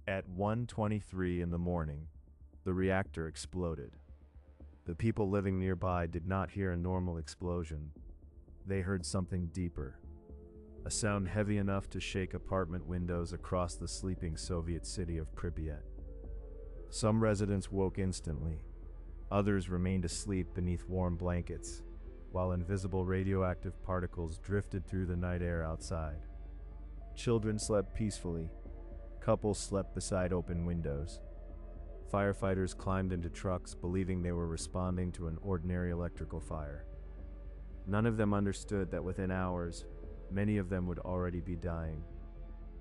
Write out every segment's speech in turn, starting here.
At 1:23 in the morning, the reactor exploded. The people living nearby did not hear a normal explosion. They heard something deeper. A sound heavy enough to shake apartment windows across the sleeping Soviet city of Pripyat. Some residents woke instantly. Others remained asleep beneath warm blankets, while invisible radioactive particles drifted through the night air outside. Children slept peacefully. Couples slept beside open windows. Firefighters climbed into trucks believing they were responding to an ordinary electrical fire. None of them understood that within hours, many of them would already be dying.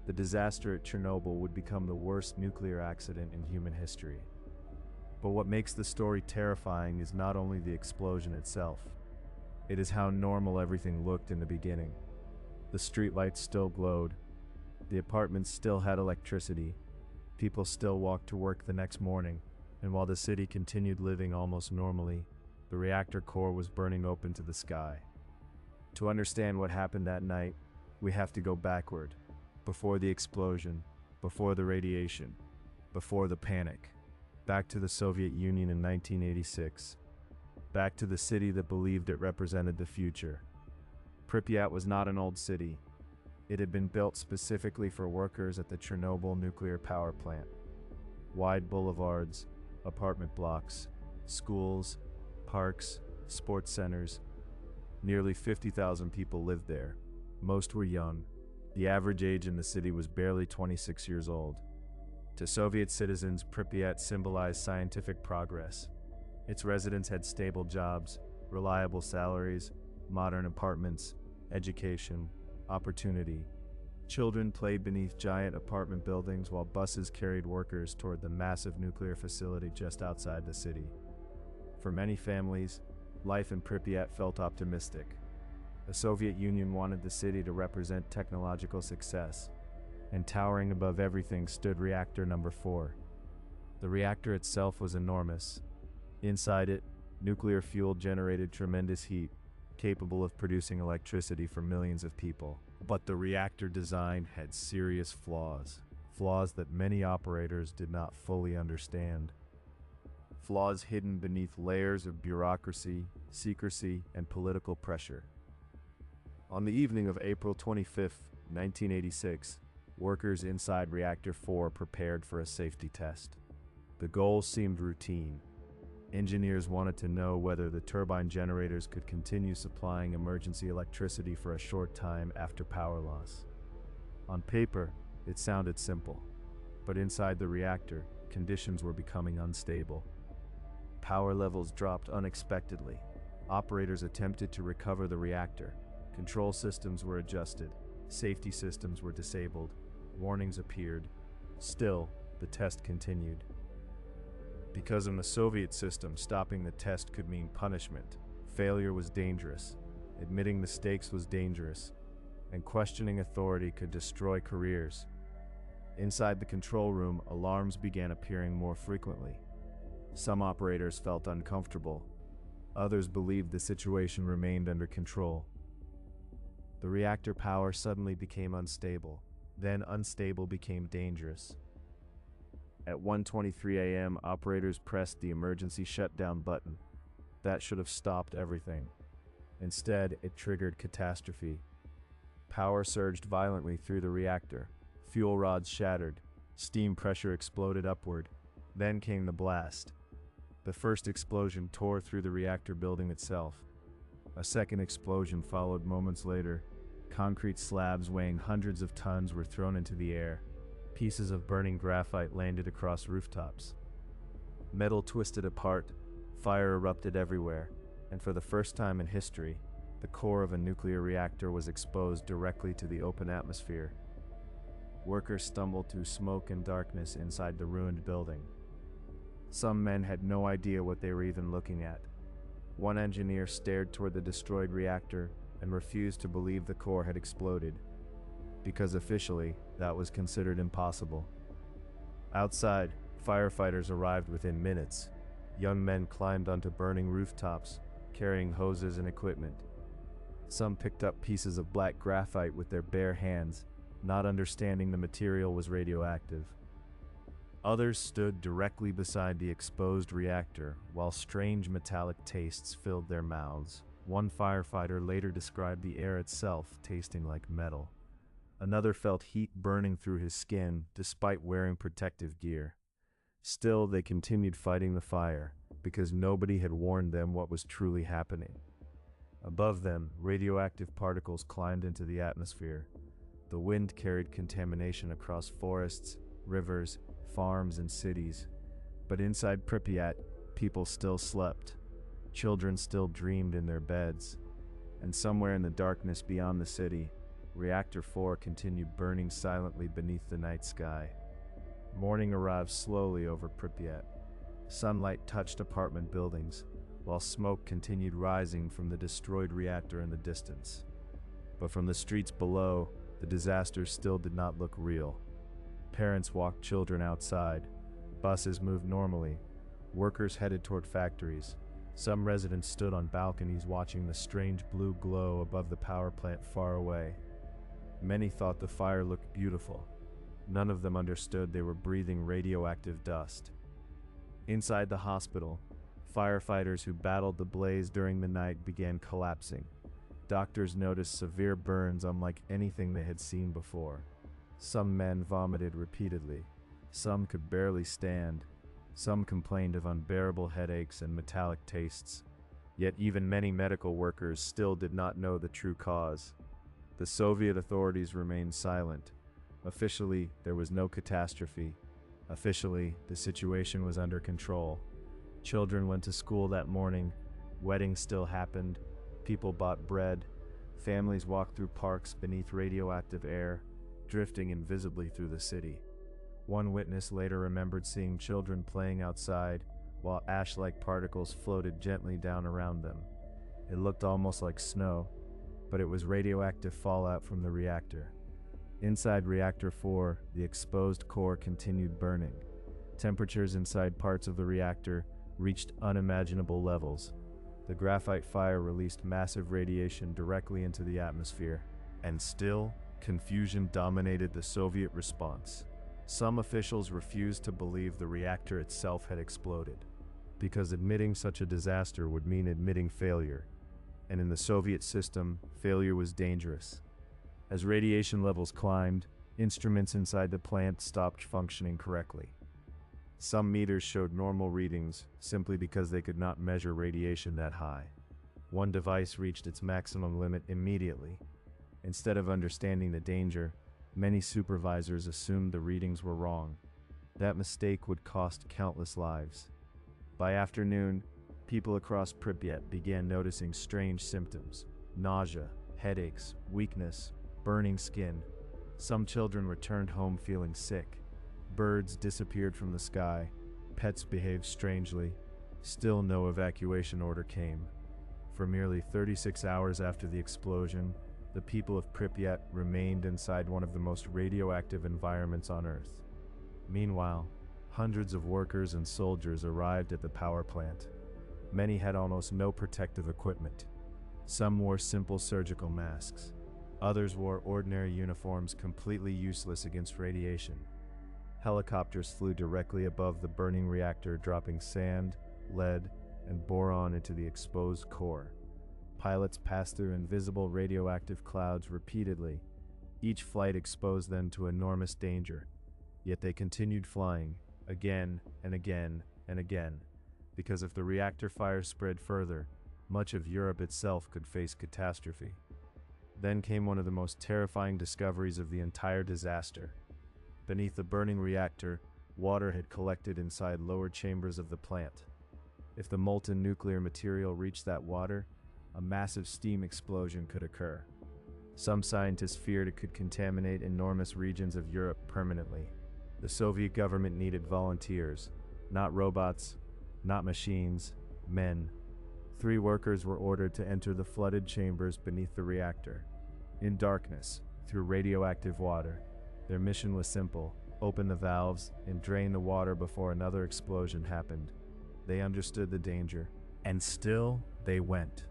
The disaster at Chernobyl would become the worst nuclear accident in human history. But what makes the story terrifying is not only the explosion itself. It is how normal everything looked in the beginning. The streetlights still glowed. The apartments still had electricity. People still walked to work the next morning. And while the city continued living almost normally, the reactor core was burning open to the sky. To understand what happened that night, we have to go backward. Before the explosion, before the radiation, before the panic. Back to the Soviet Union in 1986. Back to the city that believed it represented the future. Pripyat was not an old city. It had been built specifically for workers at the Chernobyl nuclear power plant. Wide boulevards, apartment blocks, schools, parks, sports centers. Nearly 50,000 people lived there. Most were young. The average age in the city was barely 26 years old. To Soviet citizens, Pripyat symbolized scientific progress. Its residents had stable jobs, reliable salaries, modern apartments, education, opportunity. Children played beneath giant apartment buildings while buses carried workers toward the massive nuclear facility just outside the city. For many families, life in Pripyat felt optimistic. The Soviet Union wanted the city to represent technological success, and towering above everything stood Reactor number 4. The reactor itself was enormous. Inside it, nuclear fuel generated tremendous heat, capable of producing electricity for millions of people. But the reactor design had serious flaws that many operators did not fully understand. Flaws hidden beneath layers of bureaucracy, secrecy, and political pressure. On the evening of April 25, 1986, workers inside Reactor 4 prepared for a safety test. The goal seemed routine. Engineers wanted to know whether the turbine generators could continue supplying emergency electricity for a short time after power loss. On paper, it sounded simple, but inside the reactor, conditions were becoming unstable. Power levels dropped unexpectedly. Operators attempted to recover the reactor. Control systems were adjusted. Safety systems were disabled. Warnings appeared. Still, the test continued. Because in the Soviet system, stopping the test could mean punishment. Failure was dangerous. Admitting mistakes was dangerous. And questioning authority could destroy careers. Inside the control room, alarms began appearing more frequently. Some operators felt uncomfortable. Others believed the situation remained under control. The reactor power suddenly became unstable. Then unstable became dangerous. At 1:23 a.m., operators pressed the emergency shutdown button. That should have stopped everything. Instead, it triggered catastrophe. Power surged violently through the reactor. Fuel rods shattered. Steam pressure exploded upward. Then came the blast. The first explosion tore through the reactor building itself. A second explosion followed moments later. Concrete slabs weighing hundreds of tons were thrown into the air. Pieces of burning graphite landed across rooftops. Metal twisted apart. Fire erupted everywhere. And for the first time in history, the core of a nuclear reactor was exposed directly to the open atmosphere. Workers stumbled through smoke and darkness inside the ruined building. Some men had no idea what they were even looking at. One engineer stared toward the destroyed reactor and refused to believe the core had exploded, because officially, that was considered impossible. Outside, firefighters arrived within minutes. Young men climbed onto burning rooftops, carrying hoses and equipment. Some picked up pieces of black graphite with their bare hands, not understanding the material was radioactive. Others stood directly beside the exposed reactor, while strange metallic tastes filled their mouths. One firefighter later described the air itself tasting like metal. Another felt heat burning through his skin despite wearing protective gear. Still, they continued fighting the fire because nobody had warned them what was truly happening. Above them, radioactive particles climbed into the atmosphere. The wind carried contamination across forests, rivers, farms, and cities. But inside Pripyat, people still slept. Children still dreamed in their beds. And somewhere in the darkness beyond the city, Reactor 4 continued burning silently beneath the night sky. Morning arrived slowly over Pripyat. Sunlight touched apartment buildings, while smoke continued rising from the destroyed reactor in the distance. But from the streets below, the disaster still did not look real. Parents walked children outside. Buses moved normally. Workers headed toward factories. Some residents stood on balconies watching the strange blue glow above the power plant far away. Many thought the fire looked beautiful. None of them understood they were breathing radioactive dust. Inside the hospital, firefighters who battled the blaze during the night began collapsing. Doctors noticed severe burns unlike anything they had seen before. Some men vomited repeatedly. Some could barely stand. Some complained of unbearable headaches and metallic tastes. Yet even many medical workers still did not know the true cause. The Soviet authorities remained silent. Officially, there was no catastrophe. Officially, the situation was under control. Children went to school that morning. Weddings still happened. People bought bread. Families walked through parks beneath radioactive air, drifting invisibly through the city. One witness later remembered seeing children playing outside while ash-like particles floated gently down around them. It looked almost like snow, but it was radioactive fallout from the reactor. Inside Reactor 4, the exposed core continued burning. Temperatures inside parts of the reactor reached unimaginable levels. The graphite fire released massive radiation directly into the atmosphere, and still, confusion dominated the Soviet response. Some officials refused to believe the reactor itself had exploded, because admitting such a disaster would mean admitting failure, and in the Soviet system, failure was dangerous. As radiation levels climbed, instruments inside the plant stopped functioning correctly. Some meters showed normal readings simply because they could not measure radiation that high. One device reached its maximum limit immediately. Instead of understanding the danger, many supervisors assumed the readings were wrong. That mistake would cost countless lives. By afternoon, people across Pripyat began noticing strange symptoms: nausea, headaches, weakness, burning skin. Some children returned home feeling sick. Birds disappeared from the sky. Pets behaved strangely. Still no evacuation order came. For merely 36 hours after the explosion, the people of Pripyat remained inside one of the most radioactive environments on Earth. Meanwhile, hundreds of workers and soldiers arrived at the power plant. Many had almost no protective equipment. Some wore simple surgical masks. Others wore ordinary uniforms completely useless against radiation. Helicopters flew directly above the burning reactor, dropping sand, lead, and boron into the exposed core. Pilots passed through invisible radioactive clouds repeatedly. Each flight exposed them to enormous danger. Yet they continued flying, again and again and again, because if the reactor fire spread further, much of Europe itself could face catastrophe. Then came one of the most terrifying discoveries of the entire disaster. Beneath the burning reactor, water had collected inside lower chambers of the plant. If the molten nuclear material reached that water, a massive steam explosion could occur. Some scientists feared it could contaminate enormous regions of Europe permanently. The Soviet government needed volunteers, not robots, not machines, men. 3 workers were ordered to enter the flooded chambers beneath the reactor. In darkness, through radioactive water, their mission was simple: open the valves and drain the water before another explosion happened. They understood the danger, and still they went.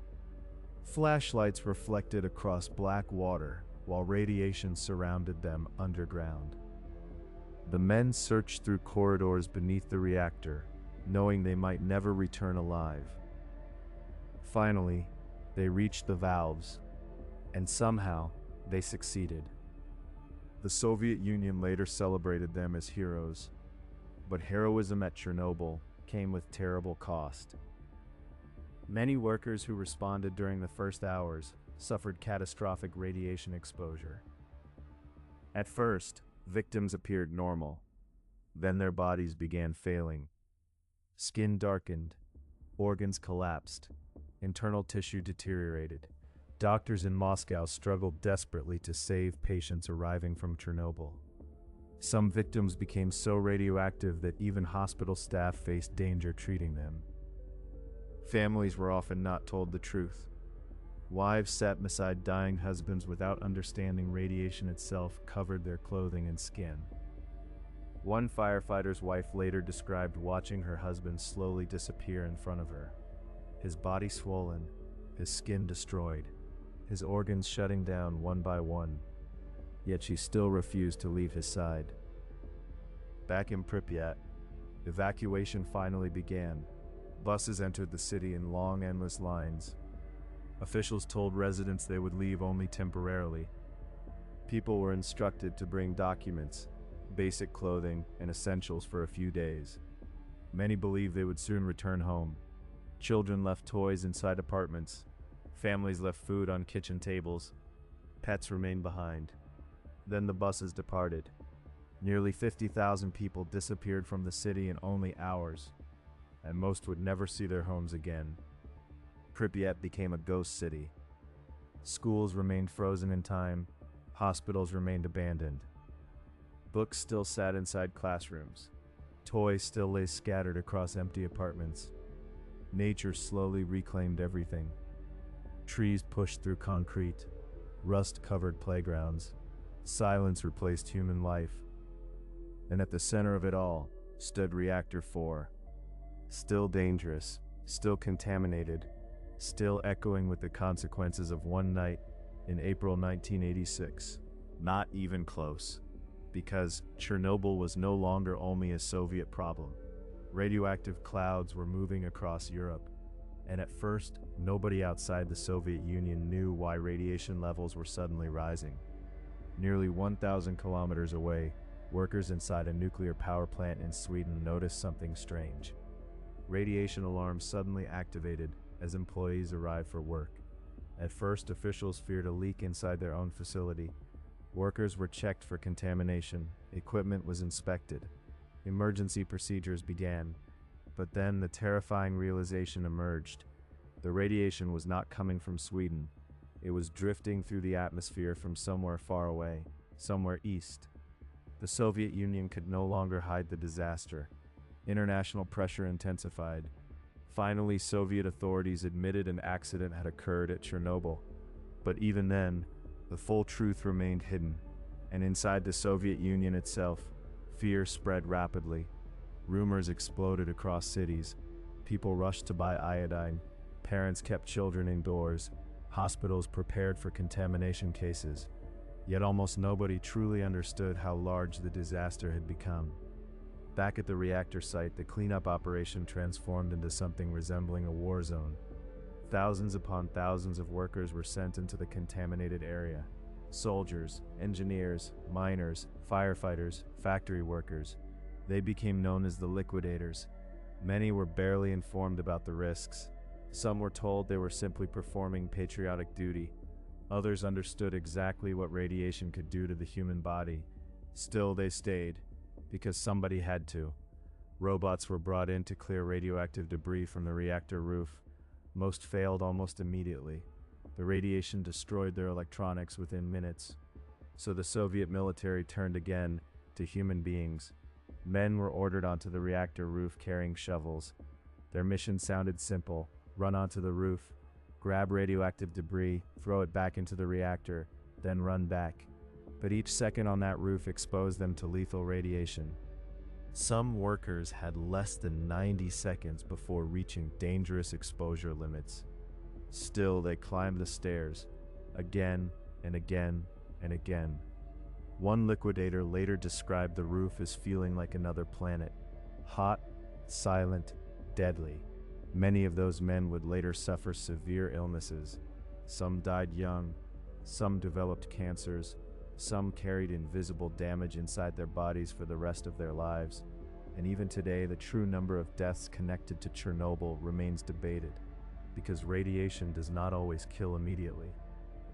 Flashlights reflected across black water while radiation surrounded them underground. The men searched through corridors beneath the reactor, knowing they might never return alive. Finally, they reached the valves, and somehow they succeeded. The Soviet Union later celebrated them as heroes, but heroism at Chernobyl came with terrible cost. Many workers who responded during the first hours suffered catastrophic radiation exposure. At first, victims appeared normal. Then their bodies began failing. Skin darkened, organs collapsed, internal tissue deteriorated. Doctors in Moscow struggled desperately to save patients arriving from Chernobyl. Some victims became so radioactive that even hospital staff faced danger treating them. Families were often not told the truth. Wives sat beside dying husbands without understanding radiation itself covered their clothing and skin. One firefighter's wife later described watching her husband slowly disappear in front of her. His body swollen, his skin destroyed, his organs shutting down one by one. Yet she still refused to leave his side. Back in Pripyat, evacuation finally began. Buses entered the city in long, endless lines. Officials told residents they would leave only temporarily. People were instructed to bring documents, basic clothing, and essentials for a few days. Many believed they would soon return home. Children left toys inside apartments. Families left food on kitchen tables. Pets remained behind. Then the buses departed. Nearly 50,000 people disappeared from the city in only hours, and most would never see their homes again. Pripyat became a ghost city. Schools remained frozen in time. Hospitals remained abandoned. Books still sat inside classrooms. Toys still lay scattered across empty apartments. Nature slowly reclaimed everything. Trees pushed through concrete. Rust covered playgrounds. Silence replaced human life. And at the center of it all stood Reactor 4. Still dangerous, still contaminated, still echoing with the consequences of one night in April 1986. Not even close, because Chernobyl was no longer only a Soviet problem. Radioactive clouds were moving across Europe, and at first, nobody outside the Soviet Union knew why radiation levels were suddenly rising. Nearly 1,000 kilometers away, workers inside a nuclear power plant in Sweden noticed something strange. Radiation alarms suddenly activated as employees arrived for work. At first, officials feared a leak inside their own facility. Workers were checked for contamination, equipment was inspected, emergency procedures began. But then the terrifying realization emerged. The radiation was not coming from Sweden. It was drifting through the atmosphere from somewhere far away, somewhere east. The Soviet Union could no longer hide the disaster. International pressure intensified. Finally, Soviet authorities admitted an accident had occurred at Chernobyl. But even then, the full truth remained hidden. And inside the Soviet Union itself, fear spread rapidly. Rumors exploded across cities. People rushed to buy iodine. Parents kept children indoors. Hospitals prepared for contamination cases. Yet almost nobody truly understood how large the disaster had become. Back at the reactor site, the cleanup operation transformed into something resembling a war zone. Thousands upon thousands of workers were sent into the contaminated area. Soldiers, engineers, miners, firefighters, factory workers. They became known as the liquidators. Many were barely informed about the risks. Some were told they were simply performing patriotic duty. Others understood exactly what radiation could do to the human body. Still, they stayed, because somebody had to. Robots were brought in to clear radioactive debris from the reactor roof. Most failed almost immediately. The radiation destroyed their electronics within minutes. So the Soviet military turned again to human beings. Men were ordered onto the reactor roof carrying shovels. Their mission sounded simple: run onto the roof, grab radioactive debris, throw it back into the reactor, then run back. But each second on that roof exposed them to lethal radiation. Some workers had less than 90 seconds before reaching dangerous exposure limits. Still, they climbed the stairs, again and again and again. One liquidator later described the roof as feeling like another planet, hot, silent, deadly. Many of those men would later suffer severe illnesses. Some died young, some developed cancers, some carried invisible damage inside their bodies for the rest of their lives. And even today, the true number of deaths connected to Chernobyl remains debated, because radiation does not always kill immediately.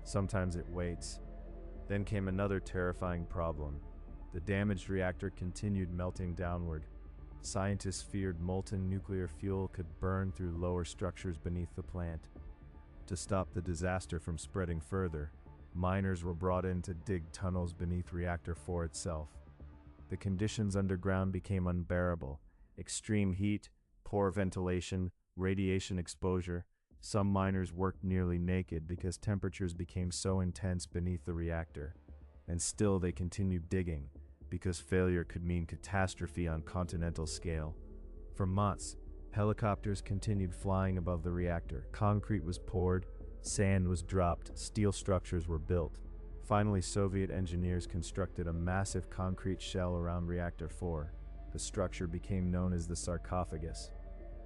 Sometimes it waits. Then came another terrifying problem. The damaged reactor continued melting downward. Scientists feared molten nuclear fuel could burn through lower structures beneath the plant. To stop the disaster from spreading further, miners were brought in to dig tunnels beneath Reactor 4 itself. The conditions underground became unbearable. Extreme heat, poor ventilation, radiation exposure. Some miners worked nearly naked because temperatures became so intense beneath the reactor. And still they continued digging, because failure could mean catastrophe on continental scale. For months, helicopters continued flying above the reactor. Concrete was poured, sand was dropped, steel structures were built. Finally, Soviet engineers constructed a massive concrete shell around Reactor 4. The structure became known as the sarcophagus.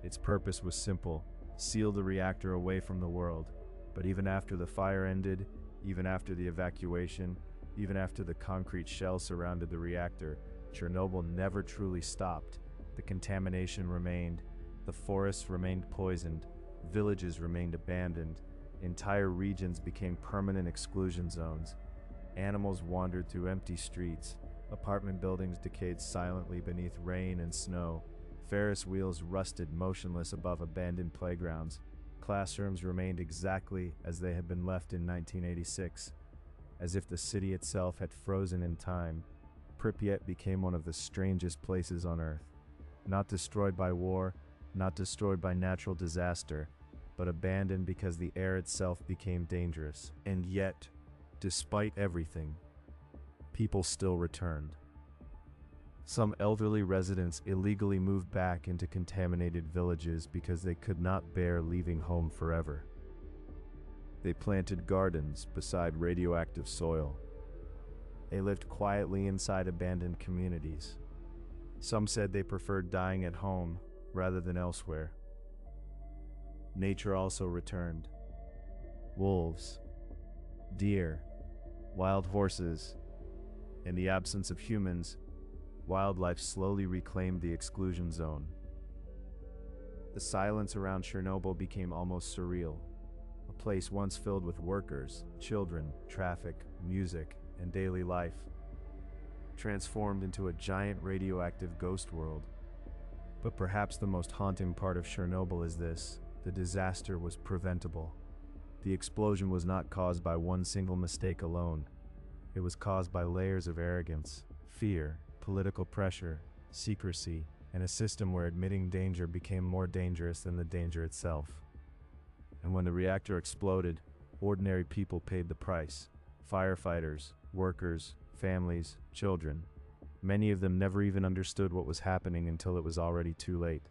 Its purpose was simple: seal the reactor away from the world. But even after the fire ended, even after the evacuation, even after the concrete shell surrounded the reactor, Chernobyl never truly stopped. The contamination remained. The forests remained poisoned. Villages remained abandoned. Entire regions became permanent exclusion zones. Animals wandered through empty streets. Apartment buildings decayed silently beneath rain and snow. Ferris wheels rusted motionless above abandoned playgrounds. Classrooms remained exactly as they had been left in 1986. As if the city itself had frozen in time, Pripyat became one of the strangest places on Earth. Not destroyed by war, not destroyed by natural disaster, but abandoned because the air itself became dangerous. And yet, despite everything, people still returned. Some elderly residents illegally moved back into contaminated villages because they could not bear leaving home forever. They planted gardens beside radioactive soil. They lived quietly inside abandoned communities. Some said they preferred dying at home rather than elsewhere. Nature also returned. Wolves, deer, wild horses. In the absence of humans, wildlife slowly reclaimed the exclusion zone. The silence around Chernobyl became almost surreal. A place once filled with workers, children, traffic, music, and daily life, transformed into a giant radioactive ghost world. But perhaps the most haunting part of Chernobyl is this: the disaster was preventable. The explosion was not caused by one single mistake alone. It was caused by layers of arrogance, fear, political pressure, secrecy, and a system where admitting danger became more dangerous than the danger itself. And when the reactor exploded, ordinary people paid the price. Firefighters, workers, families, children. Many of them never even understood what was happening until it was already too late.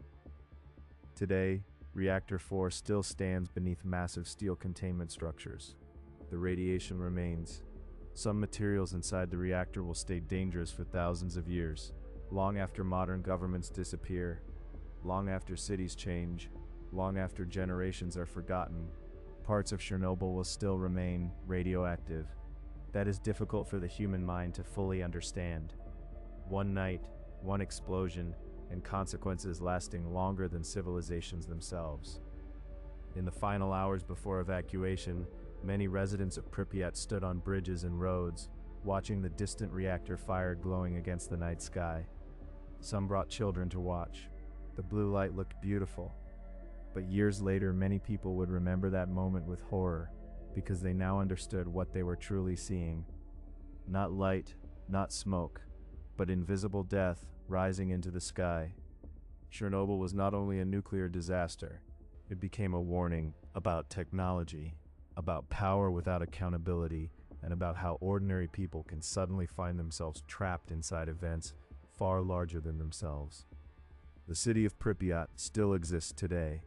Today, Reactor 4 still stands beneath massive steel containment structures. The radiation remains. Some materials inside the reactor will stay dangerous for thousands of years, long after modern governments disappear, long after cities change, long after generations are forgotten. Parts of Chernobyl will still remain radioactive. That is difficult for the human mind to fully understand. One night, one explosion, and consequences lasting longer than civilizations themselves. In the final hours before evacuation, many residents of Pripyat stood on bridges and roads, watching the distant reactor fire glowing against the night sky. Some brought children to watch. The blue light looked beautiful. But years later, many people would remember that moment with horror, because they now understood what they were truly seeing. Not light, not smoke, but invisible death rising into the sky. Chernobyl was not only a nuclear disaster, it became a warning about technology, about power without accountability, and about how ordinary people can suddenly find themselves trapped inside events far larger than themselves. The city of Pripyat still exists today.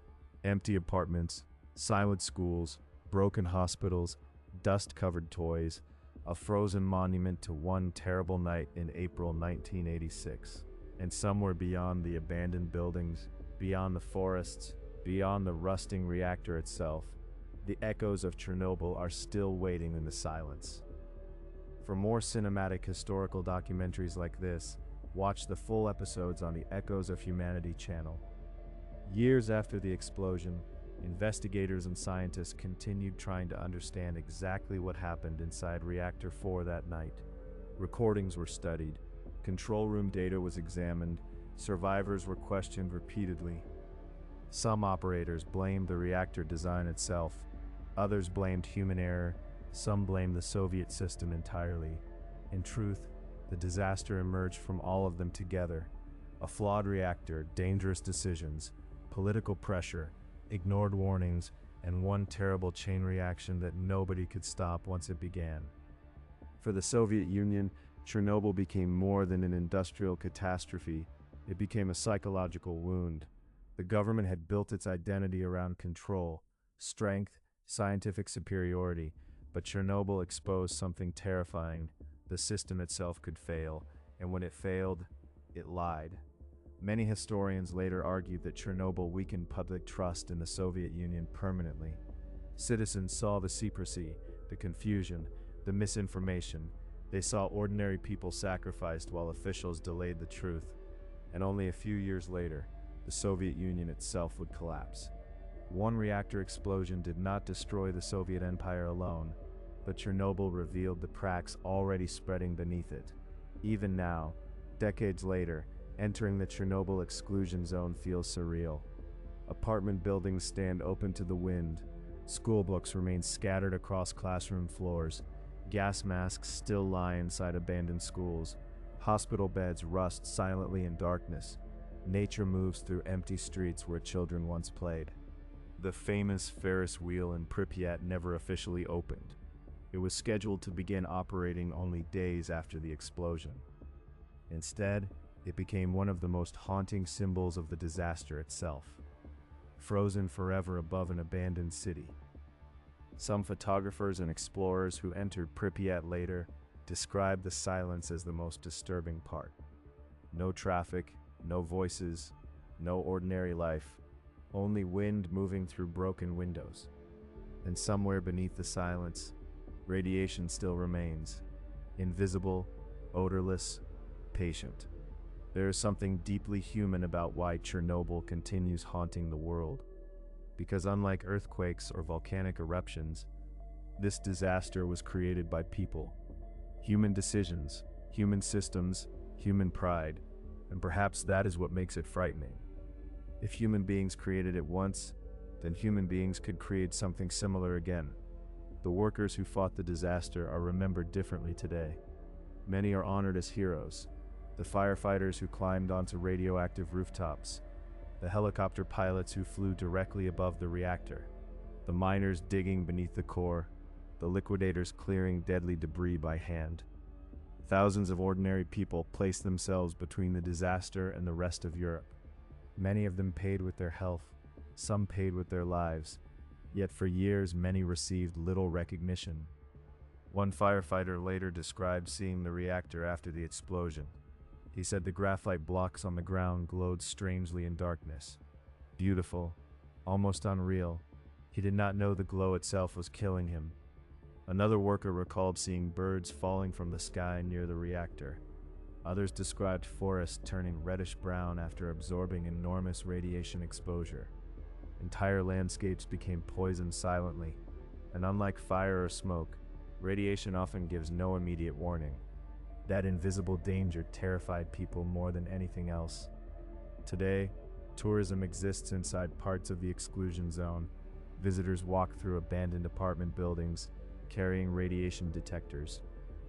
Empty apartments, silent schools, broken hospitals, dust-covered toys, a frozen monument to one terrible night in April 1986. And somewhere beyond the abandoned buildings, beyond the forests, beyond the rusting reactor itself, the echoes of Chernobyl are still waiting in the silence. For more cinematic historical documentaries like this, watch the full episodes on the Echoes of Humanity channel. Years after the explosion, investigators and scientists continued trying to understand exactly what happened inside Reactor 4 that night. Recordings were studied, control room data was examined, survivors were questioned repeatedly. Some operators blamed the reactor design itself, others blamed human error, some blamed the Soviet system entirely. In truth, the disaster emerged from all of them together. A flawed reactor, dangerous decisions, political pressure, ignored warnings, and one terrible chain reaction that nobody could stop once it began. For the Soviet Union, Chernobyl became more than an industrial catastrophe. It became a psychological wound. The government had built its identity around control, strength, scientific superiority, but Chernobyl exposed something terrifying. The system itself could fail, and when it failed, it lied. Many historians later argued that Chernobyl weakened public trust in the Soviet Union permanently. Citizens saw the secrecy, the confusion, the misinformation. They saw ordinary people sacrificed while officials delayed the truth. And only a few years later, the Soviet Union itself would collapse. One reactor explosion did not destroy the Soviet Empire alone, but Chernobyl revealed the cracks already spreading beneath it. Even now, decades later, entering the Chernobyl exclusion zone feels surreal. Apartment buildings stand open to the wind. School books remain scattered across classroom floors. Gas masks still lie inside abandoned schools. Hospital beds rust silently in darkness. Nature moves through empty streets where children once played. The famous Ferris wheel in Pripyat never officially opened. It was scheduled to begin operating only days after the explosion. Instead, it became one of the most haunting symbols of the disaster itself, frozen forever above an abandoned city. Some photographers and explorers who entered Pripyat later described the silence as the most disturbing part. No traffic, no voices, no ordinary life, only wind moving through broken windows. And somewhere beneath the silence, radiation still remains, invisible, odorless, patient. There is something deeply human about why Chernobyl continues haunting the world. Because unlike earthquakes or volcanic eruptions, this disaster was created by people. Human decisions, human systems, human pride, and perhaps that is what makes it frightening. If human beings created it once, then human beings could create something similar again. The workers who fought the disaster are remembered differently today. Many are honored as heroes. The firefighters who climbed onto radioactive rooftops, the helicopter pilots who flew directly above the reactor, the miners digging beneath the core, the liquidators clearing deadly debris by hand. Thousands of ordinary people placed themselves between the disaster and the rest of Europe. Many of them paid with their health, some paid with their lives, yet for years many received little recognition. One firefighter later described seeing the reactor after the explosion. He said the graphite blocks on the ground glowed strangely in darkness. Beautiful, almost unreal. He did not know the glow itself was killing him. Another worker recalled seeing birds falling from the sky near the reactor. Others described forests turning reddish-brown after absorbing enormous radiation exposure. Entire landscapes became poisoned silently, and unlike fire or smoke, radiation often gives no immediate warning. That invisible danger terrified people more than anything else. Today, tourism exists inside parts of the exclusion zone. Visitors walk through abandoned apartment buildings, carrying radiation detectors.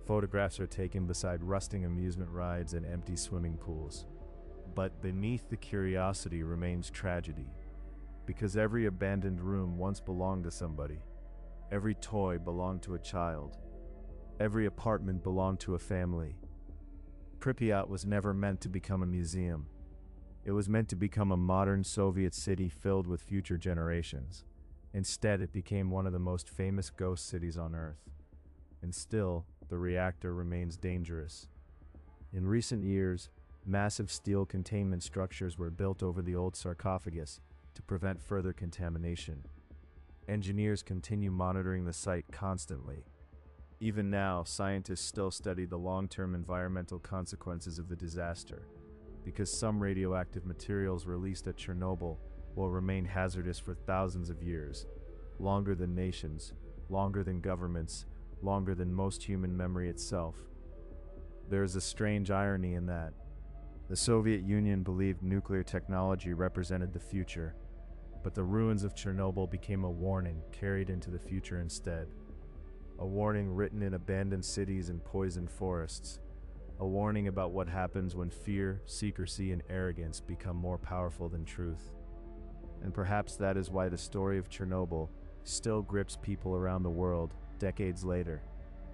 Photographs are taken beside rusting amusement rides and empty swimming pools. But beneath the curiosity remains tragedy. Because every abandoned room once belonged to somebody. Every toy belonged to a child. Every apartment belonged to a family. Pripyat was never meant to become a museum. It was meant to become a modern Soviet city filled with future generations. Instead, it became one of the most famous ghost cities on Earth. And still, the reactor remains dangerous. In recent years, massive steel containment structures were built over the old sarcophagus to prevent further contamination. Engineers continue monitoring the site constantly. Even now, scientists still study the long-term environmental consequences of the disaster, because some radioactive materials released at Chernobyl will remain hazardous for thousands of years, longer than nations, longer than governments, longer than most human memory itself. There is a strange irony in that. The Soviet Union believed nuclear technology represented the future, but the ruins of Chernobyl became a warning carried into the future instead. A warning written in abandoned cities and poisoned forests. A warning about what happens when fear, secrecy, and arrogance become more powerful than truth. And perhaps that is why the story of Chernobyl still grips people around the world decades later,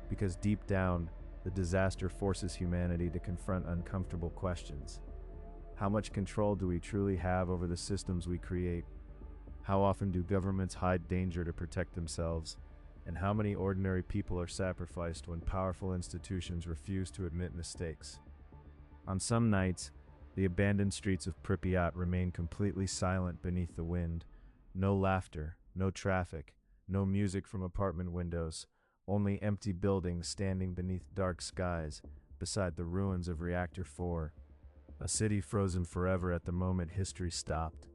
because deep down, the disaster forces humanity to confront uncomfortable questions. How much control do we truly have over the systems we create? How often do governments hide danger to protect themselves? And how many ordinary people are sacrificed when powerful institutions refuse to admit mistakes? On some nights, the abandoned streets of Pripyat remain completely silent beneath the wind. No laughter, no traffic, no music from apartment windows, only empty buildings standing beneath dark skies beside the ruins of Reactor 4. A city frozen forever at the moment history stopped.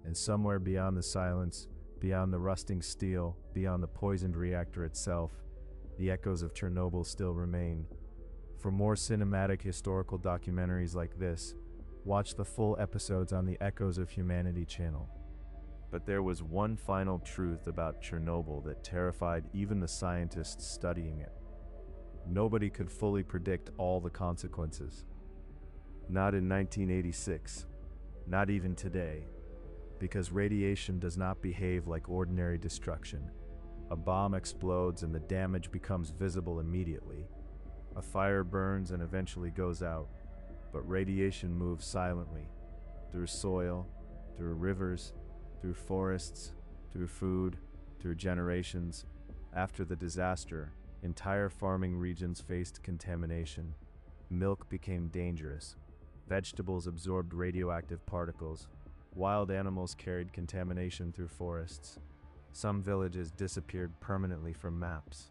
And somewhere beyond the silence, beyond the rusting steel, beyond the poisoned reactor itself, the echoes of Chernobyl still remain. For more cinematic historical documentaries like this, watch the full episodes on the Echoes of Humanity channel. But there was one final truth about Chernobyl that terrified even the scientists studying it. Nobody could fully predict all the consequences. Not in 1986, not even today. Because radiation does not behave like ordinary destruction. A bomb explodes and the damage becomes visible immediately. A fire burns and eventually goes out, but radiation moves silently, through soil, through rivers, through forests, through food, through generations. After the disaster, entire farming regions faced contamination. Milk became dangerous. Vegetables absorbed radioactive particles. Wild animals carried contamination through forests. Some villages disappeared permanently from maps.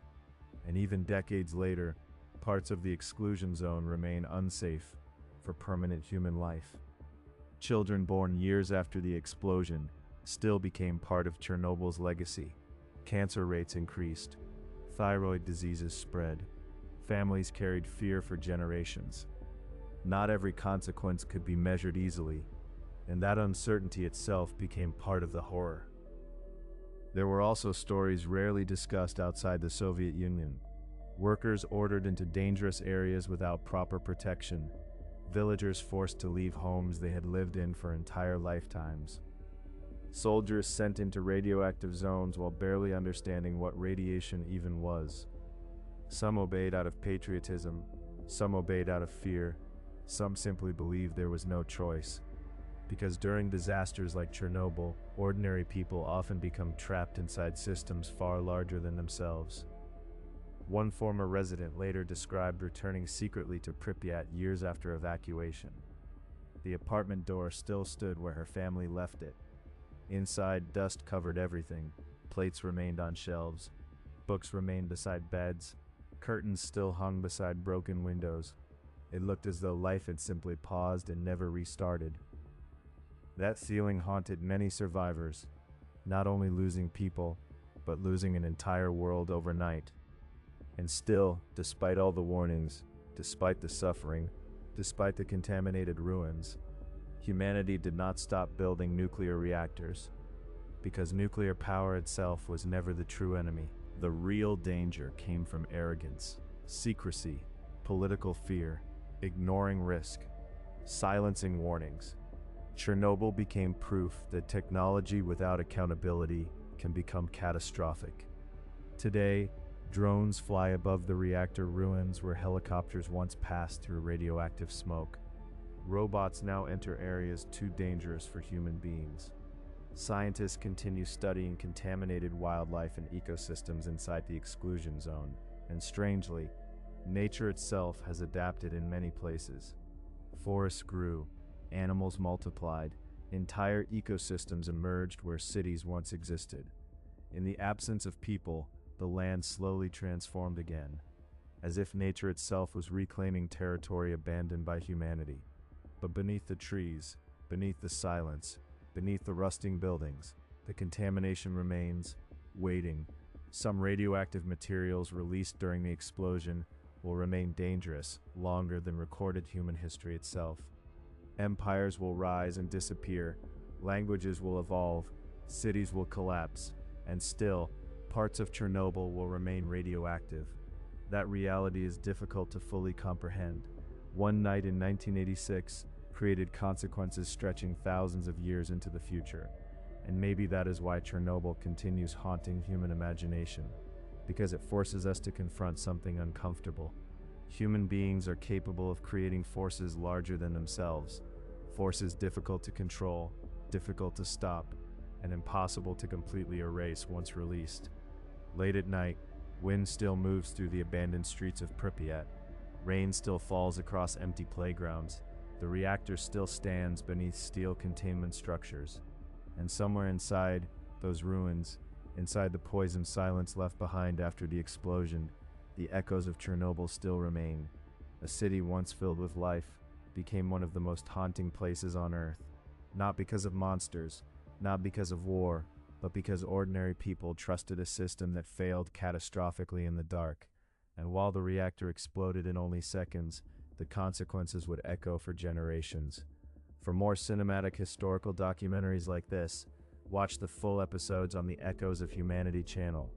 And even decades later, parts of the exclusion zone remain unsafe for permanent human life. Children born years after the explosion still became part of Chernobyl's legacy. Cancer rates increased. Thyroid diseases spread. Families carried fear for generations. Not every consequence could be measured easily, and that uncertainty itself became part of the horror. There were also stories rarely discussed outside the Soviet Union. Workers ordered into dangerous areas without proper protection. Villagers forced to leave homes they had lived in for entire lifetimes. Soldiers sent into radioactive zones while barely understanding what radiation even was. Some obeyed out of patriotism, some obeyed out of fear, some simply believed there was no choice. Because during disasters like Chernobyl, ordinary people often become trapped inside systems far larger than themselves. One former resident later described returning secretly to Pripyat years after evacuation. The apartment door still stood where her family left it. Inside, dust covered everything. Plates remained on shelves. Books remained beside beds. Curtains still hung beside broken windows. It looked as though life had simply paused and never restarted. That feeling haunted many survivors, not only losing people, but losing an entire world overnight. And still, despite all the warnings, despite the suffering, despite the contaminated ruins, humanity did not stop building nuclear reactors, because nuclear power itself was never the true enemy. The real danger came from arrogance, secrecy, political fear, ignoring risk, silencing warnings. Chernobyl became proof that technology without accountability can become catastrophic. Today, drones fly above the reactor ruins where helicopters once passed through radioactive smoke. Robots now enter areas too dangerous for human beings. Scientists continue studying contaminated wildlife and ecosystems inside the exclusion zone, and strangely, Nature itself has adapted in many places. Forests grew, animals multiplied, entire ecosystems emerged where cities once existed. In the absence of people, the land slowly transformed again, as if nature itself was reclaiming territory abandoned by humanity. But beneath the trees, beneath the silence, beneath the rusting buildings, the contamination remains, waiting. Some radioactive materials released during the explosion will remain dangerous longer than recorded human history itself. Empires will rise and disappear, languages will evolve, cities will collapse, and still, parts of Chernobyl will remain radioactive. That reality is difficult to fully comprehend. One night in 1986 created consequences stretching thousands of years into the future. And maybe that is why Chernobyl continues haunting human imagination, because it forces us to confront something uncomfortable. Human beings are capable of creating forces larger than themselves, forces difficult to control, difficult to stop, and impossible to completely erase once released. Late at night, wind still moves through the abandoned streets of Pripyat. Rain still falls across empty playgrounds. The reactor still stands beneath steel containment structures. And somewhere inside those ruins, inside the poisoned silence left behind after the explosion, the echoes of Chernobyl still remain. A city once filled with life became one of the most haunting places on Earth. Not because of monsters, not because of war, but because ordinary people trusted a system that failed catastrophically in the dark. And while the reactor exploded in only seconds, the consequences would echo for generations. For more cinematic historical documentaries like this, watch the full episodes on the Echoes of Humanity channel.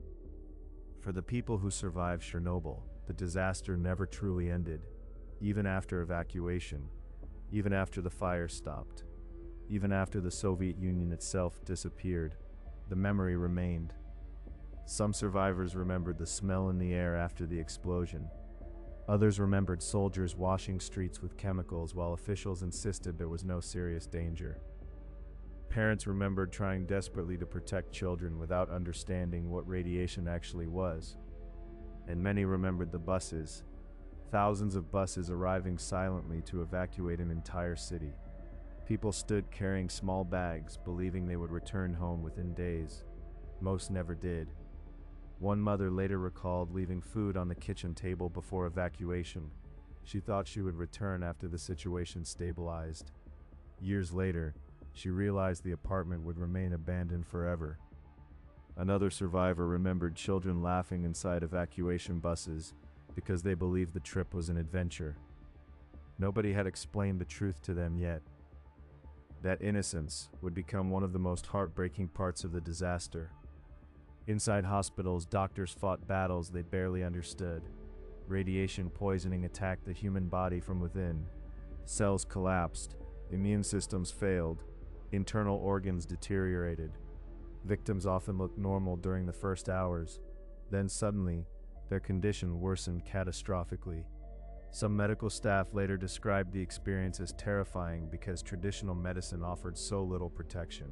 For the people who survived Chernobyl, the disaster never truly ended. Even after evacuation, even after the fire stopped, even after the Soviet Union itself disappeared, the memory remained. Some survivors remembered the smell in the air after the explosion. Others remembered soldiers washing streets with chemicals while officials insisted there was no serious danger. Parents remembered trying desperately to protect children without understanding what radiation actually was. And many remembered the buses, thousands of buses arriving silently to evacuate an entire city. People stood carrying small bags, believing they would return home within days. Most never did. One mother later recalled leaving food on the kitchen table before evacuation. She thought she would return after the situation stabilized. Years later, she realized the apartment would remain abandoned forever. Another survivor remembered children laughing inside evacuation buses because they believed the trip was an adventure. Nobody had explained the truth to them yet. That innocence would become one of the most heartbreaking parts of the disaster. Inside hospitals, doctors fought battles they barely understood. Radiation poisoning attacked the human body from within. Cells collapsed, immune systems failed, internal organs deteriorated. Victims often looked normal during the first hours. Then suddenly, their condition worsened catastrophically. Some medical staff later described the experience as terrifying because traditional medicine offered so little protection.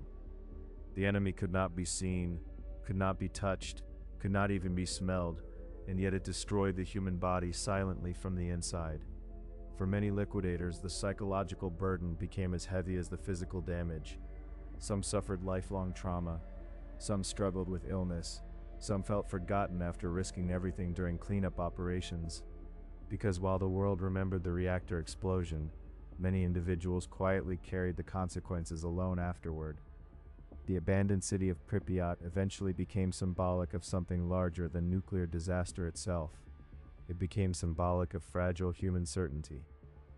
The enemy could not be seen, could not be touched, could not even be smelled, and yet it destroyed the human body silently from the inside. For many liquidators, the psychological burden became as heavy as the physical damage. Some suffered lifelong trauma, some struggled with illness, some felt forgotten after risking everything during cleanup operations. Because while the world remembered the reactor explosion, many individuals quietly carried the consequences alone afterward. The abandoned city of Pripyat eventually became symbolic of something larger than nuclear disaster itself. It became symbolic of fragile human certainty.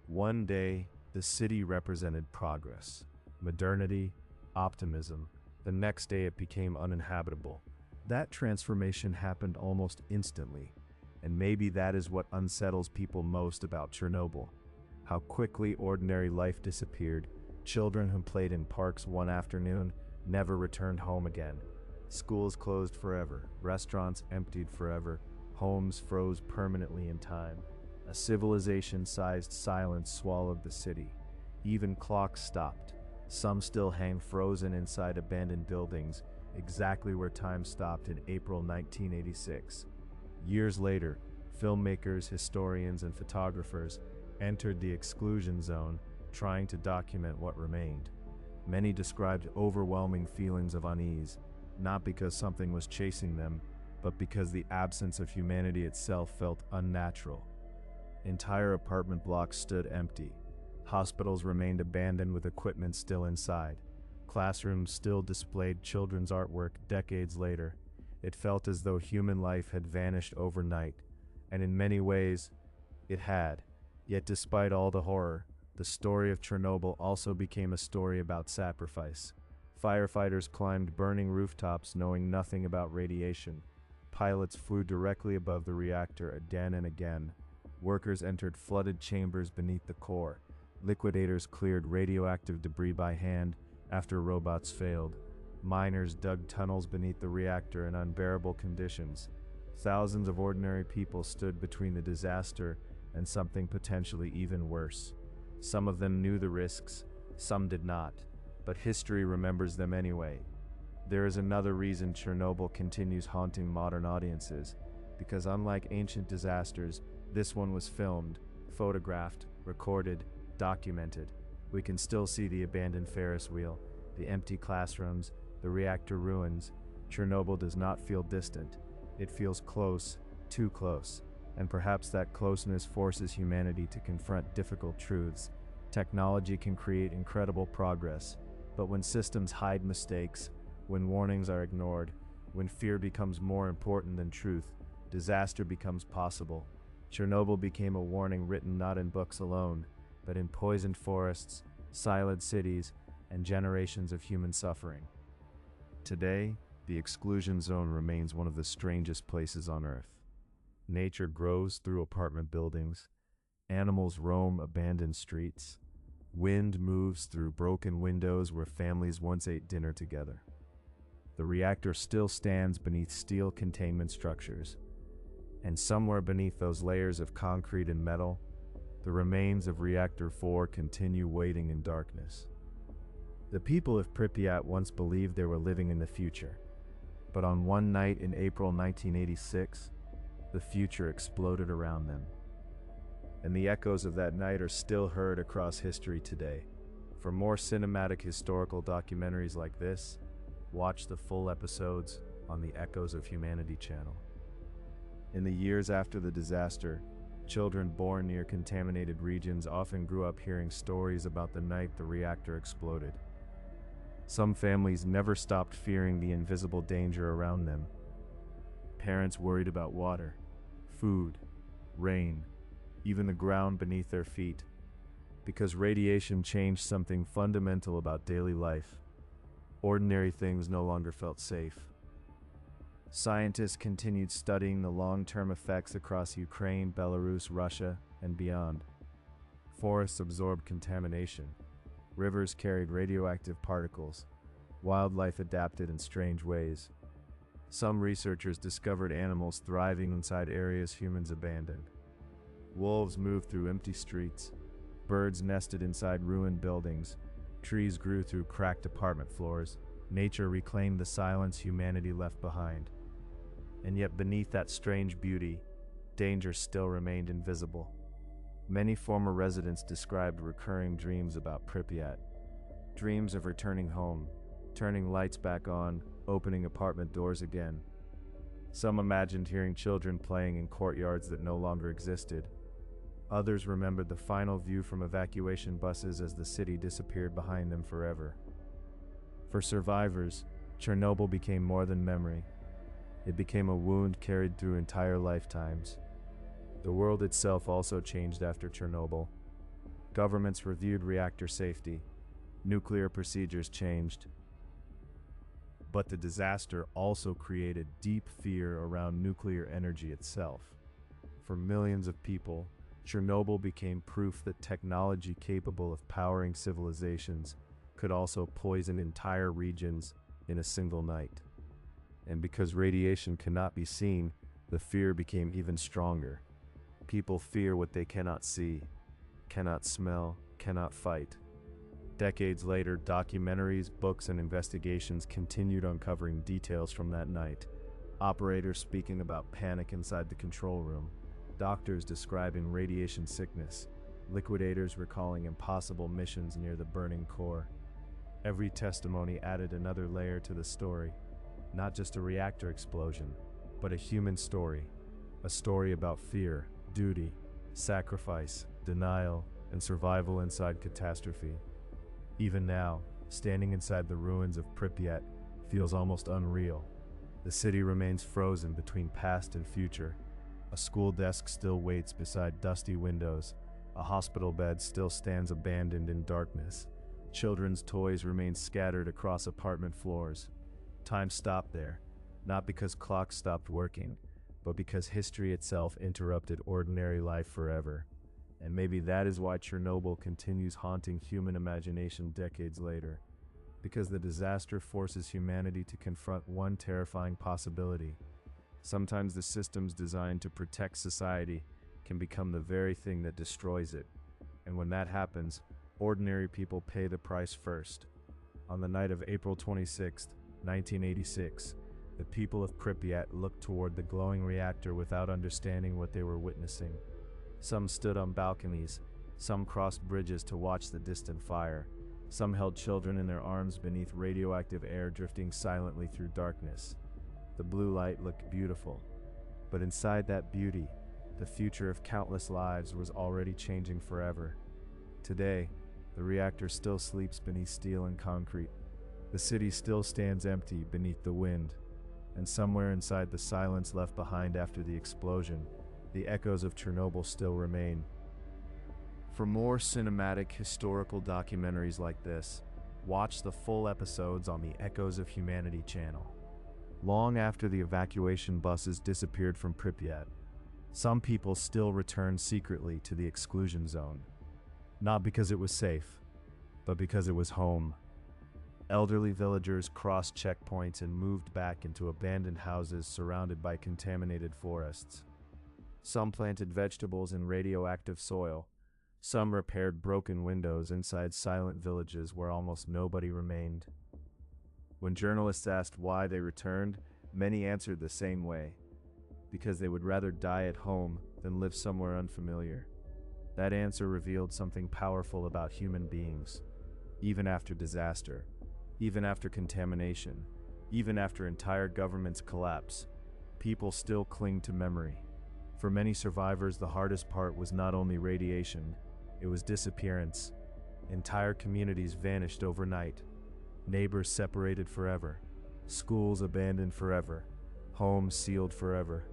One day, the city represented progress, modernity, optimism. The next day it became uninhabitable. That transformation happened almost instantly, and maybe that is what unsettles people most about Chernobyl. How quickly ordinary life disappeared. Children who played in parks one afternoon never returned home again. Schools closed forever, restaurants emptied forever, homes froze permanently in time. A civilization-sized silence swallowed the city. Even clocks stopped. Some still hang frozen inside abandoned buildings, exactly where time stopped in April 1986. Years later, Filmmakers, historians, and photographers entered the exclusion zone, trying to document what remained. Many described overwhelming feelings of unease, not because something was chasing them, but because the absence of humanity itself felt unnatural. Entire apartment blocks stood empty. Hospitals remained abandoned with equipment still inside. Classrooms still displayed children's artwork decades later. It felt as though human life had vanished overnight, and in many ways, it had. Yet despite all the horror, the story of Chernobyl also became a story about sacrifice. Firefighters climbed burning rooftops knowing nothing about radiation. Pilots flew directly above the reactor again and again. Workers entered flooded chambers beneath the core. Liquidators cleared radioactive debris by hand after robots failed. Miners dug tunnels beneath the reactor in unbearable conditions. Thousands of ordinary people stood between the disaster and something potentially even worse. Some of them knew the risks, some did not, but history remembers them anyway. There is another reason Chernobyl continues haunting modern audiences, because unlike ancient disasters, this one was filmed, photographed, recorded, documented. We can still see the abandoned Ferris wheel, the empty classrooms, the reactor ruins. Chernobyl does not feel distant. It feels close, too close, and perhaps that closeness forces humanity to confront difficult truths. Technology can create incredible progress, but when systems hide mistakes, when warnings are ignored, when fear becomes more important than truth, disaster becomes possible. Chernobyl became a warning written not in books alone, but in poisoned forests, silent cities, and generations of human suffering. Today, the exclusion zone remains one of the strangest places on Earth. Nature grows through apartment buildings, animals roam abandoned streets, wind moves through broken windows where families once ate dinner together. The reactor still stands beneath steel containment structures, and somewhere beneath those layers of concrete and metal, the remains of Reactor 4 continue waiting in darkness. The people of Pripyat once believed they were living in the future, but on one night in April 1986, the future exploded around them. And the echoes of that night are still heard across history today. For more cinematic historical documentaries like this, watch the full episodes on the Echoes of Humanity channel. In the years after the disaster, children born near contaminated regions often grew up hearing stories about the night the reactor exploded. Some families never stopped fearing the invisible danger around them. Parents worried about water, food, rain, even the ground beneath their feet, because radiation changed something fundamental about daily life. Ordinary things no longer felt safe. Scientists continued studying the long-term effects across Ukraine, Belarus, Russia, and beyond. Forests absorbed contamination. Rivers carried radioactive particles. Wildlife adapted in strange ways. Some researchers discovered animals thriving inside areas humans abandoned. Wolves moved through empty streets. Birds nested inside ruined buildings. Trees grew through cracked apartment floors. Nature reclaimed the silence humanity left behind. And yet beneath that strange beauty, danger still remained invisible. Many former residents described recurring dreams about Pripyat. Dreams of returning home, turning lights back on, opening apartment doors again. Some imagined hearing children playing in courtyards that no longer existed. Others remembered the final view from evacuation buses as the city disappeared behind them forever. For survivors, Chernobyl became more than memory. It became a wound carried through entire lifetimes. The world itself also changed after Chernobyl. Governments reviewed reactor safety. Nuclear procedures changed. But the disaster also created deep fear around nuclear energy itself. For millions of people, Chernobyl became proof that technology capable of powering civilizations could also poison entire regions in a single night. And because radiation cannot be seen, the fear became even stronger. People fear what they cannot see, cannot smell, cannot fight. Decades later, documentaries, books, and investigations continued uncovering details from that night. Operators speaking about panic inside the control room. doctors describing radiation sickness, liquidators recalling impossible missions near the burning core. Every testimony added another layer to the story, not just a reactor explosion, but a human story, a story about fear, duty, sacrifice, denial, and survival inside catastrophe. Even now, standing inside the ruins of Pripyat feels almost unreal. The city remains frozen between past and future. A school desk still waits beside dusty windows. A hospital bed still stands abandoned in darkness. Children's toys remain scattered across apartment floors. Time stopped there, not because clocks stopped working, but because history itself interrupted ordinary life forever. And maybe that is why Chernobyl continues haunting human imagination decades later. Because the disaster forces humanity to confront one terrifying possibility. Sometimes the systems designed to protect society can become the very thing that destroys it. And when that happens, ordinary people pay the price first. On the night of April 26, 1986, the people of Pripyat looked toward the glowing reactor without understanding what they were witnessing. Some stood on balconies, some crossed bridges to watch the distant fire. Some held children in their arms beneath radioactive air drifting silently through darkness. The blue light looked beautiful, but inside that beauty, the future of countless lives was already changing forever. Today, the reactor still sleeps beneath steel and concrete. The city still stands empty beneath the wind, and somewhere inside the silence left behind after the explosion, the echoes of Chernobyl still remain. For more cinematic, historical documentaries like this, watch the full episodes on the Echoes of Humanity channel. Long after the evacuation buses disappeared from Pripyat, some people still returned secretly to the exclusion zone. Not because it was safe, but because it was home. Elderly villagers crossed checkpoints and moved back into abandoned houses surrounded by contaminated forests. Some planted vegetables in radioactive soil. Some repaired broken windows inside silent villages where almost nobody remained. When journalists asked why they returned, many answered the same way: because they would rather die at home than live somewhere unfamiliar. That answer revealed something powerful about human beings. Even after disaster, even after contamination, even after entire governments collapse, people still cling to memory. For many survivors, the hardest part was not only radiation, it was disappearance. Entire communities vanished overnight. Neighbors separated forever. Schools abandoned forever. Homes sealed forever.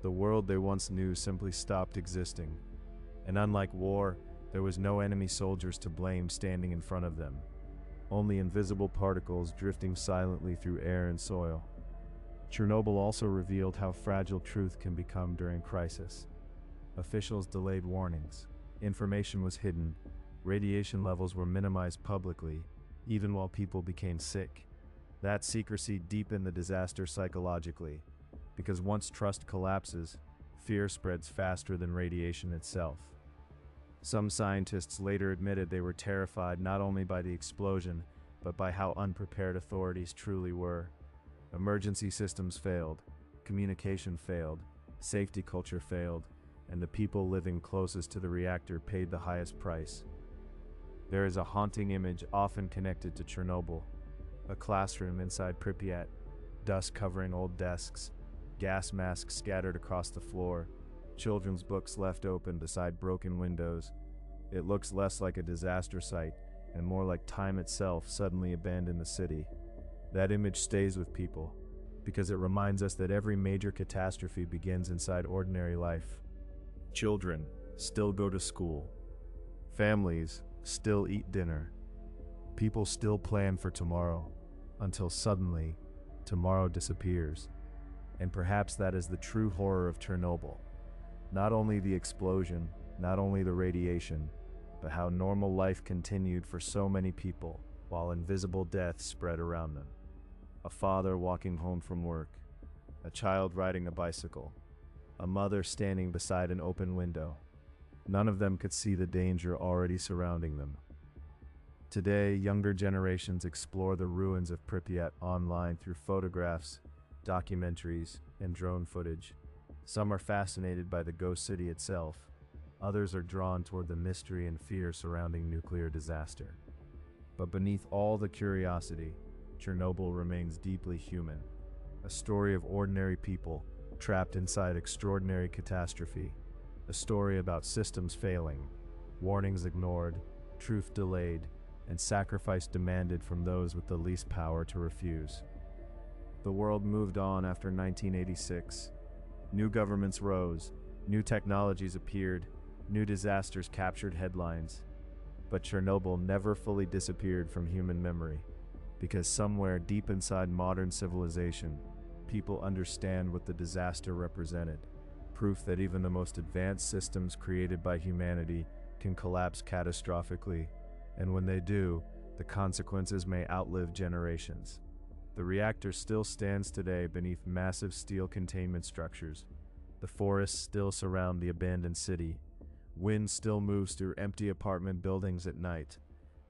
The world they once knew simply stopped existing. And unlike war, there was no enemy soldiers to blame standing in front of them. Only invisible particles drifting silently through air and soil. Chernobyl also revealed how fragile truth can become during crisis. Officials delayed warnings. Information was hidden. Radiation levels were minimized publicly, even while people became sick. That secrecy deepened the disaster psychologically, because once trust collapses, fear spreads faster than radiation itself. Some scientists later admitted they were terrified not only by the explosion, but by how unprepared authorities truly were. Emergency systems failed, communication failed, safety culture failed, and the people living closest to the reactor paid the highest price. There is a haunting image often connected to Chernobyl. A classroom inside Pripyat, dust covering old desks, gas masks scattered across the floor, children's books left open beside broken windows. It looks less like a disaster site and more like time itself suddenly abandoned the city. That image stays with people because it reminds us that every major catastrophe begins inside ordinary life. Children still go to school. Families still eat dinner. People still plan for tomorrow, until suddenly, tomorrow disappears. And perhaps that is the true horror of Chernobyl. Not only the explosion, not only the radiation, but how normal life continued for so many people, while invisible death spread around them. A father walking home from work, a child riding a bicycle, a mother standing beside an open window. None of them could see the danger already surrounding them. Today, younger generations explore the ruins of Pripyat online through photographs, documentaries, and drone footage. Some are fascinated by the ghost city itself. Others are drawn toward the mystery and fear surrounding nuclear disaster. But beneath all the curiosity, Chernobyl remains deeply human. A story of ordinary people trapped inside extraordinary catastrophe. A story about systems failing, warnings ignored, truth delayed, and sacrifice demanded from those with the least power to refuse. The world moved on after 1986. New governments rose, new technologies appeared, new disasters captured headlines. But Chernobyl never fully disappeared from human memory, because somewhere deep inside modern civilization, people understand what the disaster represented. Proof that even the most advanced systems created by humanity can collapse catastrophically, and when they do, the consequences may outlive generations. The reactor still stands today beneath massive steel containment structures. The forests still surround the abandoned city. Wind still moves through empty apartment buildings at night.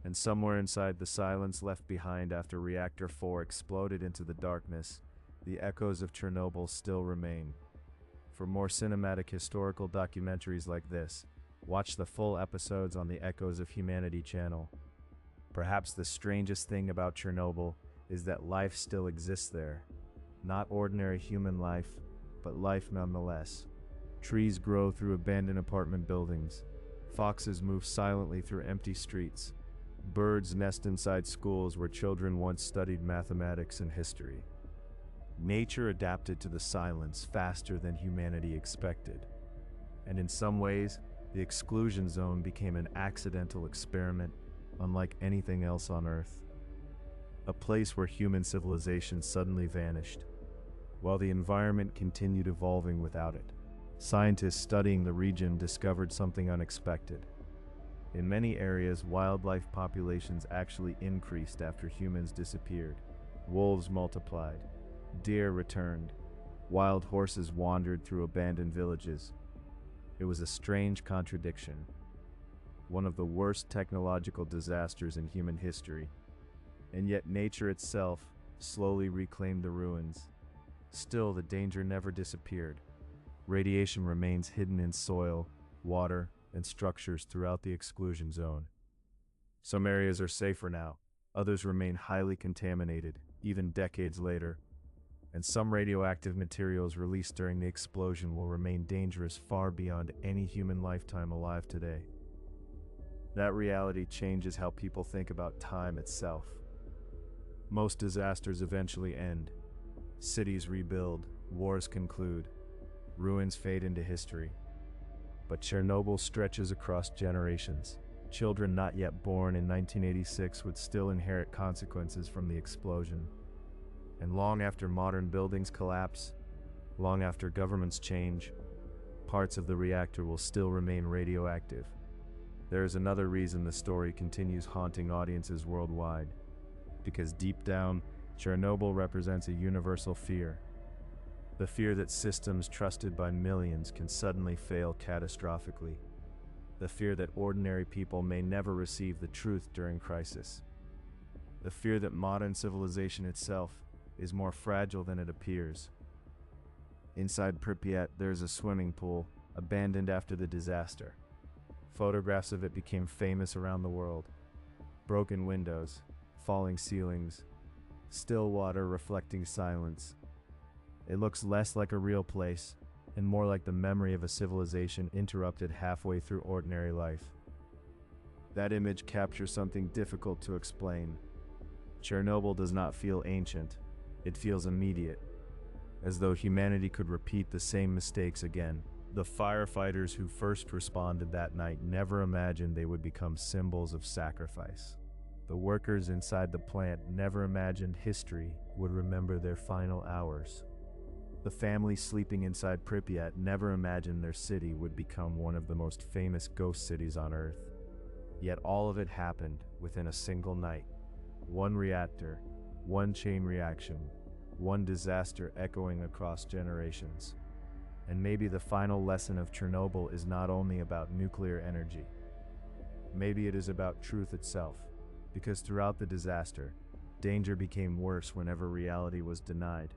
And somewhere inside the silence left behind after Reactor 4 exploded into the darkness, the echoes of Chernobyl still remain. For more cinematic historical documentaries like this, watch the full episodes on the Echoes of Humanity channel. Perhaps the strangest thing about Chernobyl is that life still exists there. Not ordinary human life, but life nonetheless. Trees grow through abandoned apartment buildings. Foxes move silently through empty streets. Birds nest inside schools where children once studied mathematics and history. Nature adapted to the silence faster than humanity expected. And in some ways, the exclusion zone became an accidental experiment unlike anything else on Earth. A place where human civilization suddenly vanished, while the environment continued evolving without it. Scientists studying the region discovered something unexpected. In many areas, wildlife populations actually increased after humans disappeared. Wolves multiplied, deer returned, wild horses wandered through abandoned villages. It was a strange contradiction. One of the worst technological disasters in human history. And yet nature itself slowly reclaimed the ruins. Still, the danger never disappeared. Radiation remains hidden in soil, water, and structures throughout the exclusion zone. Some areas are safer now, others remain highly contaminated, even decades later. And some radioactive materials released during the explosion will remain dangerous far beyond any human lifetime alive today. That reality changes how people think about time itself. Most disasters eventually end. Cities rebuild, wars conclude, ruins fade into history. But Chernobyl stretches across generations. Children not yet born in 1986 would still inherit consequences from the explosion. And long after modern buildings collapse, long after governments change, parts of the reactor will still remain radioactive. There is another reason the story continues haunting audiences worldwide. Because deep down, Chernobyl represents a universal fear. The fear that systems trusted by millions can suddenly fail catastrophically. The fear that ordinary people may never receive the truth during crisis. The fear that modern civilization itself is more fragile than it appears. Inside Pripyat, there's a swimming pool, abandoned after the disaster. Photographs of it became famous around the world. Broken windows, falling ceilings, still water reflecting silence. It looks less like a real place and more like the memory of a civilization interrupted halfway through ordinary life. That image captures something difficult to explain. Chernobyl does not feel ancient, it feels immediate, as though humanity could repeat the same mistakes again. The firefighters who first responded that night never imagined they would become symbols of sacrifice. The workers inside the plant never imagined history would remember their final hours. The family sleeping inside Pripyat never imagined their city would become one of the most famous ghost cities on Earth. Yet all of it happened within a single night. One reactor, one chain reaction, one disaster echoing across generations. And maybe the final lesson of Chernobyl is not only about nuclear energy. Maybe it is about truth itself, because throughout the disaster, danger became worse whenever reality was denied.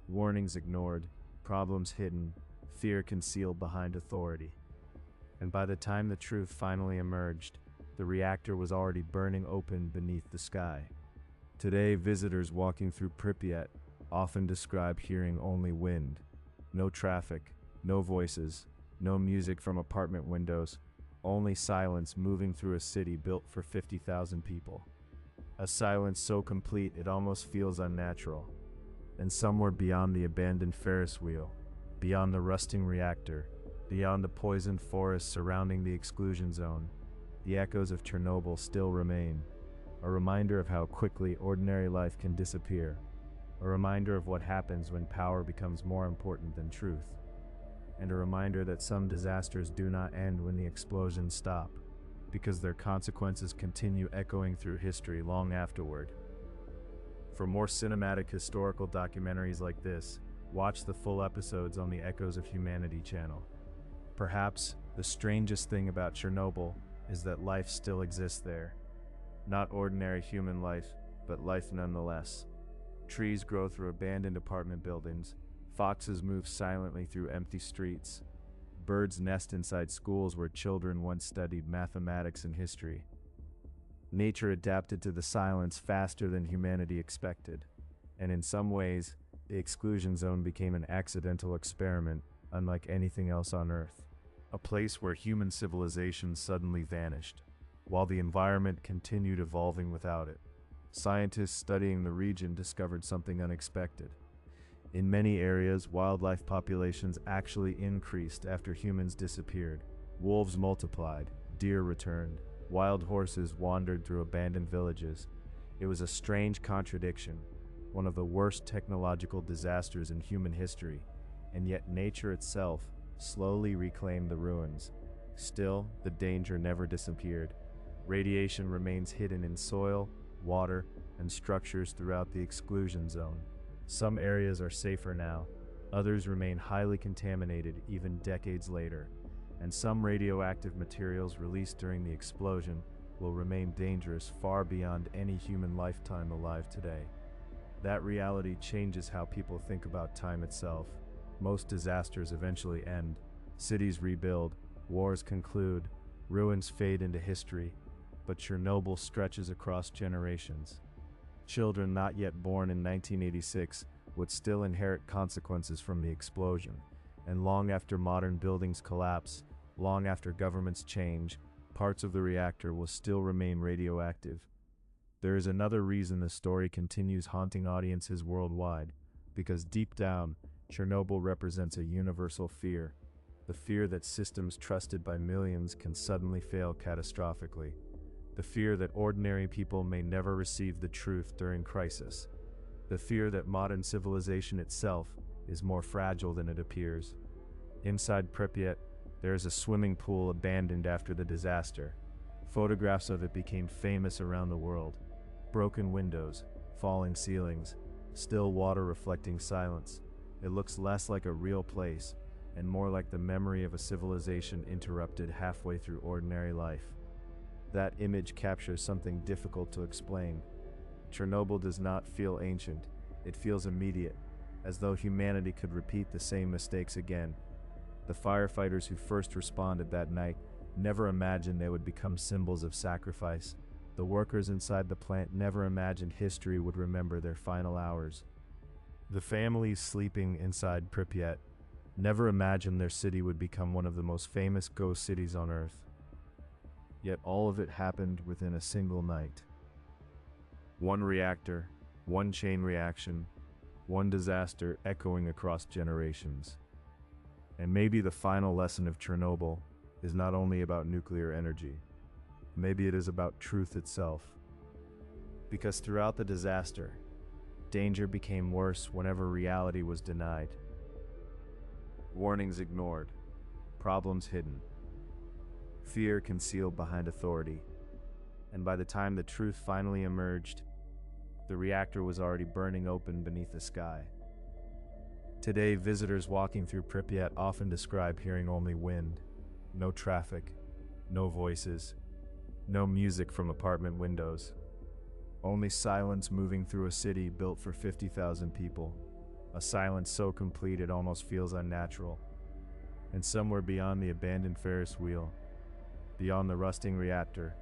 Warnings ignored, problems hidden, fear concealed behind authority. And by the time the truth finally emerged, the reactor was already burning open beneath the sky. Today, visitors walking through Pripyat often describe hearing only wind. No traffic, no voices, no music from apartment windows, only silence moving through a city built for 50,000 people. A silence so complete it almost feels unnatural. And somewhere beyond the abandoned Ferris wheel, beyond the rusting reactor, beyond the poisoned forest surrounding the exclusion zone, the echoes of Chernobyl still remain. A reminder of how quickly ordinary life can disappear. A reminder of what happens when power becomes more important than truth. And a reminder that some disasters do not end when the explosions stop, because their consequences continue echoing through history long afterward. For more cinematic historical documentaries like this, watch the full episodes on the Echoes of Humanity channel. Perhaps the strangest thing about Chernobyl is that life still exists there. Not ordinary human life, but life nonetheless. Trees grow through abandoned apartment buildings. Foxes move silently through empty streets. Birds nest inside schools where children once studied mathematics and history. Nature adapted to the silence faster than humanity expected, and in some ways, the exclusion zone became an accidental experiment unlike anything else on Earth. A place where human civilization suddenly vanished, while the environment continued evolving without it. Scientists studying the region discovered something unexpected. In many areas, wildlife populations actually increased after humans disappeared. Wolves multiplied, deer returned, wild horses wandered through abandoned villages. It was a strange contradiction, one of the worst technological disasters in human history, and yet nature itself slowly reclaimed the ruins. Still, the danger never disappeared. Radiation remains hidden in soil, water, and structures throughout the exclusion zone. Some areas are safer now, others remain highly contaminated even decades later, and some radioactive materials released during the explosion will remain dangerous far beyond any human lifetime alive today. That reality changes how people think about time itself. Most disasters eventually end, cities rebuild, wars conclude, ruins fade into history, but Chernobyl stretches across generations. Children not yet born in 1986 would still inherit consequences from the explosion, and long after modern buildings collapse, long after governments change, parts of the reactor will still remain radioactive. There is another reason the story continues haunting audiences worldwide, because deep down, Chernobyl represents a universal fear, the fear that systems trusted by millions can suddenly fail catastrophically. The fear that ordinary people may never receive the truth during crisis. The fear that modern civilization itself is more fragile than it appears. Inside Pripyat, there is a swimming pool abandoned after the disaster. Photographs of it became famous around the world. Broken windows, falling ceilings, still water reflecting silence. It looks less like a real place and more like the memory of a civilization interrupted halfway through ordinary life. That image captures something difficult to explain. Chernobyl does not feel ancient, it feels immediate, as though humanity could repeat the same mistakes again. The firefighters who first responded that night never imagined they would become symbols of sacrifice. The workers inside the plant never imagined history would remember their final hours. The families sleeping inside Pripyat never imagined their city would become one of the most famous ghost cities on Earth. Yet all of it happened within a single night. One reactor, one chain reaction, one disaster echoing across generations. And maybe the final lesson of Chernobyl is not only about nuclear energy. Maybe it is about truth itself. Because throughout the disaster, danger became worse whenever reality was denied. Warnings ignored, problems hidden. Fear concealed behind authority, and by the time the truth finally emerged, the reactor was already burning open beneath the sky. Today, visitors walking through Pripyat often describe hearing only wind, no traffic, no voices, no music from apartment windows, only silence moving through a city built for 50,000 people, a silence so complete it almost feels unnatural. And somewhere beyond the abandoned Ferris wheel, beyond the rusting reactor,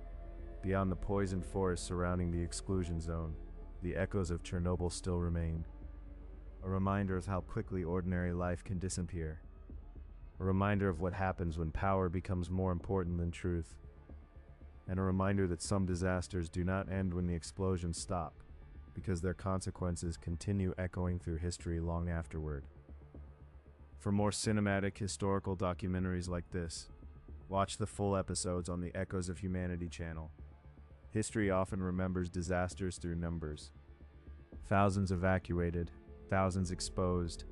beyond the poisoned forest surrounding the exclusion zone, the echoes of Chernobyl still remain. A reminder of how quickly ordinary life can disappear. A reminder of what happens when power becomes more important than truth. And a reminder that some disasters do not end when the explosions stop, because their consequences continue echoing through history long afterward. For more cinematic, historical documentaries like this, watch the full episodes on the Echoes of Humanity channel. History often remembers disasters through numbers. Thousands evacuated, thousands exposed,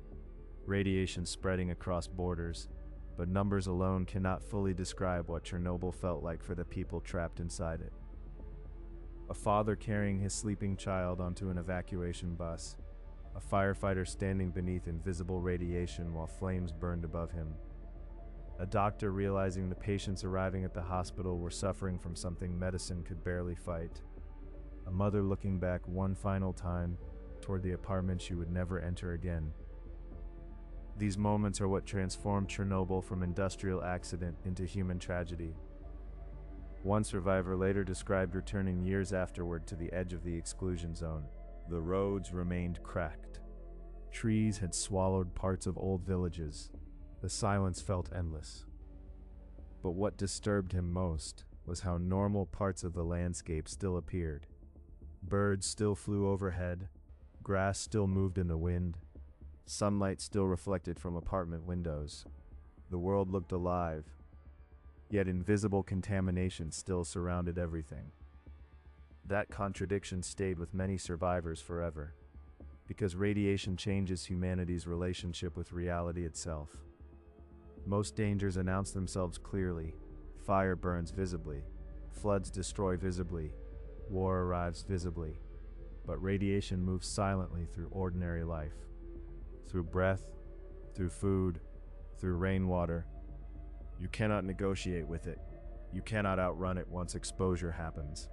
radiation spreading across borders, but numbers alone cannot fully describe what Chernobyl felt like for the people trapped inside it. A father carrying his sleeping child onto an evacuation bus, a firefighter standing beneath invisible radiation while flames burned above him, a doctor realizing the patients arriving at the hospital were suffering from something medicine could barely fight, a mother looking back one final time toward the apartment she would never enter again. These moments are what transformed Chernobyl from industrial accident into human tragedy. One survivor later described returning years afterward to the edge of the exclusion zone. The roads remained cracked. Trees had swallowed parts of old villages. The silence felt endless. But what disturbed him most was how normal parts of the landscape still appeared. Birds still flew overhead, grass still moved in the wind, sunlight still reflected from apartment windows. The world looked alive, yet invisible contamination still surrounded everything. That contradiction stayed with many survivors forever, because radiation changes humanity's relationship with reality itself. Most dangers announce themselves clearly. Fire burns visibly, floods destroy visibly, war arrives visibly. But radiation moves silently through ordinary life. Through breath, through food, through rainwater. You cannot negotiate with it. You cannot outrun it once exposure happens.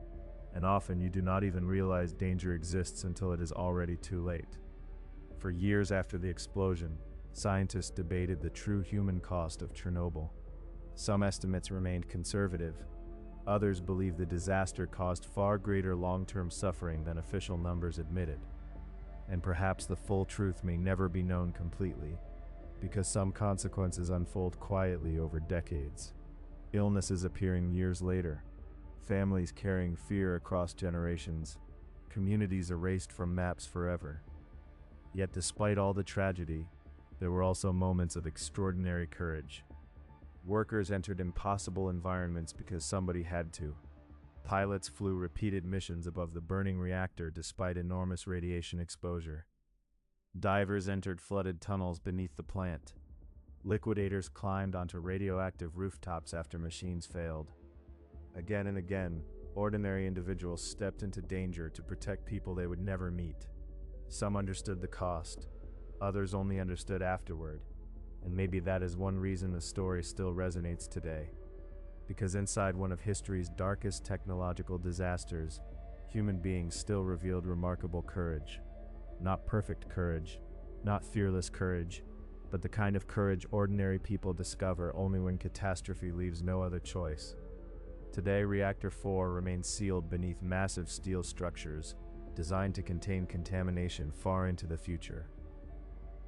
And often you do not even realize danger exists until it is already too late. For years after the explosion, scientists debated the true human cost of Chernobyl. Some estimates remained conservative. Others believed the disaster caused far greater long-term suffering than official numbers admitted. And perhaps the full truth may never be known completely, because some consequences unfold quietly over decades. Illnesses appearing years later, families carrying fear across generations, communities erased from maps forever. Yet despite all the tragedy, there were also moments of extraordinary courage. Workers entered impossible environments because somebody had to. Pilots flew repeated missions above the burning reactor despite enormous radiation exposure. Divers entered flooded tunnels beneath the plant. Liquidators climbed onto radioactive rooftops after machines failed. Again and again, ordinary individuals stepped into danger to protect people they would never meet. Some understood the cost, others only understood afterward, and maybe that is one reason the story still resonates today. Because inside one of history's darkest technological disasters, human beings still revealed remarkable courage. Not perfect courage, not fearless courage, but the kind of courage ordinary people discover only when catastrophe leaves no other choice. Today, Reactor 4 remains sealed beneath massive steel structures, designed to contain contamination far into the future.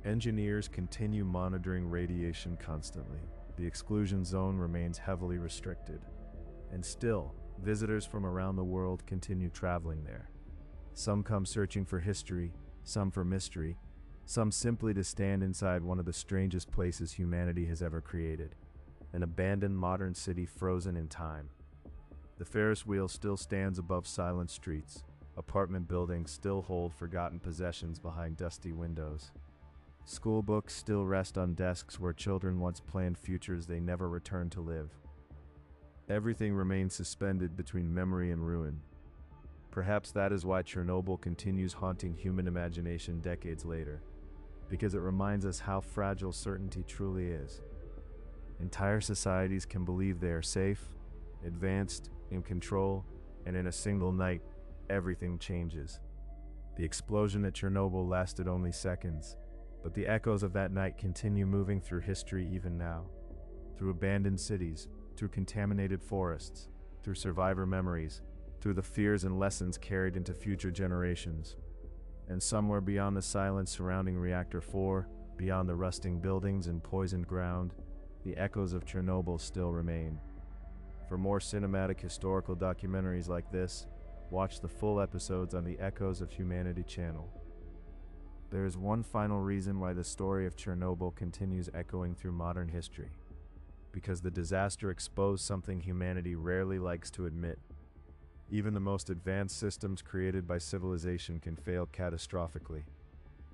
Engineers continue monitoring radiation constantly. The exclusion zone remains heavily restricted. And still, visitors from around the world continue traveling there. Some come searching for history, some for mystery, some simply to stand inside one of the strangest places humanity has ever created, an abandoned modern city frozen in time. The Ferris wheel still stands above silent streets. Apartment buildings still hold forgotten possessions behind dusty windows. School books still rest on desks where children once planned futures they never returned to live. Everything remains suspended between memory and ruin. Perhaps that is why Chernobyl continues haunting human imagination decades later, because it reminds us how fragile certainty truly is. Entire societies can believe they are safe, advanced, in control, and in a single night, everything changes. The explosion at Chernobyl lasted only seconds, but the echoes of that night continue moving through history even now. through abandoned cities, through contaminated forests, through survivor memories, through the fears and lessons carried into future generations. And somewhere beyond the silence surrounding Reactor 4, beyond the rusting buildings and poisoned ground, the echoes of Chernobyl still remain. For more cinematic historical documentaries like this, watch the full episodes on the Echoes of Humanity channel. There is one final reason why the story of Chernobyl continues echoing through modern history. Because the disaster exposed something humanity rarely likes to admit. Even the most advanced systems created by civilization can fail catastrophically.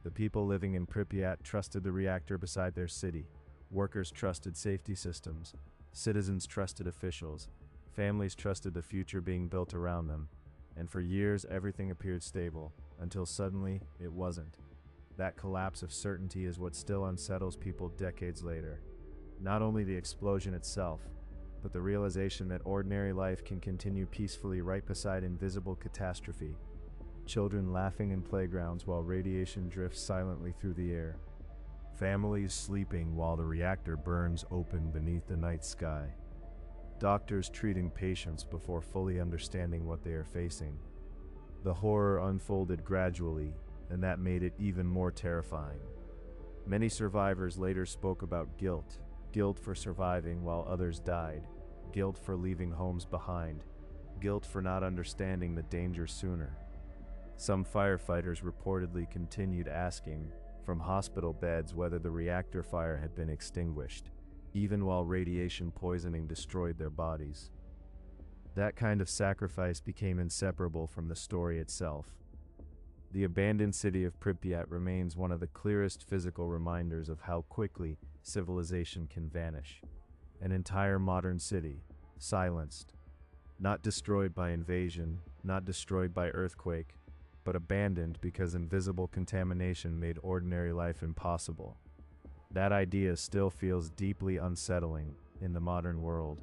The people living in Pripyat trusted the reactor beside their city. Workers trusted safety systems. Citizens trusted officials. Families trusted the future being built around them. And for years, everything appeared stable, until suddenly, it wasn't. That collapse of certainty is what still unsettles people decades later. Not only the explosion itself, but the realization that ordinary life can continue peacefully right beside invisible catastrophe. Children laughing in playgrounds while radiation drifts silently through the air. Families sleeping while the reactor burns open beneath the night sky. Doctors treating patients before fully understanding what they are facing. The horror unfolded gradually, and that made it even more terrifying. Many survivors later spoke about guilt. Guilt for surviving while others died. Guilt for leaving homes behind. Guilt for not understanding the danger sooner. Some firefighters reportedly continued asking from hospital beds whether the reactor fire had been extinguished, even while radiation poisoning destroyed their bodies. That kind of sacrifice became inseparable from the story itself. The abandoned city of Pripyat remains one of the clearest physical reminders of how quickly civilization can vanish. An entire modern city, silenced. Not destroyed by invasion, not destroyed by earthquake, but abandoned because invisible contamination made ordinary life impossible. That idea still feels deeply unsettling in the modern world,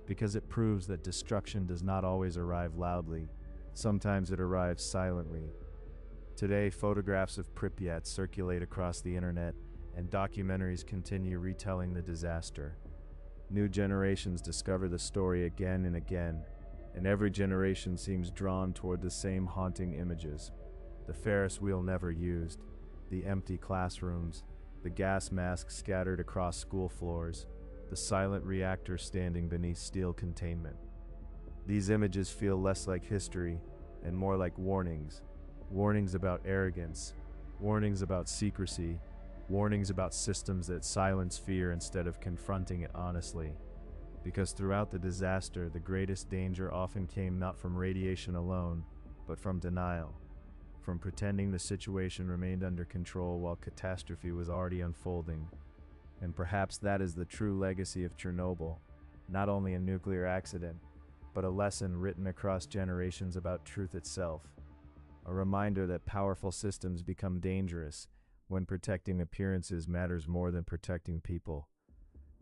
because it proves that destruction does not always arrive loudly. Sometimes it arrives silently. Today, photographs of Pripyat circulate across the internet, and documentaries continue retelling the disaster. New generations discover the story again and again, and every generation seems drawn toward the same haunting images. The Ferris wheel never used, the empty classrooms, the gas masks scattered across school floors, the silent reactor standing beneath steel containment. These images feel less like history and more like warnings. Warnings about arrogance, warnings about secrecy, warnings about systems that silence fear instead of confronting it honestly. Because throughout the disaster, the greatest danger often came not from radiation alone, but from denial, from pretending the situation remained under control while catastrophe was already unfolding. And perhaps that is the true legacy of Chernobyl, not only a nuclear accident, but a lesson written across generations about truth itself. A reminder that powerful systems become dangerous when protecting appearances matters more than protecting people.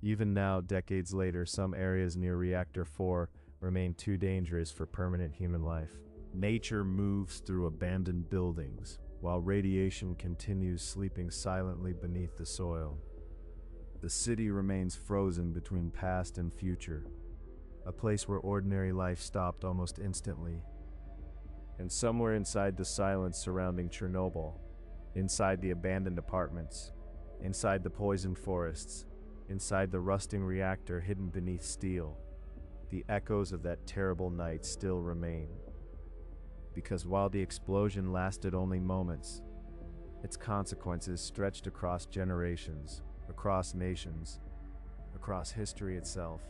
Even now, decades later, some areas near Reactor 4 remain too dangerous for permanent human life. Nature moves through abandoned buildings, while radiation continues sleeping silently beneath the soil. The city remains frozen between past and future, a place where ordinary life stopped almost instantly. And somewhere inside the silence surrounding Chernobyl, inside the abandoned apartments, inside the poisoned forests, inside the rusting reactor hidden beneath steel, the echoes of that terrible night still remain. Because while the explosion lasted only moments, its consequences stretched across generations, across nations, across history itself.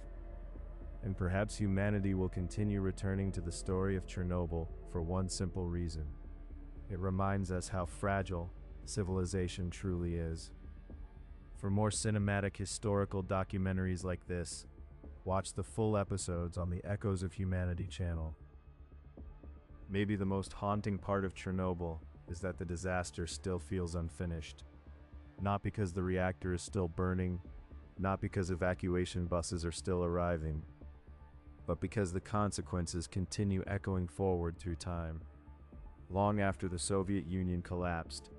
And perhaps humanity will continue returning to the story of Chernobyl for one simple reason. It reminds us how fragile civilization truly is. For more cinematic historical documentaries like this, watch the full episodes on the Echoes of Humanity channel. Maybe the most haunting part of Chernobyl is that the disaster still feels unfinished. Not because the reactor is still burning, not because evacuation buses are still arriving, but because the consequences continue echoing forward through time. Long after the Soviet Union collapsed,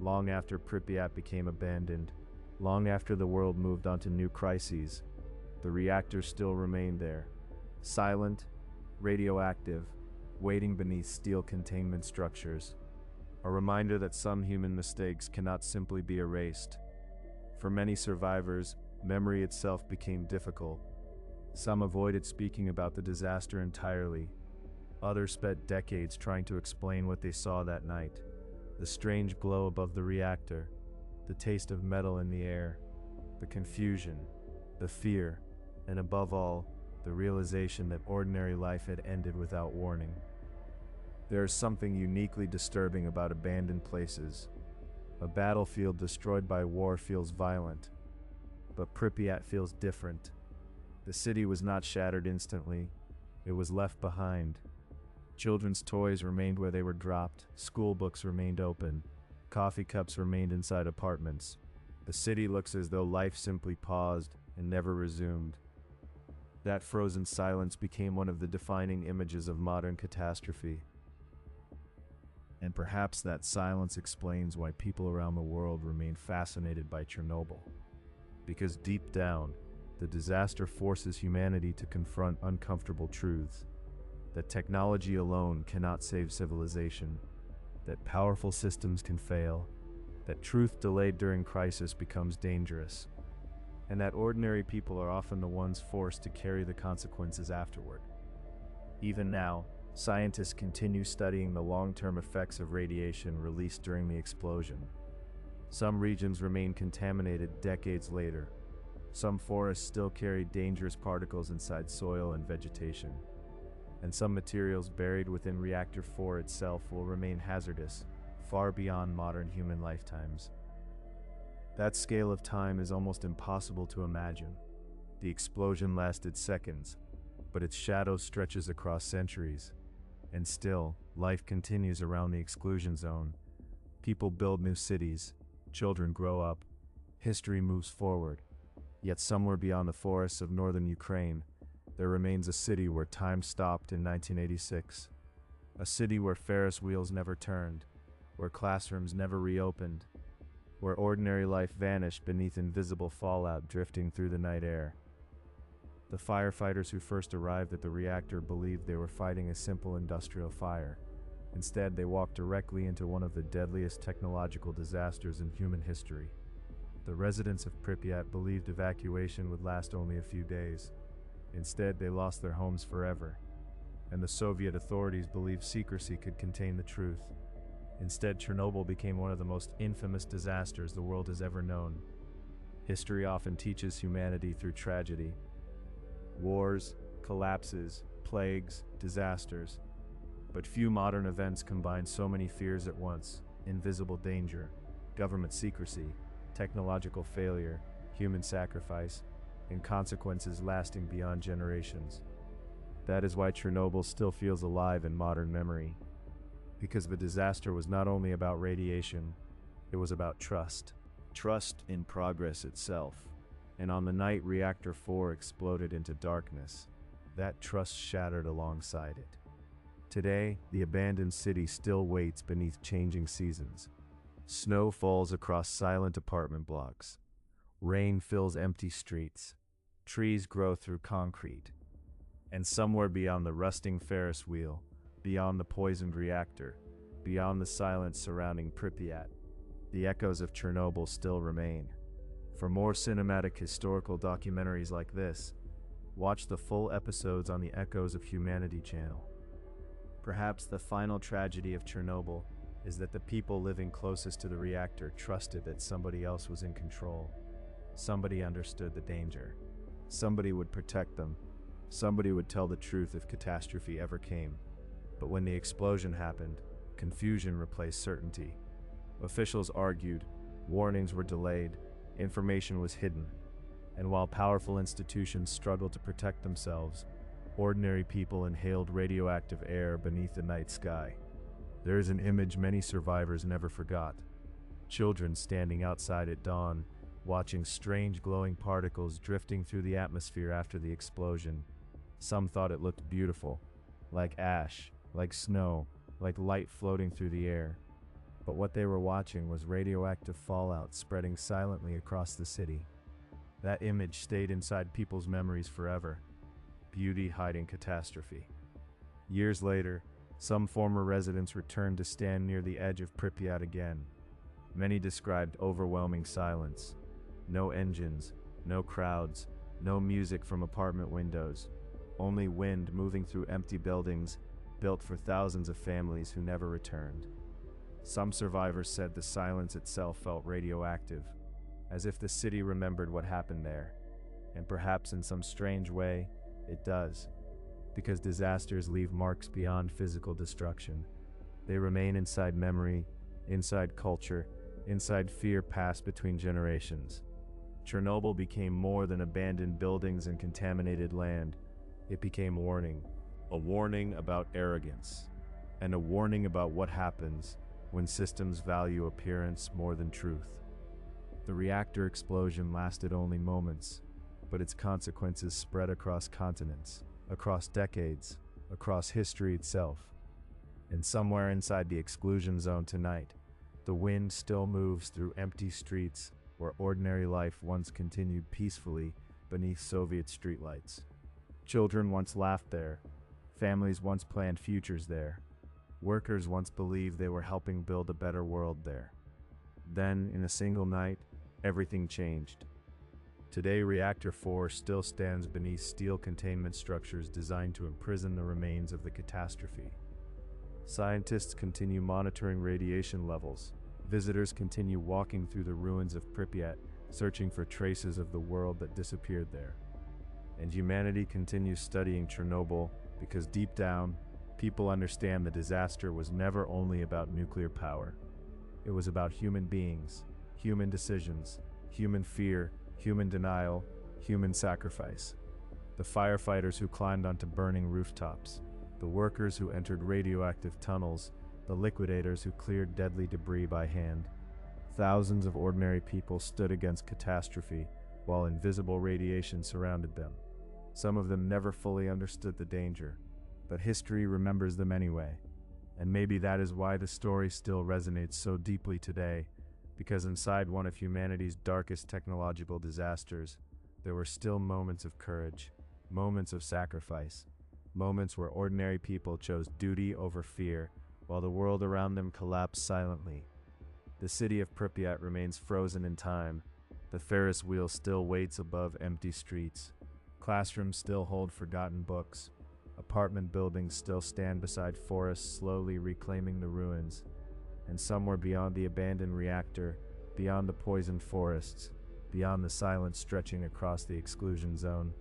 long after Pripyat became abandoned, long after the world moved on to new crises, The reactor still remained there, silent, radioactive, waiting beneath steel containment structures. A reminder that some human mistakes cannot simply be erased. For many survivors, memory itself became difficult. Some avoided speaking about the disaster entirely. Others spent decades trying to explain what they saw that night. The strange glow above the reactor, the taste of metal in the air, the confusion, the fear, and above all, the realization that ordinary life had ended without warning. There is something uniquely disturbing about abandoned places. A battlefield destroyed by war feels violent, but Pripyat feels different. The city was not shattered instantly, it was left behind. Children's toys remained where they were dropped, school books remained open, coffee cups remained inside apartments. The city looks as though life simply paused and never resumed. That frozen silence became one of the defining images of modern catastrophe. And perhaps that silence explains why people around the world remain fascinated by Chernobyl. Because deep down, the disaster forces humanity to confront uncomfortable truths. That technology alone cannot save civilization. That powerful systems can fail. That truth delayed during crisis becomes dangerous. And that ordinary people are often the ones forced to carry the consequences afterward. Even now, scientists continue studying the long-term effects of radiation released during the explosion. Some regions remain contaminated decades later. Some forests still carry dangerous particles inside soil and vegetation. And some materials buried within Reactor 4 itself will remain hazardous, far beyond modern human lifetimes. That scale of time is almost impossible to imagine. The explosion lasted seconds, but its shadow stretches across centuries. And still, life continues around the exclusion zone. People build new cities, children grow up, history moves forward. Yet somewhere beyond the forests of northern Ukraine, there remains a city where time stopped in 1986. A city where Ferris wheels never turned, where classrooms never reopened, where ordinary life vanished beneath invisible fallout drifting through the night air. The firefighters who first arrived at the reactor believed they were fighting a simple industrial fire. Instead, they walked directly into one of the deadliest technological disasters in human history. The residents of Pripyat believed evacuation would last only a few days. Instead, they lost their homes forever. And the Soviet authorities believed secrecy could contain the truth. Instead, Chernobyl became one of the most infamous disasters the world has ever known. History often teaches humanity through tragedy. Wars, collapses, plagues, disasters. But few modern events combine so many fears at once: invisible danger, government secrecy, technological failure, human sacrifice, and consequences lasting beyond generations. That is why Chernobyl still feels alive in modern memory. Because the disaster was not only about radiation, it was about trust. Trust in progress itself. And on the night Reactor 4 exploded into darkness, that trust shattered alongside it. Today, the abandoned city still waits beneath changing seasons. Snow falls across silent apartment blocks. Rain fills empty streets. Trees grow through concrete. And somewhere beyond the rusting Ferris wheel, beyond the poisoned reactor, beyond the silence surrounding Pripyat, the echoes of Chernobyl still remain. For more cinematic historical documentaries like this, watch the full episodes on the Echoes of Humanity channel. Perhaps the final tragedy of Chernobyl is that the people living closest to the reactor trusted that somebody else was in control. Somebody understood the danger. Somebody would protect them. Somebody would tell the truth if catastrophe ever came. But when the explosion happened, confusion replaced certainty. Officials argued, warnings were delayed, information was hidden, and while powerful institutions struggled to protect themselves, ordinary people inhaled radioactive air beneath the night sky. There is an image many survivors never forgot. Children standing outside at dawn, watching strange glowing particles drifting through the atmosphere after the explosion. Some thought it looked beautiful, like ash, like snow, like light floating through the air. But what they were watching was radioactive fallout spreading silently across the city. That image stayed inside people's memories forever. Beauty hiding catastrophe. Years later, some former residents returned to stand near the edge of Pripyat again. Many described overwhelming silence. No engines, no crowds, no music from apartment windows. Only wind moving through empty buildings built for thousands of families who never returned. Some survivors said the silence itself felt radioactive, as if the city remembered what happened there. And perhaps in some strange way, it does. Because disasters leave marks beyond physical destruction. They remain inside memory, inside culture, inside fear passed between generations. Chernobyl became more than abandoned buildings and contaminated land. It became a warning about arrogance, and a warning about what happens when systems value appearance more than truth. The reactor explosion lasted only moments, but its consequences spread across continents, across decades, across history itself. And somewhere inside the exclusion zone tonight, the wind still moves through empty streets where ordinary life once continued peacefully beneath Soviet streetlights. Children once laughed there, families once planned futures there, workers once believed they were helping build a better world there. Then, in a single night, everything changed. Today, Reactor 4 still stands beneath steel containment structures designed to imprison the remains of the catastrophe. Scientists continue monitoring radiation levels. Visitors continue walking through the ruins of Pripyat, searching for traces of the world that disappeared there. And humanity continues studying Chernobyl because deep down, people understand the disaster was never only about nuclear power. It was about human beings, human decisions, human fear, human denial, human sacrifice. The firefighters who climbed onto burning rooftops, the workers who entered radioactive tunnels, the liquidators who cleared deadly debris by hand. Thousands of ordinary people stood against catastrophe while invisible radiation surrounded them. Some of them never fully understood the danger, but history remembers them anyway. And maybe that is why the story still resonates so deeply today, because inside one of humanity's darkest technological disasters, there were still moments of courage, moments of sacrifice, moments where ordinary people chose duty over fear, while the world around them collapsed silently. The city of Pripyat remains frozen in time. The Ferris wheel still waits above empty streets. Classrooms still hold forgotten books. Apartment buildings still stand beside forests, slowly reclaiming the ruins. And somewhere beyond the abandoned reactor, beyond the poisoned forests, beyond the silence stretching across the exclusion zone,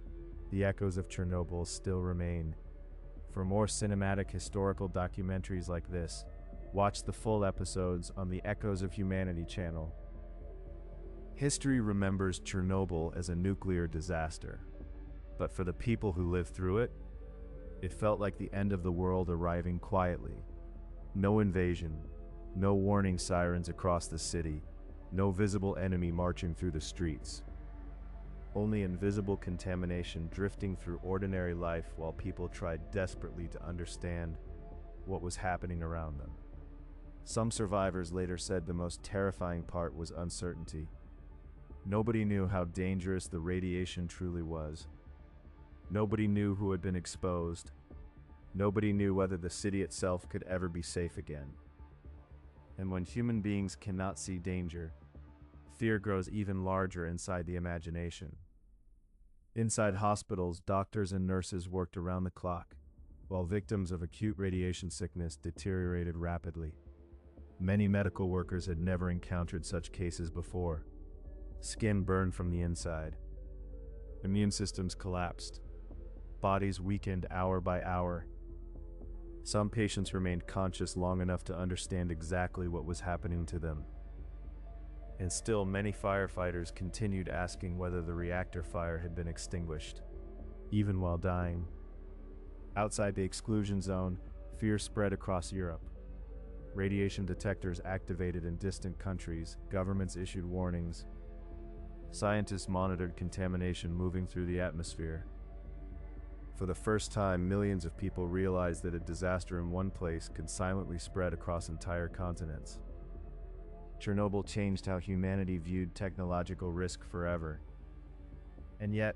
the echoes of Chernobyl still remain. For more cinematic historical documentaries like this, watch the full episodes on the Echoes of Humanity channel. History remembers Chernobyl as a nuclear disaster, but for the people who lived through it, it felt like the end of the world arriving quietly. No invasion, no warning sirens across the city, no visible enemy marching through the streets. Only invisible contamination drifting through ordinary life while people tried desperately to understand what was happening around them. Some survivors later said the most terrifying part was uncertainty. Nobody knew how dangerous the radiation truly was. Nobody knew who had been exposed. Nobody knew whether the city itself could ever be safe again. And when human beings cannot see danger, fear grows even larger inside the imagination. Inside hospitals, doctors and nurses worked around the clock, while victims of acute radiation sickness deteriorated rapidly. Many medical workers had never encountered such cases before. Skin burned from the inside. Immune systems collapsed. Bodies weakened hour by hour. Some patients remained conscious long enough to understand exactly what was happening to them. And still, many firefighters continued asking whether the reactor fire had been extinguished, even while dying. Outside the exclusion zone, fear spread across Europe. Radiation detectors activated in distant countries, governments issued warnings. Scientists monitored contamination moving through the atmosphere. For the first time, millions of people realized that a disaster in one place could silently spread across entire continents. Chernobyl changed how humanity viewed technological risk forever. And yet,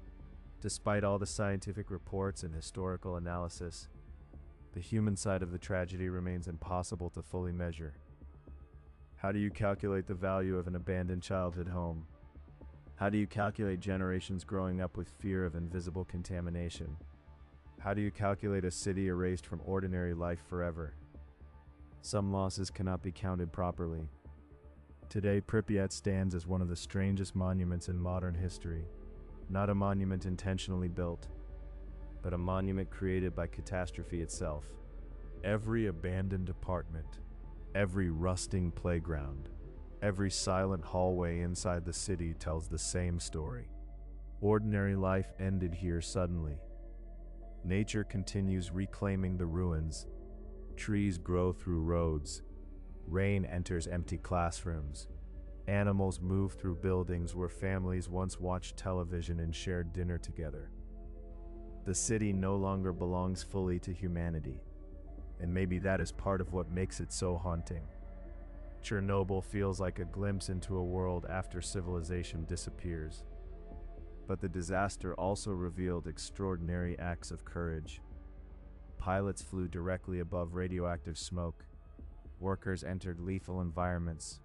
despite all the scientific reports and historical analysis, the human side of the tragedy remains impossible to fully measure. How do you calculate the value of an abandoned childhood home? How do you calculate generations growing up with fear of invisible contamination? How do you calculate a city erased from ordinary life forever? Some losses cannot be counted properly. Today, Pripyat stands as one of the strangest monuments in modern history. Not a monument intentionally built, but a monument created by catastrophe itself. Every abandoned apartment, every rusting playground, every silent hallway inside the city tells the same story. Ordinary life ended here suddenly. Nature continues reclaiming the ruins. Trees grow through roads. Rain enters empty classrooms. Animals move through buildings where families once watched television and shared dinner together. The city no longer belongs fully to humanity, and maybe that is part of what makes it so haunting. Chernobyl feels like a glimpse into a world after civilization disappears. But the disaster also revealed extraordinary acts of courage. Pilots flew directly above radioactive smoke. Workers entered lethal environments.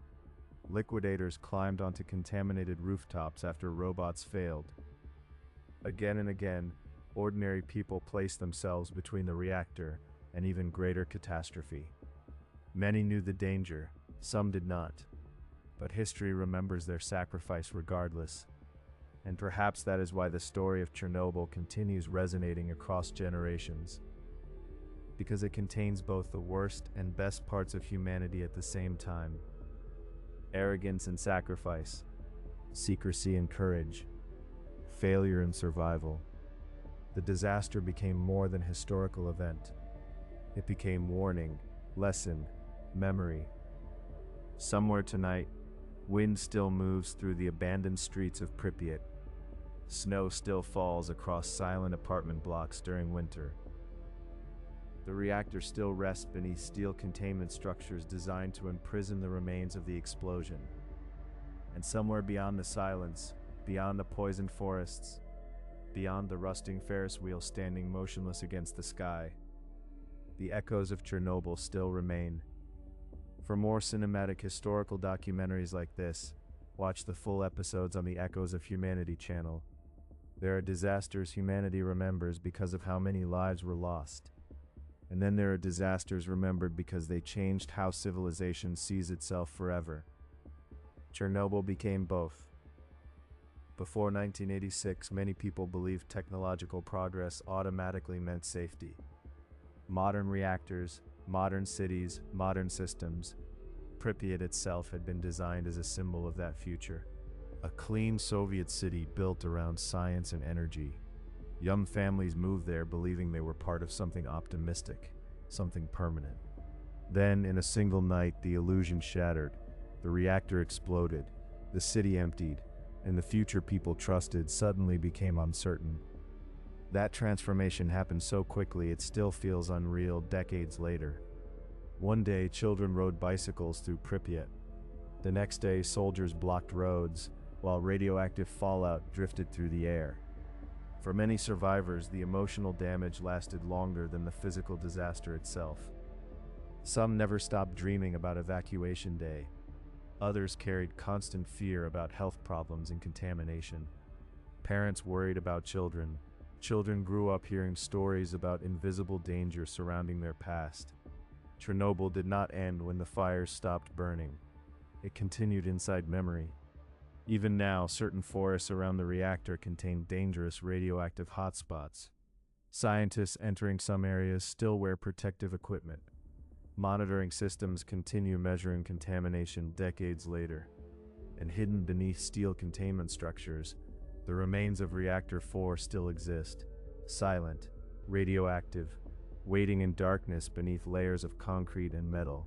Liquidators climbed onto contaminated rooftops after robots failed. Again and again, ordinary people placed themselves between the reactor and even greater catastrophe. Many knew the danger, some did not. But history remembers their sacrifice regardless. And perhaps that is why the story of Chernobyl continues resonating across generations. Because it contains both the worst and best parts of humanity at the same time. Arrogance and sacrifice, secrecy and courage, failure and survival. The disaster became more than a historical event. It became warning, lesson, memory. Somewhere tonight, wind still moves through the abandoned streets of Pripyat. Snow still falls across silent apartment blocks during winter. The reactor still rests beneath steel containment structures designed to imprison the remains of the explosion. And somewhere beyond the silence, beyond the poisoned forests, beyond the rusting Ferris wheel standing motionless against the sky, the echoes of Chernobyl still remain. For more cinematic historical documentaries like this, watch the full episodes on the Echoes of Humanity channel. There are disasters humanity remembers because of how many lives were lost. And then there are disasters remembered because they changed how civilization sees itself forever. Chernobyl became both. Before 1986, many people believed technological progress automatically meant safety. Modern reactors, modern cities, modern systems. Pripyat itself had been designed as a symbol of that future. A clean Soviet city built around science and energy. Young families moved there believing they were part of something optimistic, something permanent. Then, in a single night, the illusion shattered. The reactor exploded, the city emptied, and the future people trusted suddenly became uncertain. That transformation happened so quickly it still feels unreal decades later. One day, children rode bicycles through Pripyat. The next day, soldiers blocked roads, while radioactive fallout drifted through the air. For many survivors, the emotional damage lasted longer than the physical disaster itself. Some never stopped dreaming about evacuation day. Others carried constant fear about health problems and contamination. Parents worried about children. Children grew up hearing stories about invisible danger surrounding their past. Chernobyl did not end when the fires stopped burning. It continued inside memory. Even now, certain forests around the reactor contain dangerous radioactive hotspots. Scientists entering some areas still wear protective equipment. Monitoring systems continue measuring contamination decades later. And hidden beneath steel containment structures, the remains of Reactor 4 still exist, silent, radioactive, waiting in darkness beneath layers of concrete and metal.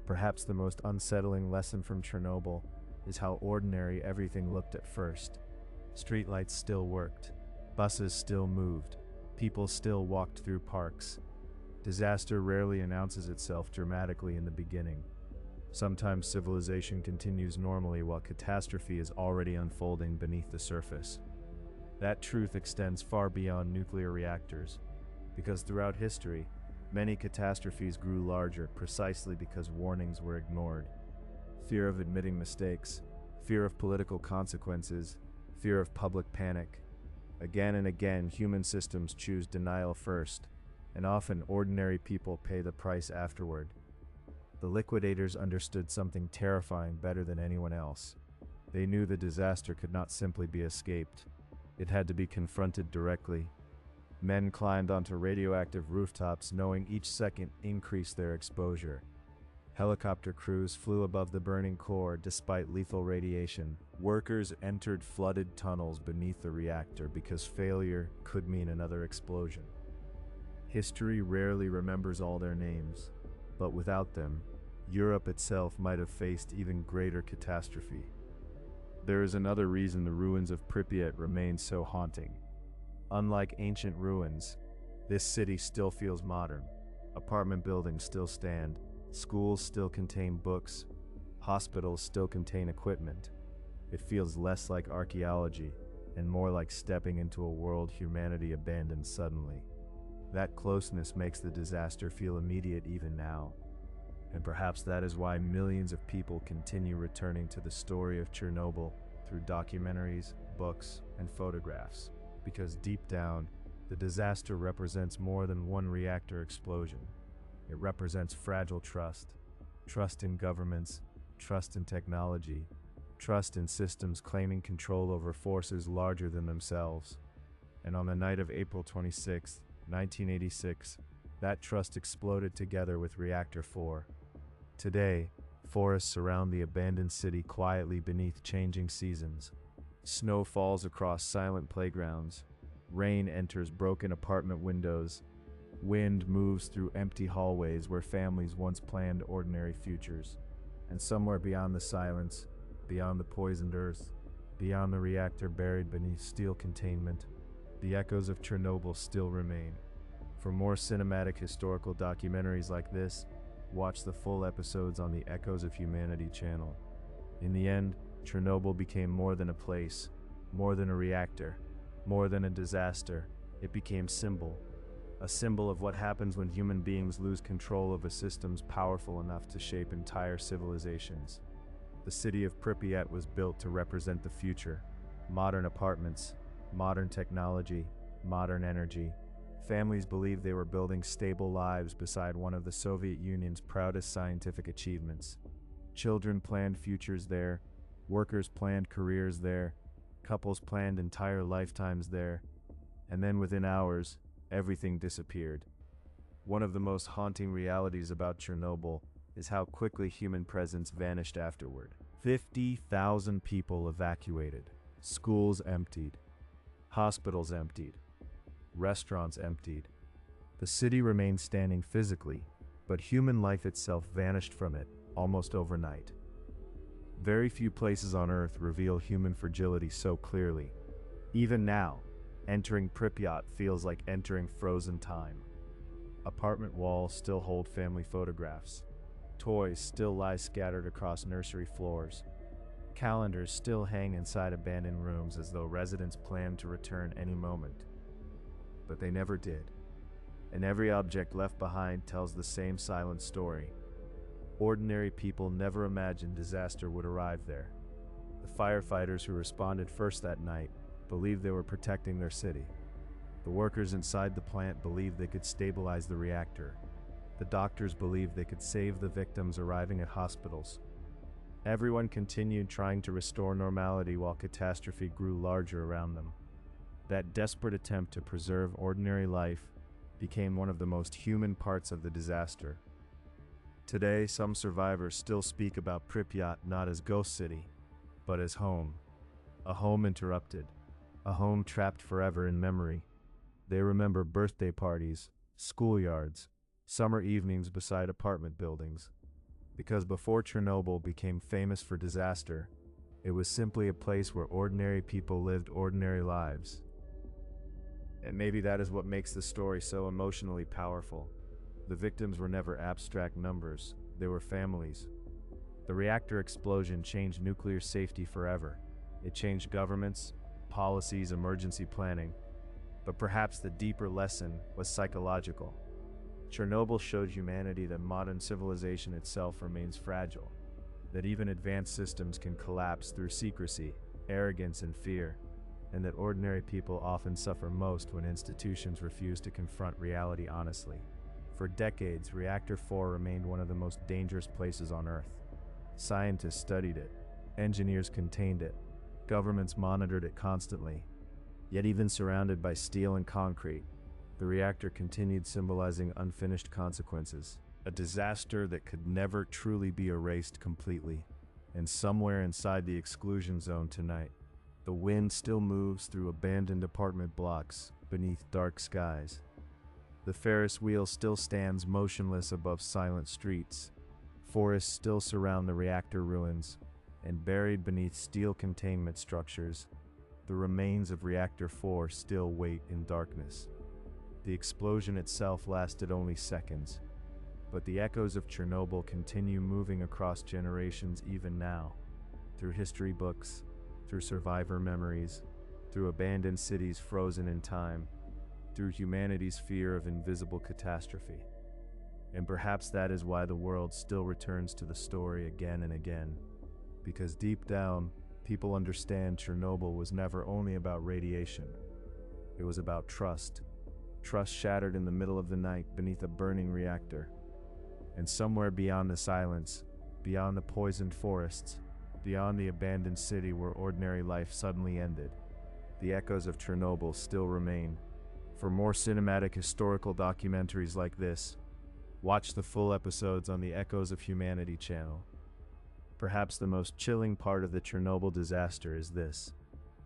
Perhaps the most unsettling lesson from Chernobyl is how ordinary everything looked at first. Streetlights still worked, buses still moved, people still walked through parks. Disaster rarely announces itself dramatically in the beginning. Sometimes civilization continues normally while catastrophe is already unfolding beneath the surface. That truth extends far beyond nuclear reactors, because throughout history, many catastrophes grew larger precisely because warnings were ignored. Fear of admitting mistakes, fear of political consequences, fear of public panic. Again and again, human systems choose denial first, and often ordinary people pay the price afterward. The liquidators understood something terrifying better than anyone else. They knew the disaster could not simply be escaped. It had to be confronted directly. Men climbed onto radioactive rooftops knowing each second increased their exposure. Helicopter crews flew above the burning core despite lethal radiation. Workers entered flooded tunnels beneath the reactor because failure could mean another explosion. History rarely remembers all their names, but without them, Europe itself might have faced even greater catastrophe. There is another reason the ruins of Pripyat remain so haunting. Unlike ancient ruins, this city still feels modern. Apartment buildings still stand, schools still contain books, hospitals still contain equipment. It feels less like archaeology and more like stepping into a world humanity abandoned suddenly. That closeness makes the disaster feel immediate even now. And perhaps that is why millions of people continue returning to the story of Chernobyl through documentaries, books, and photographs. Because deep down, the disaster represents more than one reactor explosion. It represents fragile trust. Trust in governments, trust in technology, trust in systems claiming control over forces larger than themselves. And on the night of April 26, 1986, that trust exploded together with Reactor 4. Today, forests surround the abandoned city quietly beneath changing seasons. Snow falls across silent playgrounds. Rain enters broken apartment windows. Wind moves through empty hallways where families once planned ordinary futures. And somewhere beyond the silence, beyond the poisoned earth, beyond the reactor buried beneath steel containment, the echoes of Chernobyl still remain. For more cinematic historical documentaries like this, watch the full episodes on the Echoes of Humanity channel. In the end, Chernobyl became more than a place, more than a reactor, more than a disaster. It became a symbol of what happens when human beings lose control over systems powerful enough to shape entire civilizations. The city of Pripyat was built to represent the future. Modern apartments, modern technology, modern energy. Families believed they were building stable lives beside one of the Soviet Union's proudest scientific achievements. Children planned futures there, workers planned careers there, couples planned entire lifetimes there, and then within hours, everything disappeared. One of the most haunting realities about Chernobyl is how quickly human presence vanished afterward. 50,000 people evacuated, schools emptied, hospitals emptied, restaurants emptied. The city remained standing physically, but human life itself vanished from it almost overnight. Very few places on Earth reveal human fragility so clearly. Even now, entering Pripyat feels like entering frozen time. Apartment walls still hold family photographs. Toys still lie scattered across nursery floors. Calendars still hang inside abandoned rooms as though residents planned to return any moment. But they never did. And every object left behind tells the same silent story. Ordinary people never imagined disaster would arrive there. The firefighters who responded first that night believed they were protecting their city. The workers inside the plant believed they could stabilize the reactor. The doctors believed they could save the victims arriving at hospitals. Everyone continued trying to restore normality while catastrophe grew larger around them. That desperate attempt to preserve ordinary life became one of the most human parts of the disaster. Today, some survivors still speak about Pripyat not as Ghost City, but as home. A home interrupted, a home trapped forever in memory. They remember birthday parties, schoolyards, summer evenings beside apartment buildings. Because before Chernobyl became famous for disaster, it was simply a place where ordinary people lived ordinary lives. And maybe that is what makes the story so emotionally powerful. The victims were never abstract numbers, they were families. The reactor explosion changed nuclear safety forever. It changed governments, policies, emergency planning. But perhaps the deeper lesson was psychological. Chernobyl showed humanity that modern civilization itself remains fragile, that even advanced systems can collapse through secrecy, arrogance, and fear, and that ordinary people often suffer most when institutions refuse to confront reality honestly. For decades, Reactor 4 remained one of the most dangerous places on Earth. Scientists studied it, engineers contained it, governments monitored it constantly. Yet even surrounded by steel and concrete, the reactor continued symbolizing unfinished consequences, a disaster that could never truly be erased completely. And somewhere inside the exclusion zone tonight, the wind still moves through abandoned apartment blocks beneath dark skies. The Ferris wheel still stands motionless above silent streets. Forests still surround the reactor ruins, and buried beneath steel containment structures, the remains of Reactor 4 still wait in darkness. The explosion itself lasted only seconds, but the echoes of Chernobyl continue moving across generations even now, through history books, through survivor memories, through abandoned cities frozen in time, through humanity's fear of invisible catastrophe. And perhaps that is why the world still returns to the story again and again, because deep down, people understand Chernobyl was never only about radiation. It was about trust. Trust shattered in the middle of the night beneath a burning reactor. And somewhere beyond the silence, beyond the poisoned forests, beyond the abandoned city where ordinary life suddenly ended, the echoes of Chernobyl still remain. For more cinematic historical documentaries like this, watch the full episodes on the Echoes of Humanity channel. Perhaps the most chilling part of the Chernobyl disaster is this: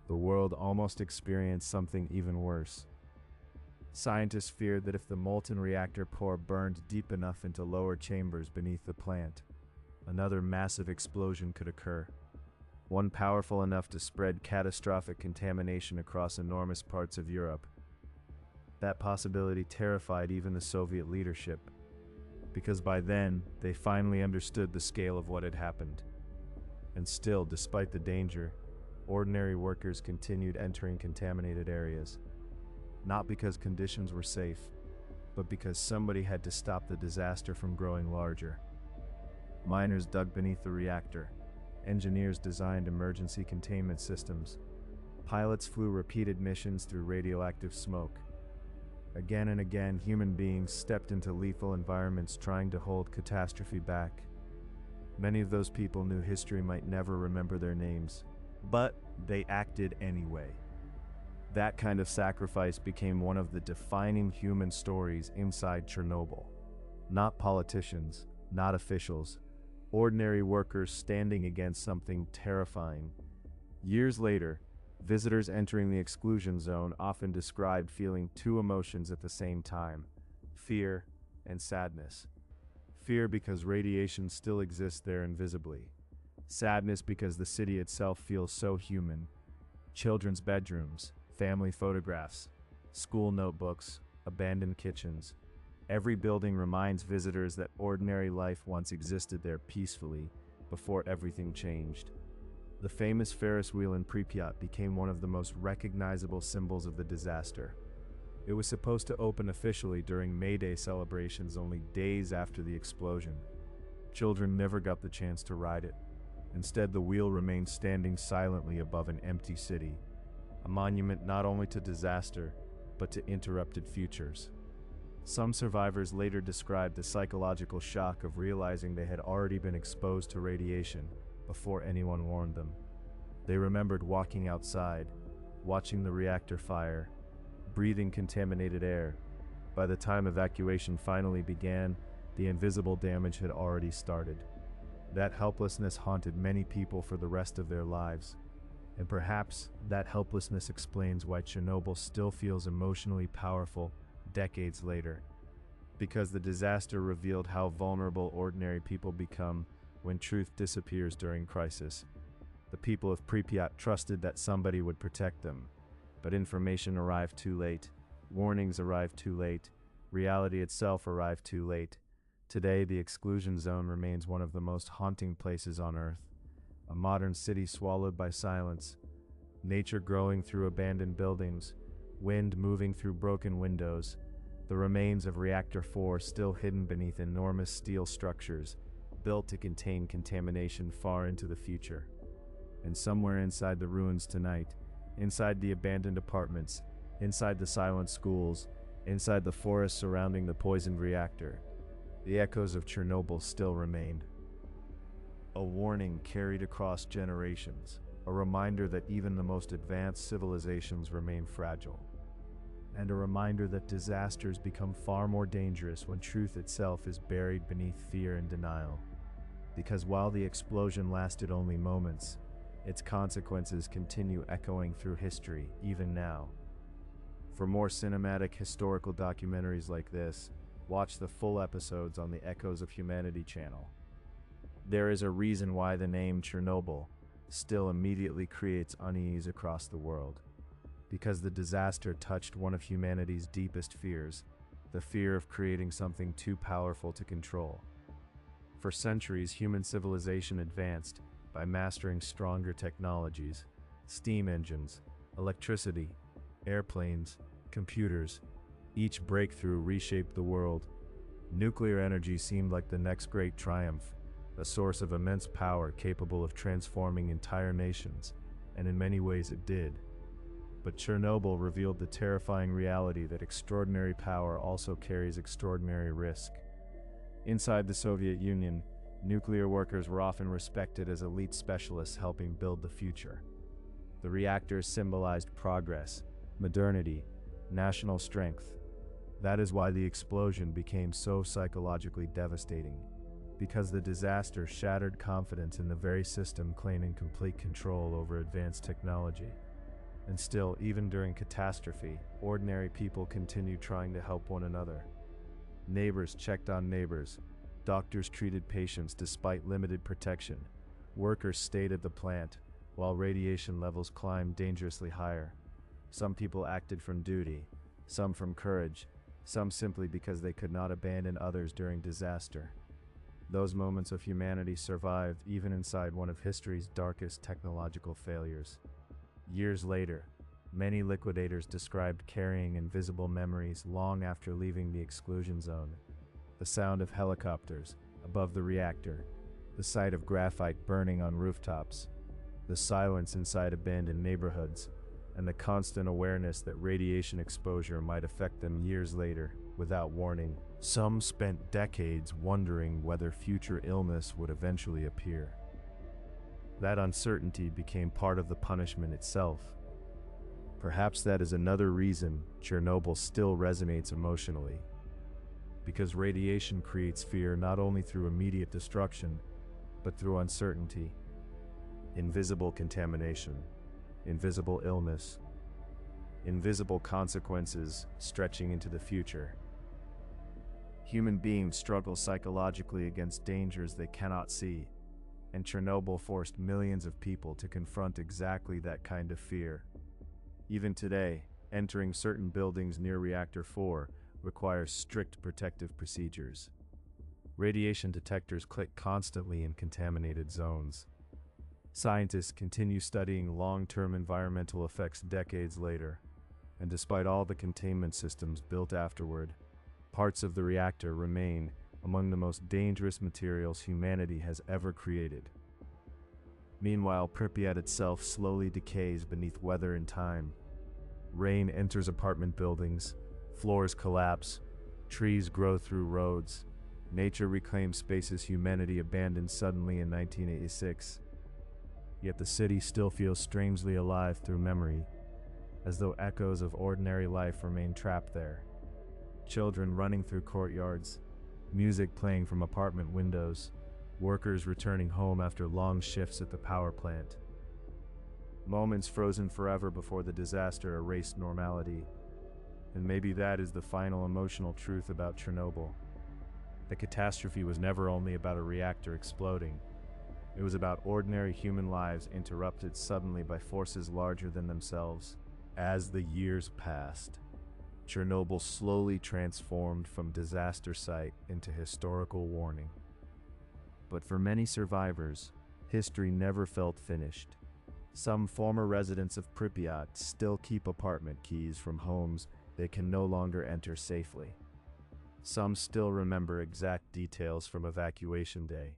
the world almost experienced something even worse. Scientists feared that if the molten reactor core burned deep enough into lower chambers beneath the plant, another massive explosion could occur, one powerful enough to spread catastrophic contamination across enormous parts of Europe. That possibility terrified even the Soviet leadership, because by then, they finally understood the scale of what had happened. And still, despite the danger, ordinary workers continued entering contaminated areas, not because conditions were safe, but because somebody had to stop the disaster from growing larger. Miners dug beneath the reactor, engineers designed emergency containment systems, pilots flew repeated missions through radioactive smoke. Again and again, human beings stepped into lethal environments trying to hold catastrophe back. Many of those people knew history might never remember their names, but they acted anyway. That kind of sacrifice became one of the defining human stories inside Chernobyl. Not politicians, not officials, ordinary workers standing against something terrifying. Years later, visitors entering the exclusion zone often described feeling two emotions at the same time: fear and sadness. Fear because radiation still exists there invisibly. Sadness because the city itself feels so human. Children's bedrooms, family photographs, school notebooks, abandoned kitchens. Every building reminds visitors that ordinary life once existed there peacefully before everything changed. The famous Ferris wheel in Pripyat became one of the most recognizable symbols of the disaster. It was supposed to open officially during May Day celebrations only days after the explosion. Children never got the chance to ride it. Instead, the wheel remained standing silently above an empty city, a monument not only to disaster, but to interrupted futures. Some survivors later described the psychological shock of realizing they had already been exposed to radiation before anyone warned them. They remembered walking outside, watching the reactor fire, breathing contaminated air. By the time evacuation finally began, the invisible damage had already started. That helplessness haunted many people for the rest of their lives. And perhaps that helplessness explains why Chernobyl still feels emotionally powerful decades later. Because the disaster revealed how vulnerable ordinary people become when truth disappears during crisis. The people of Pripyat trusted that somebody would protect them, but information arrived too late, warnings arrived too late, reality itself arrived too late. Today, the exclusion zone remains one of the most haunting places on Earth, a modern city swallowed by silence, nature growing through abandoned buildings, wind moving through broken windows, the remains of Reactor 4 still hidden beneath enormous steel structures, built to contain contamination far into the future. And somewhere inside the ruins tonight, inside the abandoned apartments, inside the silent schools, inside the forest surrounding the poisoned reactor, the echoes of Chernobyl still remain. A warning carried across generations, a reminder that even the most advanced civilizations remain fragile, and a reminder that disasters become far more dangerous when truth itself is buried beneath fear and denial. Because while the explosion lasted only moments, its consequences continue echoing through history even now. For more cinematic historical documentaries like this, watch the full episodes on the Echoes of Humanity channel. There is a reason why the name Chernobyl still immediately creates unease across the world. Because the disaster touched one of humanity's deepest fears, the fear of creating something too powerful to control. For centuries, human civilization advanced by mastering stronger technologies, steam engines, electricity, airplanes, computers. Each breakthrough reshaped the world. Nuclear energy seemed like the next great triumph, a source of immense power capable of transforming entire nations, and in many ways it did. But Chernobyl revealed the terrifying reality that extraordinary power also carries extraordinary risk. Inside the Soviet Union, nuclear workers were often respected as elite specialists helping build the future. The reactors symbolized progress, modernity, national strength. That is why the explosion became so psychologically devastating, because the disaster shattered confidence in the very system claiming complete control over advanced technology. And still, even during catastrophe, ordinary people continued trying to help one another. Neighbors checked on neighbors. Doctors treated patients despite limited protection. Workers stayed at the plant, while radiation levels climbed dangerously higher. Some people acted from duty, some from courage, some simply because they could not abandon others during disaster. Those moments of humanity survived even inside one of history's darkest technological failures. Years later, many liquidators described carrying invisible memories long after leaving the exclusion zone. The sound of helicopters above the reactor, the sight of graphite burning on rooftops, the silence inside abandoned neighborhoods, and the constant awareness that radiation exposure might affect them years later without warning. Some spent decades wondering whether future illness would eventually appear. That uncertainty became part of the punishment itself. Perhaps that is another reason Chernobyl still resonates emotionally. Because radiation creates fear not only through immediate destruction, but through uncertainty, invisible contamination, invisible illness, invisible consequences stretching into the future. Human beings struggle psychologically against dangers they cannot see, and Chernobyl forced millions of people to confront exactly that kind of fear. Even today, entering certain buildings near Reactor 4 requires strict protective procedures. Radiation detectors click constantly in contaminated zones. Scientists continue studying long-term environmental effects decades later, and despite all the containment systems built afterward, parts of the reactor remain among the most dangerous materials humanity has ever created. Meanwhile, Pripyat itself slowly decays beneath weather and time. Rain enters apartment buildings, floors collapse, trees grow through roads. Nature reclaims spaces humanity abandoned suddenly in 1986. Yet the city still feels strangely alive through memory, as though echoes of ordinary life remain trapped there. Children running through courtyards, music playing from apartment windows, workers returning home after long shifts at the power plant. Moments frozen forever before the disaster erased normality. And maybe that is the final emotional truth about Chernobyl. The catastrophe was never only about a reactor exploding. It was about ordinary human lives interrupted suddenly by forces larger than themselves. As the years passed, Chernobyl slowly transformed from disaster site into historical warning. But for many survivors, history never felt finished. Some former residents of Pripyat still keep apartment keys from homes they can no longer enter safely. Some still remember exact details from evacuation day.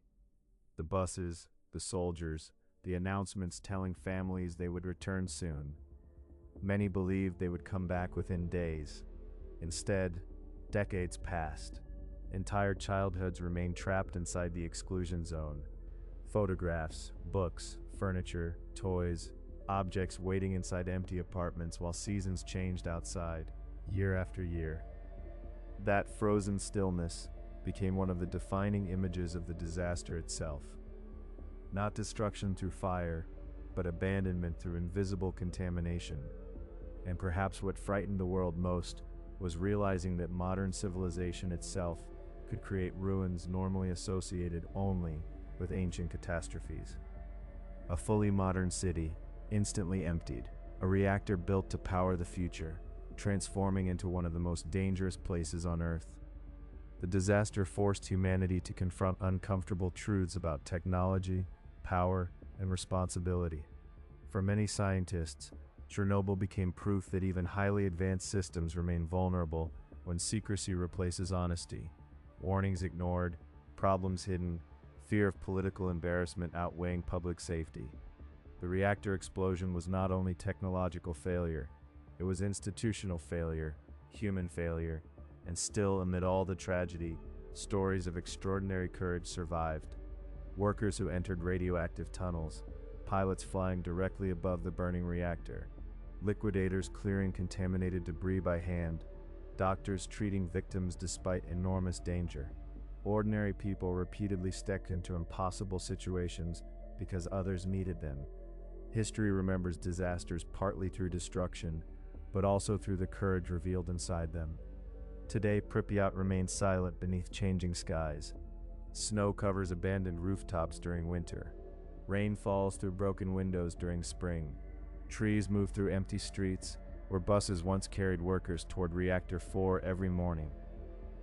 The buses, the soldiers, the announcements telling families they would return soon. Many believed they would come back within days. Instead, decades passed. Entire childhoods remained trapped inside the exclusion zone. Photographs, books, furniture, toys, objects waiting inside empty apartments while seasons changed outside, year after year. That frozen stillness became one of the defining images of the disaster itself. Not destruction through fire, but abandonment through invisible contamination. And perhaps what frightened the world most was realizing that modern civilization itself could create ruins normally associated only with ancient catastrophes. A fully modern city, instantly emptied, a reactor built to power the future, transforming into one of the most dangerous places on Earth. The disaster forced humanity to confront uncomfortable truths about technology, power, and responsibility. For many scientists, Chernobyl became proof that even highly advanced systems remain vulnerable when secrecy replaces honesty, warnings ignored, problems hidden, fear of political embarrassment outweighing public safety. The reactor explosion was not only technological failure, it was institutional failure, human failure, and still, amid all the tragedy, stories of extraordinary courage survived. Workers who entered radioactive tunnels, pilots flying directly above the burning reactor, liquidators clearing contaminated debris by hand, doctors treating victims despite enormous danger. Ordinary people repeatedly stepped into impossible situations because others needed them. History remembers disasters partly through destruction, but also through the courage revealed inside them. Today, Pripyat remains silent beneath changing skies. Snow covers abandoned rooftops during winter. Rain falls through broken windows during spring. Trees move through empty streets, where buses once carried workers toward Reactor 4 every morning.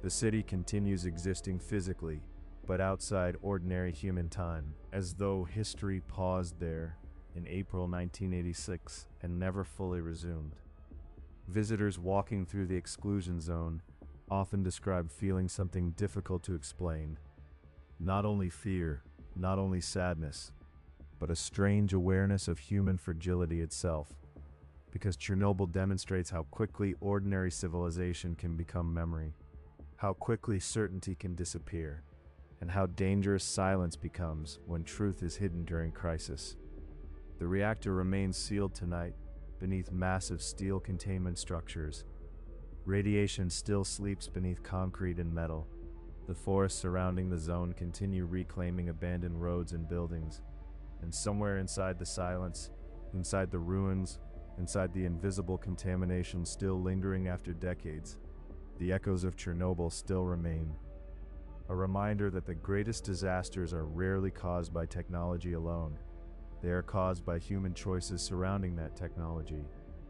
The city continues existing physically, but outside ordinary human time, as though history paused there in April 1986 and never fully resumed. Visitors walking through the exclusion zone often describe feeling something difficult to explain. Not only fear, not only sadness, but a strange awareness of human fragility itself, because Chernobyl demonstrates how quickly ordinary civilization can become memory, how quickly certainty can disappear, and how dangerous silence becomes when truth is hidden during crisis. The reactor remains sealed tonight beneath massive steel containment structures. Radiation still sleeps beneath concrete and metal. The forests surrounding the zone continue reclaiming abandoned roads and buildings. And somewhere inside the silence, inside the ruins, inside the invisible contamination still lingering after decades, the echoes of Chernobyl still remain. A reminder that the greatest disasters are rarely caused by technology alone. They are caused by human choices surrounding that technology.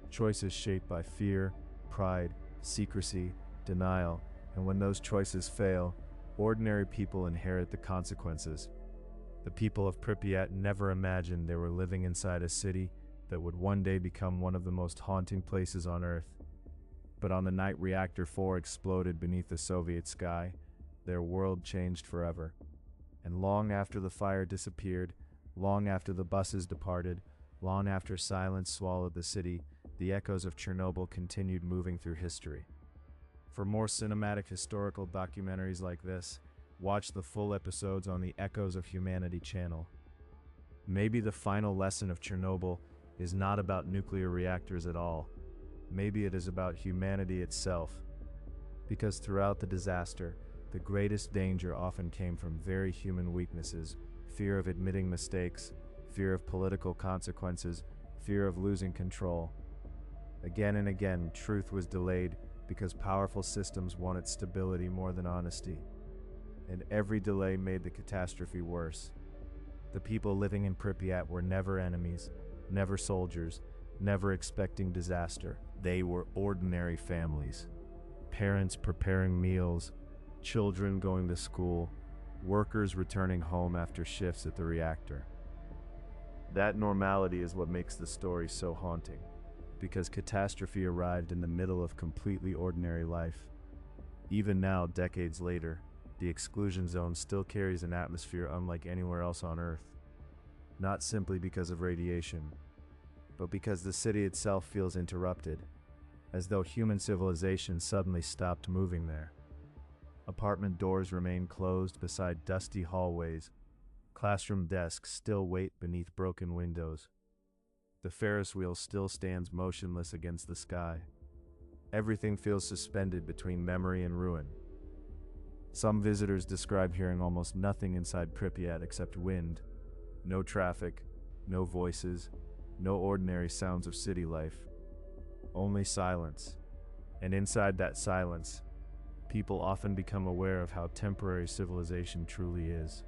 Choices shaped by fear, pride, secrecy, denial, and when those choices fail, ordinary people inherit the consequences. The people of Pripyat never imagined they were living inside a city that would one day become one of the most haunting places on Earth. But on the night Reactor 4 exploded beneath the Soviet sky, their world changed forever. And long after the fire disappeared, long after the buses departed, long after silence swallowed the city, the echoes of Chernobyl continued moving through history. For more cinematic historical documentaries like this, watch the full episodes on the Echoes of Humanity channel. Maybe the final lesson of Chernobyl is not about nuclear reactors at all. Maybe it is about humanity itself. Because throughout the disaster, the greatest danger often came from very human weaknesses: fear of admitting mistakes, fear of political consequences, fear of losing control. Again and again, truth was delayed because powerful systems wanted stability more than honesty. And every delay made the catastrophe worse. The people living in Pripyat were never enemies, never soldiers, never expecting disaster. They were ordinary families. Parents preparing meals, children going to school, workers returning home after shifts at the reactor. That normality is what makes the story so haunting, because catastrophe arrived in the middle of completely ordinary life. Even now, decades later, the exclusion zone still carries an atmosphere unlike anywhere else on Earth. Not simply because of radiation, but because the city itself feels interrupted, as though human civilization suddenly stopped moving there. Apartment doors remain closed beside dusty hallways. Classroom desks still wait beneath broken windows. The Ferris wheel still stands motionless against the sky. Everything feels suspended between memory and ruin. Some visitors describe hearing almost nothing inside Pripyat except wind. No traffic, no voices, no ordinary sounds of city life. Only silence. And inside that silence, people often become aware of how temporary civilization truly is.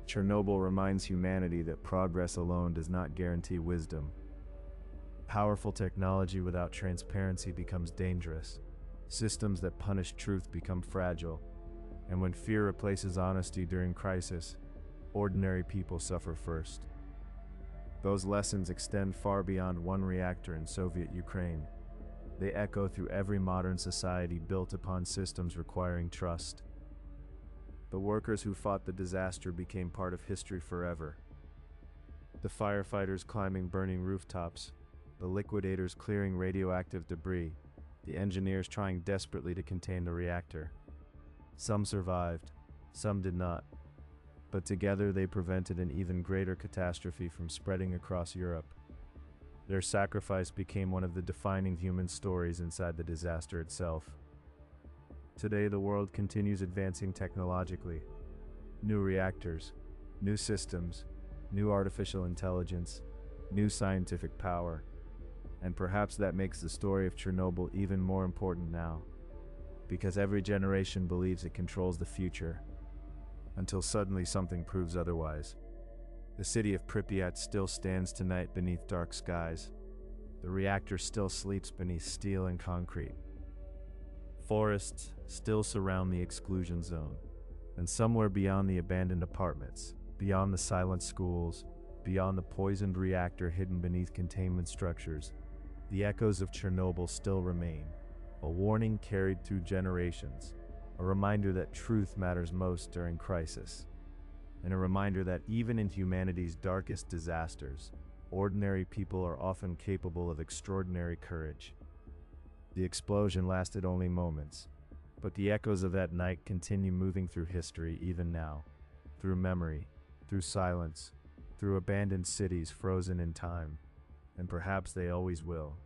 Chernobyl reminds humanity that progress alone does not guarantee wisdom. Powerful technology without transparency becomes dangerous. Systems that punish truth become fragile. And when fear replaces honesty during crisis, ordinary people suffer first. Those lessons extend far beyond one reactor in Soviet Ukraine. They echo through every modern society built upon systems requiring trust. The workers who fought the disaster became part of history forever. The firefighters climbing burning rooftops, the liquidators clearing radioactive debris, the engineers trying desperately to contain the reactor. Some survived, some did not, but together they prevented an even greater catastrophe from spreading across Europe. Their sacrifice became one of the defining human stories inside the disaster itself. Today, the world continues advancing technologically. New reactors, new systems, new artificial intelligence, new scientific power. And perhaps that makes the story of Chernobyl even more important now, because every generation believes it controls the future, until suddenly something proves otherwise. The city of Pripyat still stands tonight beneath dark skies. The reactor still sleeps beneath steel and concrete. Forests still surround the exclusion zone, and somewhere beyond the abandoned apartments, beyond the silent schools, beyond the poisoned reactor hidden beneath containment structures, the echoes of Chernobyl still remain, a warning carried through generations, a reminder that truth matters most during crisis, and a reminder that even in humanity's darkest disasters, ordinary people are often capable of extraordinary courage. The explosion lasted only moments, but the echoes of that night continue moving through history even now, through memory, through silence, through abandoned cities frozen in time, and perhaps they always will.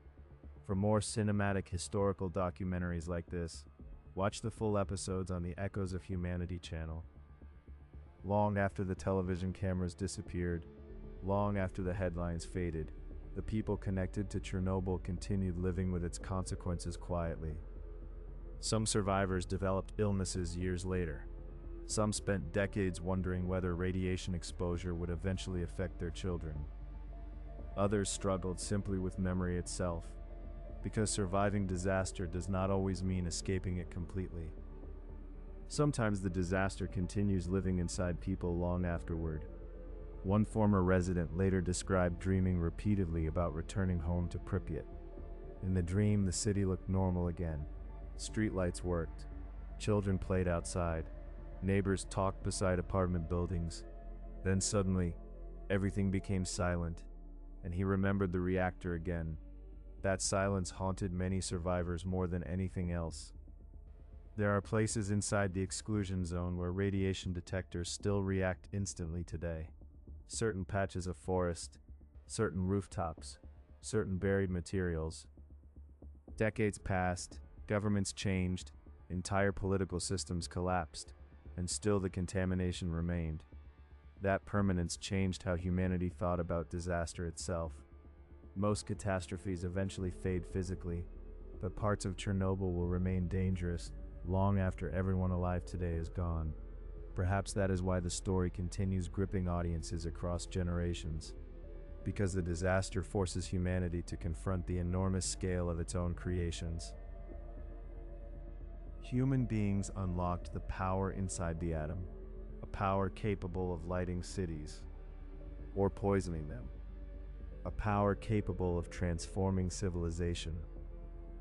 For more cinematic historical documentaries like this, watch the full episodes on the Echoes of Humanity channel. Long after the television cameras disappeared, long after the headlines faded, the people connected to Chernobyl continued living with its consequences quietly. Some survivors developed illnesses years later. Some spent decades wondering whether radiation exposure would eventually affect their children. Others struggled simply with memory itself, because surviving disaster does not always mean escaping it completely. Sometimes the disaster continues living inside people long afterward. One former resident later described dreaming repeatedly about returning home to Pripyat. In the dream, the city looked normal again. Streetlights worked. Children played outside. Neighbors talked beside apartment buildings. Then suddenly, everything became silent, and he remembered the reactor again. That silence haunted many survivors more than anything else. There are places inside the exclusion zone where radiation detectors still react instantly today. Certain patches of forest, certain rooftops, certain buried materials. Decades passed, governments changed, entire political systems collapsed, and still the contamination remained. That permanence changed how humanity thought about disaster itself. Most catastrophes eventually fade physically, but parts of Chernobyl will remain dangerous long after everyone alive today is gone. Perhaps that is why the story continues gripping audiences across generations, because the disaster forces humanity to confront the enormous scale of its own creations. Human beings unlocked the power inside the atom, a power capable of lighting cities, or poisoning them. A power capable of transforming civilization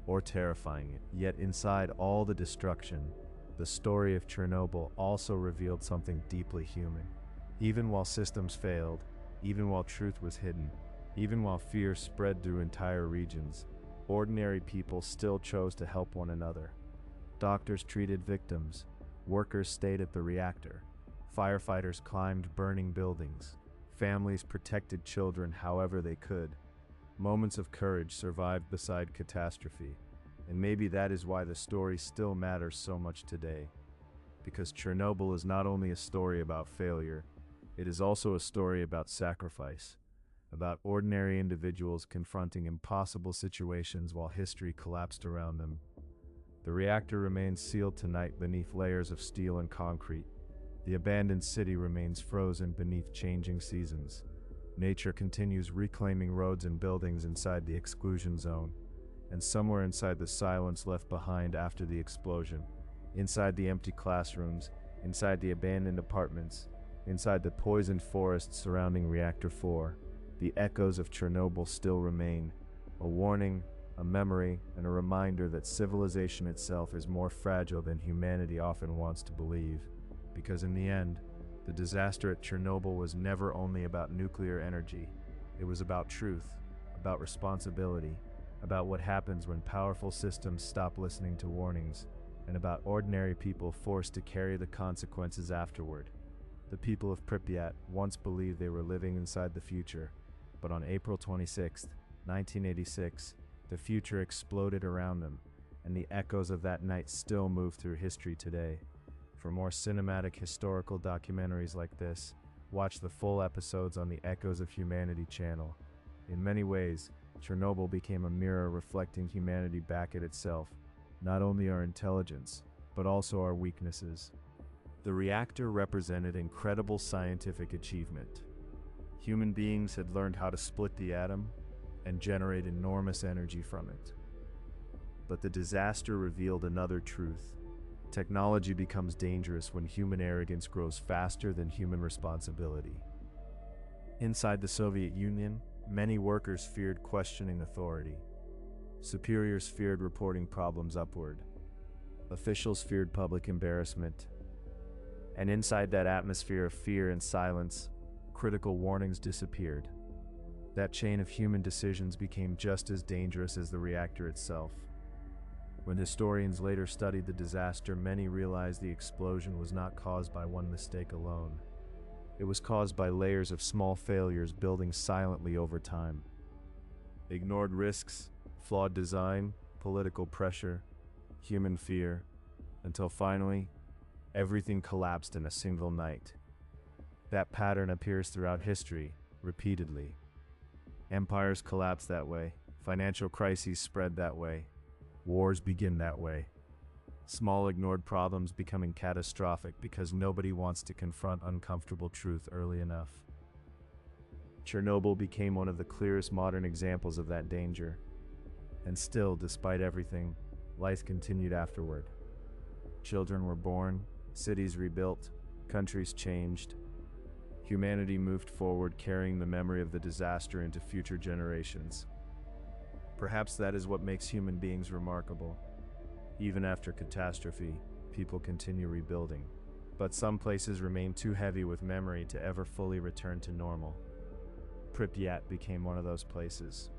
or terrifying it. Yet inside all the destruction, the story of Chernobyl also revealed something deeply human. Even while systems failed, even while truth was hidden, even while fear spread through entire regions, ordinary people still chose to help one another. Doctors treated victims, workers stayed at the reactor, firefighters climbed burning buildings, families protected children however they could. Moments of courage survived beside catastrophe, and maybe that is why the story still matters so much today. Because Chernobyl is not only a story about failure, it is also a story about sacrifice, about ordinary individuals confronting impossible situations while history collapsed around them. The reactor remains sealed tonight beneath layers of steel and concrete. The abandoned city remains frozen beneath changing seasons. Nature continues reclaiming roads and buildings inside the exclusion zone, and somewhere inside the silence left behind after the explosion, inside the empty classrooms, inside the abandoned apartments, inside the poisoned forests surrounding Reactor 4, the echoes of Chernobyl still remain, a warning, a memory, and a reminder that civilization itself is more fragile than humanity often wants to believe. Because in the end, the disaster at Chernobyl was never only about nuclear energy. It was about truth, about responsibility, about what happens when powerful systems stop listening to warnings, and about ordinary people forced to carry the consequences afterward. The people of Pripyat once believed they were living inside the future, but on April 26, 1986, the future exploded around them, and the echoes of that night still move through history today. For more cinematic historical documentaries like this, watch the full episodes on the Echoes of Humanity channel. In many ways, Chernobyl became a mirror reflecting humanity back at itself, not only our intelligence, but also our weaknesses. The reactor represented incredible scientific achievement. Human beings had learned how to split the atom and generate enormous energy from it. But the disaster revealed another truth. Technology becomes dangerous when human arrogance grows faster than human responsibility. Inside the Soviet Union, many workers feared questioning authority. Superiors feared reporting problems upward. Officials feared public embarrassment. And inside that atmosphere of fear and silence, critical warnings disappeared. That chain of human decisions became just as dangerous as the reactor itself. When historians later studied the disaster, many realized the explosion was not caused by one mistake alone. It was caused by layers of small failures building silently over time. Ignored risks, flawed design, political pressure, human fear, until finally, everything collapsed in a single night. That pattern appears throughout history, repeatedly. Empires collapse that way, financial crises spread that way, wars begin that way. Small ignored problems becoming catastrophic because nobody wants to confront uncomfortable truth early enough. Chernobyl became one of the clearest modern examples of that danger. And still, despite everything, life continued afterward. Children were born, cities rebuilt, countries changed. Humanity moved forward, carrying the memory of the disaster into future generations. Perhaps that is what makes human beings remarkable. Even after catastrophe, people continue rebuilding. But some places remain too heavy with memory to ever fully return to normal. Pripyat became one of those places.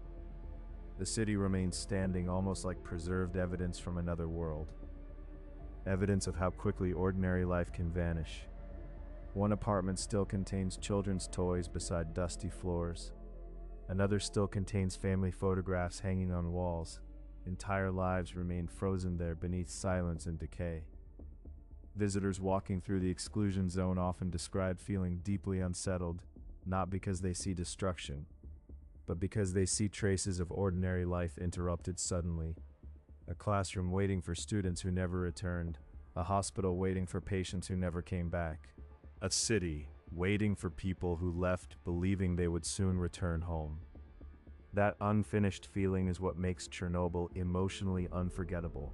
The city remains standing, almost like preserved evidence from another world. Evidence of how quickly ordinary life can vanish. One apartment still contains children's toys beside dusty floors. Another still contains family photographs hanging on walls. Entire lives remain frozen there beneath silence and decay. Visitors walking through the exclusion zone often describe feeling deeply unsettled, not because they see destruction, but because they see traces of ordinary life interrupted suddenly. A classroom waiting for students who never returned. A hospital waiting for patients who never came back. A city waiting for people who left believing they would soon return home. That unfinished feeling is what makes Chernobyl emotionally unforgettable.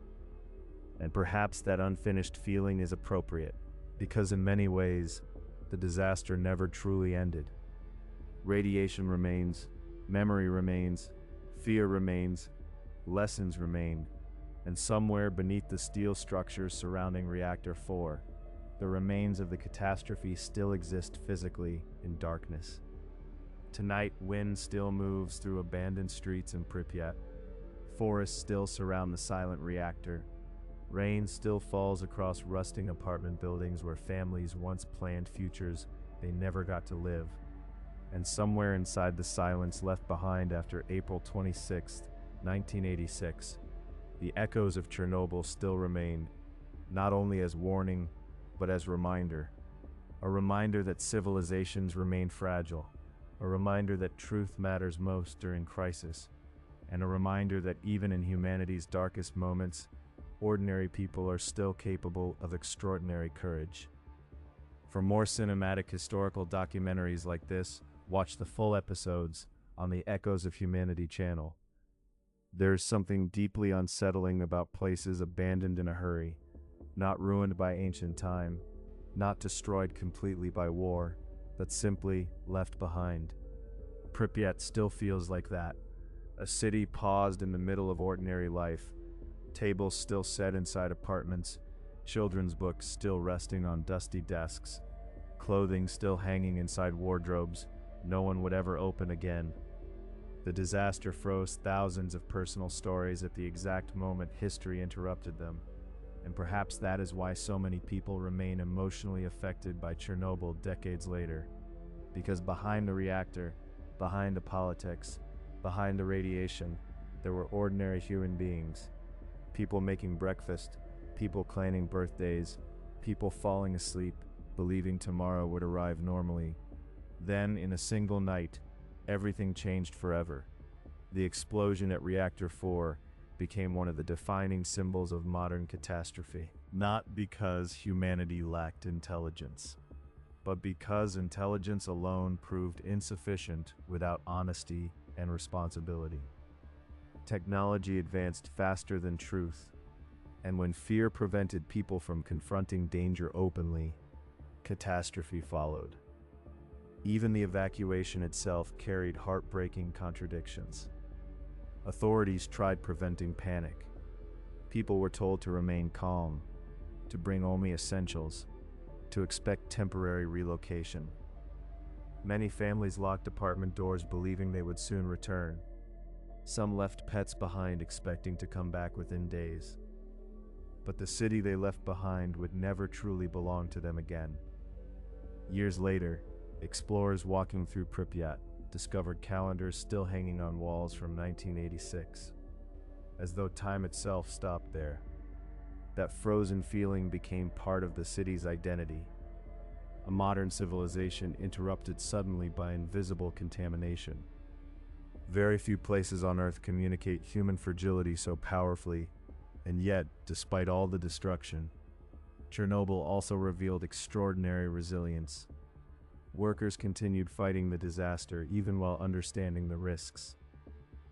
And perhaps that unfinished feeling is appropriate, because in many ways, the disaster never truly ended. Radiation remains, memory remains, fear remains, lessons remain, and somewhere beneath the steel structures surrounding Reactor 4, the remains of the catastrophe still exist physically in darkness. Tonight, wind still moves through abandoned streets in Pripyat. Forests still surround the silent reactor. Rain still falls across rusting apartment buildings where families once planned futures they never got to live. And somewhere inside the silence left behind after April 26, 1986, the echoes of Chernobyl still remain, not only as warning, but as reminder. A reminder that civilizations remain fragile, a reminder that truth matters most during crisis, and a reminder that even in humanity's darkest moments, ordinary people are still capable of extraordinary courage. For more cinematic historical documentaries like this, watch the full episodes on the Echoes of Humanity channel. There's something deeply unsettling about places abandoned in a hurry, not ruined by ancient time, not destroyed completely by war, but simply left behind. Pripyat still feels like that, a city paused in the middle of ordinary life, tables still set inside apartments, children's books still resting on dusty desks, clothing still hanging inside wardrobes no one would ever open again. The disaster froze thousands of personal stories at the exact moment history interrupted them, and perhaps that is why so many people remain emotionally affected by Chernobyl decades later. Because behind the reactor, behind the politics, behind the radiation, there were ordinary human beings. People making breakfast, people planning birthdays, people falling asleep, believing tomorrow would arrive normally. Then, in a single night, everything changed forever. The explosion at Reactor 4 became one of the defining symbols of modern catastrophe. Not because humanity lacked intelligence, but because intelligence alone proved insufficient without honesty and responsibility. Technology advanced faster than truth, and when fear prevented people from confronting danger openly, catastrophe followed. Even the evacuation itself carried heartbreaking contradictions. Authorities tried preventing panic. People were told to remain calm, to bring only essentials, to expect temporary relocation. Many families locked apartment doors believing they would soon return. Some left pets behind expecting to come back within days. But the city they left behind would never truly belong to them again. Years later, explorers walking through Pripyat discovered calendars still hanging on walls from 1986, as though time itself stopped there. That frozen feeling became part of the city's identity, a modern civilization interrupted suddenly by invisible contamination. Very few places on Earth communicate human fragility so powerfully, and yet, despite all the destruction, Chernobyl also revealed extraordinary resilience. Workers continued fighting the disaster even while understanding the risks.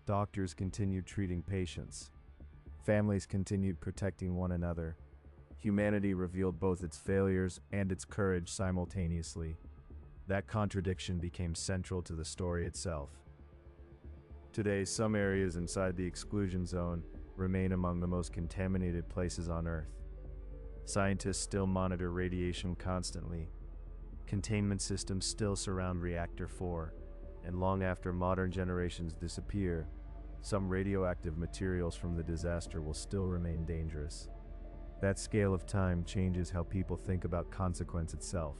Doctors continued treating patients. Families continued protecting one another. Humanity revealed both its failures and its courage simultaneously. That contradiction became central to the story itself. Today, some areas inside the exclusion zone remain among the most contaminated places on Earth. Scientists still monitor radiation constantly. Containment systems still surround Reactor 4, and long after modern generations disappear, some radioactive materials from the disaster will still remain dangerous. That scale of time changes how people think about consequence itself.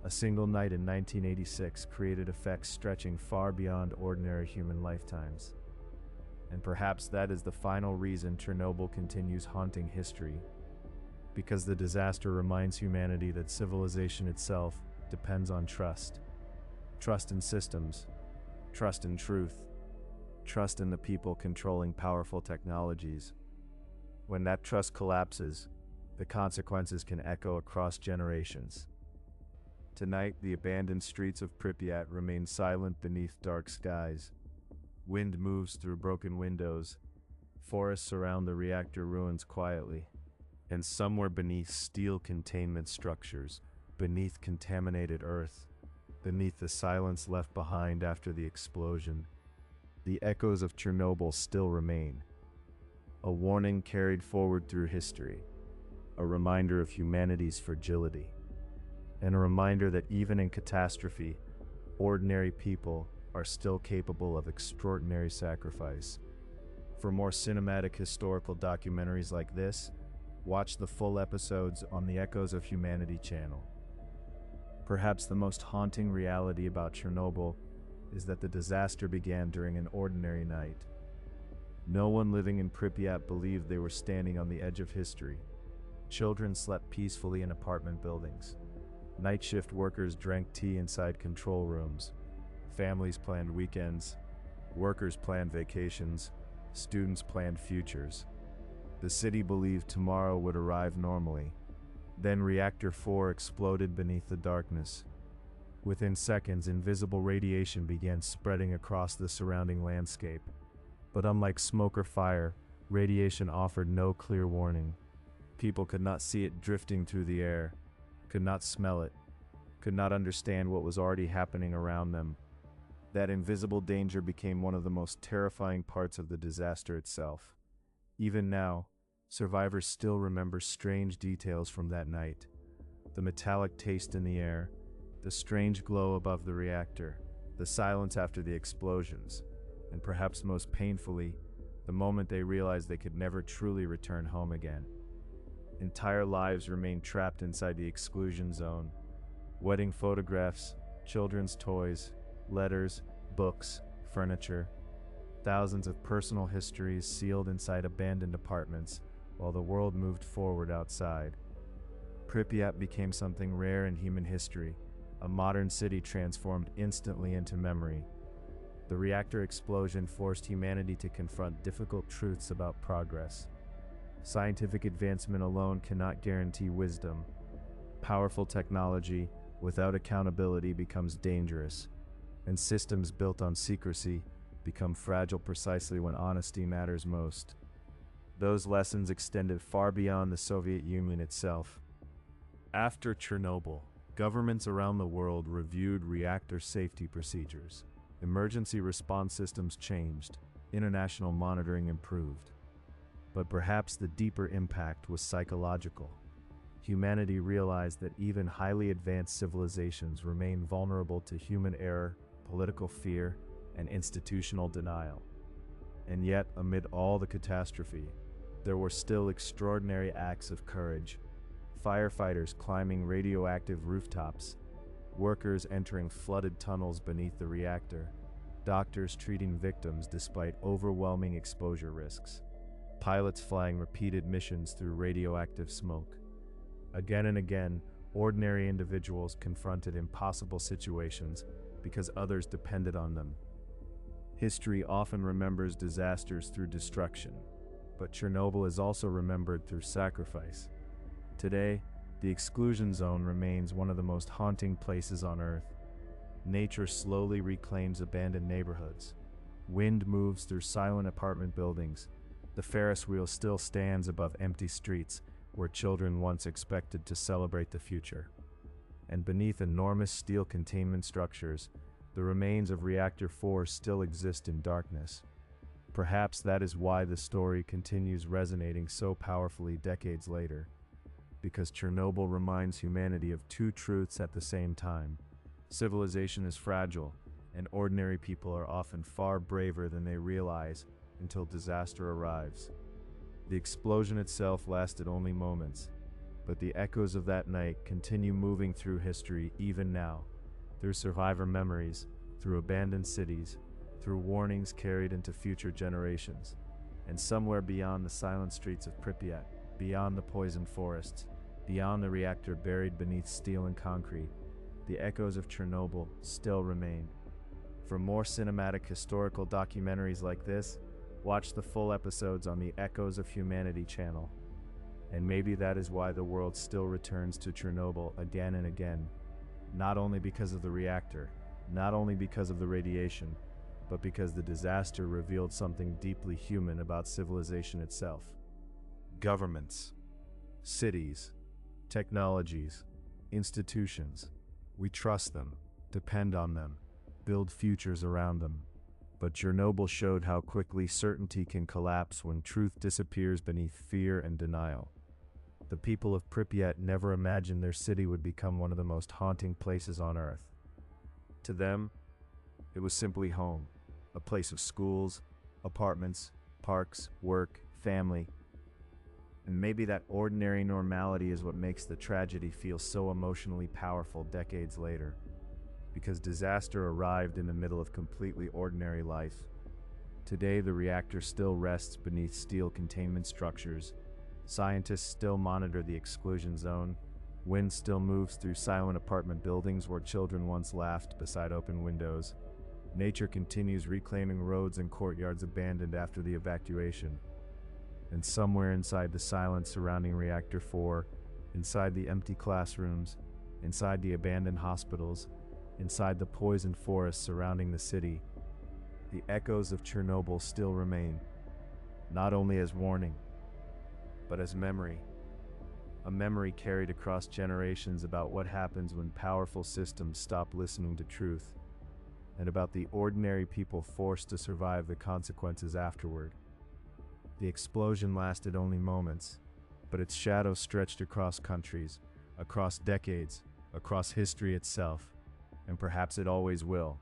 A single night in 1986 created effects stretching far beyond ordinary human lifetimes. And perhaps that is the final reason Chernobyl continues haunting history. Because the disaster reminds humanity that civilization itself depends on trust. Trust in systems, trust in truth, trust in the people controlling powerful technologies. When that trust collapses, the consequences can echo across generations. Tonight, the abandoned streets of Pripyat remain silent beneath dark skies. Wind moves through broken windows. Forests surround the reactor ruins quietly. And somewhere beneath steel containment structures, beneath contaminated earth, Beneath the silence left behind after the explosion, the echoes of Chernobyl still remain. A warning carried forward through history, a reminder of humanity's fragility, and a reminder that even in catastrophe, ordinary people are still capable of extraordinary sacrifice. For more cinematic historical documentaries like this, watch the full episodes on the Echoes of Humanity channel. Perhaps the most haunting reality about Chernobyl is that the disaster began during an ordinary night. No one living in Pripyat believed they were standing on the edge of history. Children slept peacefully in apartment buildings. Night shift workers drank tea inside control rooms. Families planned weekends. Workers planned vacations. Students planned futures. The city believed tomorrow would arrive normally. Then Reactor 4 exploded beneath the darkness. Within seconds, invisible radiation began spreading across the surrounding landscape. But unlike smoke or fire, radiation offered no clear warning. People could not see it drifting through the air, could not smell it, could not understand what was already happening around them. That invisible danger became one of the most terrifying parts of the disaster itself. Even now, survivors still remember strange details from that night. The metallic taste in the air, the strange glow above the reactor, the silence after the explosions, and perhaps most painfully, the moment they realized they could never truly return home again. Entire lives remained trapped inside the exclusion zone. Wedding photographs, children's toys, letters, books, furniture, thousands of personal histories sealed inside abandoned apartments while the world moved forward outside. Pripyat became something rare in human history, a modern city transformed instantly into memory. The reactor explosion forced humanity to confront difficult truths about progress. Scientific advancement alone cannot guarantee wisdom. Powerful technology without accountability becomes dangerous, and systems built on secrecy become fragile precisely when honesty matters most. Those lessons extended far beyond the Soviet Union itself. After Chernobyl, governments around the world reviewed reactor safety procedures. Emergency response systems changed, international monitoring improved. But perhaps the deeper impact was psychological. Humanity realized that even highly advanced civilizations remain vulnerable to human error, political fear, and institutional denial. And yet, amid all the catastrophe, there were still extraordinary acts of courage. Firefighters climbing radioactive rooftops, workers entering flooded tunnels beneath the reactor, doctors treating victims despite overwhelming exposure risks, pilots flying repeated missions through radioactive smoke. Again and again, ordinary individuals confronted impossible situations because others depended on them. History often remembers disasters through destruction, but Chernobyl is also remembered through sacrifice. Today, the exclusion zone remains one of the most haunting places on Earth. Nature slowly reclaims abandoned neighborhoods. Wind moves through silent apartment buildings. The Ferris wheel still stands above empty streets where children once expected to celebrate the future. And beneath enormous steel containment structures, the remains of Reactor 4 still exist in darkness. Perhaps that is why the story continues resonating so powerfully decades later. Because Chernobyl reminds humanity of two truths at the same time. Civilization is fragile, and ordinary people are often far braver than they realize until disaster arrives. The explosion itself lasted only moments, but the echoes of that night continue moving through history even now, through survivor memories, through abandoned cities, through warnings carried into future generations, and somewhere beyond the silent streets of Pripyat, beyond the poisoned forests, beyond the reactor buried beneath steel and concrete, the echoes of Chernobyl still remain. For more cinematic historical documentaries like this, watch the full episodes on the Echoes of Humanity channel. And maybe that is why the world still returns to Chernobyl again and again, not only because of the reactor, not only because of the radiation, but because the disaster revealed something deeply human about civilization itself. Governments, cities, technologies, institutions, we trust them, depend on them, build futures around them. But Chernobyl showed how quickly certainty can collapse when truth disappears beneath fear and denial. The people of Pripyat never imagined their city would become one of the most haunting places on Earth. To them, it was simply home, a place of schools, apartments, parks, work, family. And maybe that ordinary normality is what makes the tragedy feel so emotionally powerful decades later. Because disaster arrived in the middle of completely ordinary life. Today, the reactor still rests beneath steel containment structures. Scientists still monitor the exclusion zone. Wind still moves through silent apartment buildings where children once laughed beside open windows. Nature continues reclaiming roads and courtyards abandoned after the evacuation. And somewhere inside the silence surrounding Reactor 4, inside the empty classrooms, inside the abandoned hospitals, inside the poisoned forests surrounding the city, the echoes of Chernobyl still remain, not only as warning, but as memory. A memory carried across generations about what happens when powerful systems stop listening to truth, and about the ordinary people forced to survive the consequences afterward. The explosion lasted only moments, but its shadow stretched across countries, across decades, across history itself. And perhaps it always will,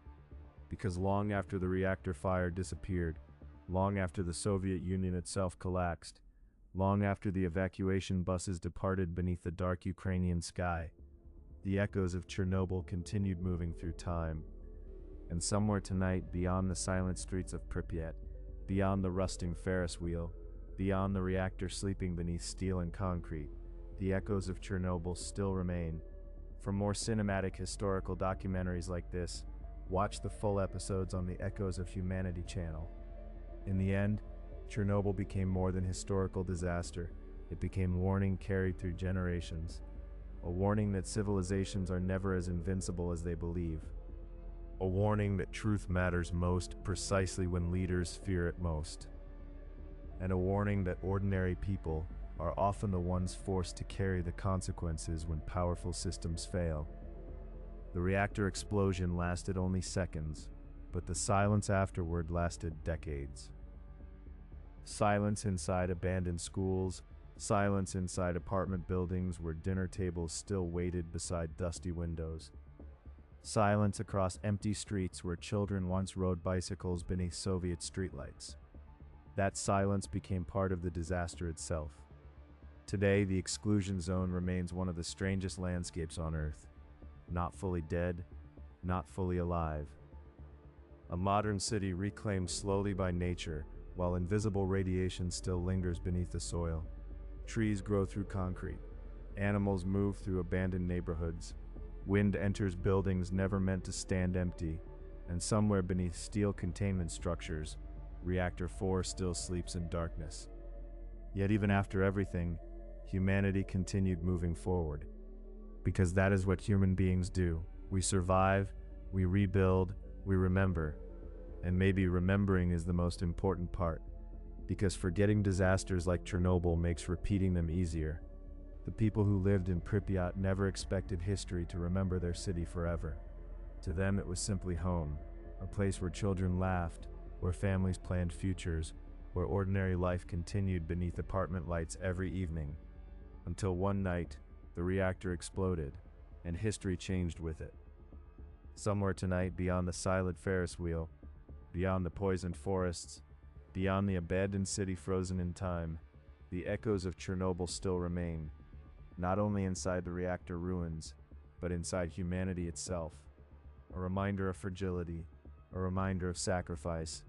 because long after the reactor fire disappeared, long after the Soviet Union itself collapsed, long after the evacuation buses departed beneath the dark Ukrainian sky, the echoes of Chernobyl continued moving through time. And somewhere tonight, beyond the silent streets of Pripyat, beyond the rusting Ferris wheel, beyond the reactor sleeping beneath steel and concrete, the echoes of Chernobyl still remain. For more cinematic historical documentaries like this, watch the full episodes on the Echoes of Humanity channel. In the end, Chernobyl became more than historical disaster. It became warning carried through generations. A warning that civilizations are never as invincible as they believe. A warning that truth matters most precisely when leaders fear it most. And a warning that ordinary people are often the ones forced to carry the consequences when powerful systems fail. The reactor explosion lasted only seconds, but the silence afterward lasted decades. Silence inside abandoned schools, silence inside apartment buildings where dinner tables still waited beside dusty windows. Silence across empty streets where children once rode bicycles beneath Soviet streetlights. That silence became part of the disaster itself. Today, the exclusion zone remains one of the strangest landscapes on Earth. Not fully dead, not fully alive. A modern city reclaimed slowly by nature, while invisible radiation still lingers beneath the soil. Trees grow through concrete. Animals move through abandoned neighborhoods. Wind enters buildings never meant to stand empty. And somewhere beneath steel containment structures, Reactor 4 still sleeps in darkness. Yet even after everything, humanity continued moving forward. Because that is what human beings do. We survive, we rebuild, we remember. And maybe remembering is the most important part. Because forgetting disasters like Chernobyl makes repeating them easier. The people who lived in Pripyat never expected history to remember their city forever. To them it was simply home, a place where children laughed, where families planned futures, where ordinary life continued beneath apartment lights every evening. Until one night, the reactor exploded, and history changed with it. Somewhere tonight, beyond the silent Ferris wheel, beyond the poisoned forests, beyond the abandoned city frozen in time, the echoes of Chernobyl still remain, not only inside the reactor ruins, but inside humanity itself. A reminder of fragility, a reminder of sacrifice,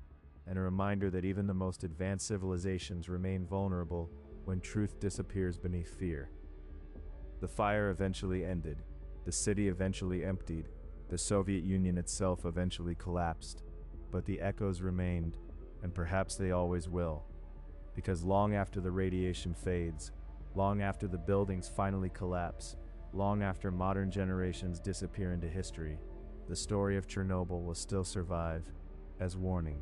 and a reminder that even the most advanced civilizations remain vulnerable when truth disappears beneath fear. The fire eventually ended, the city eventually emptied, the Soviet Union itself eventually collapsed, but the echoes remained, and perhaps they always will. Because long after the radiation fades, long after the buildings finally collapse, long after modern generations disappear into history, the story of Chernobyl will still survive as warning.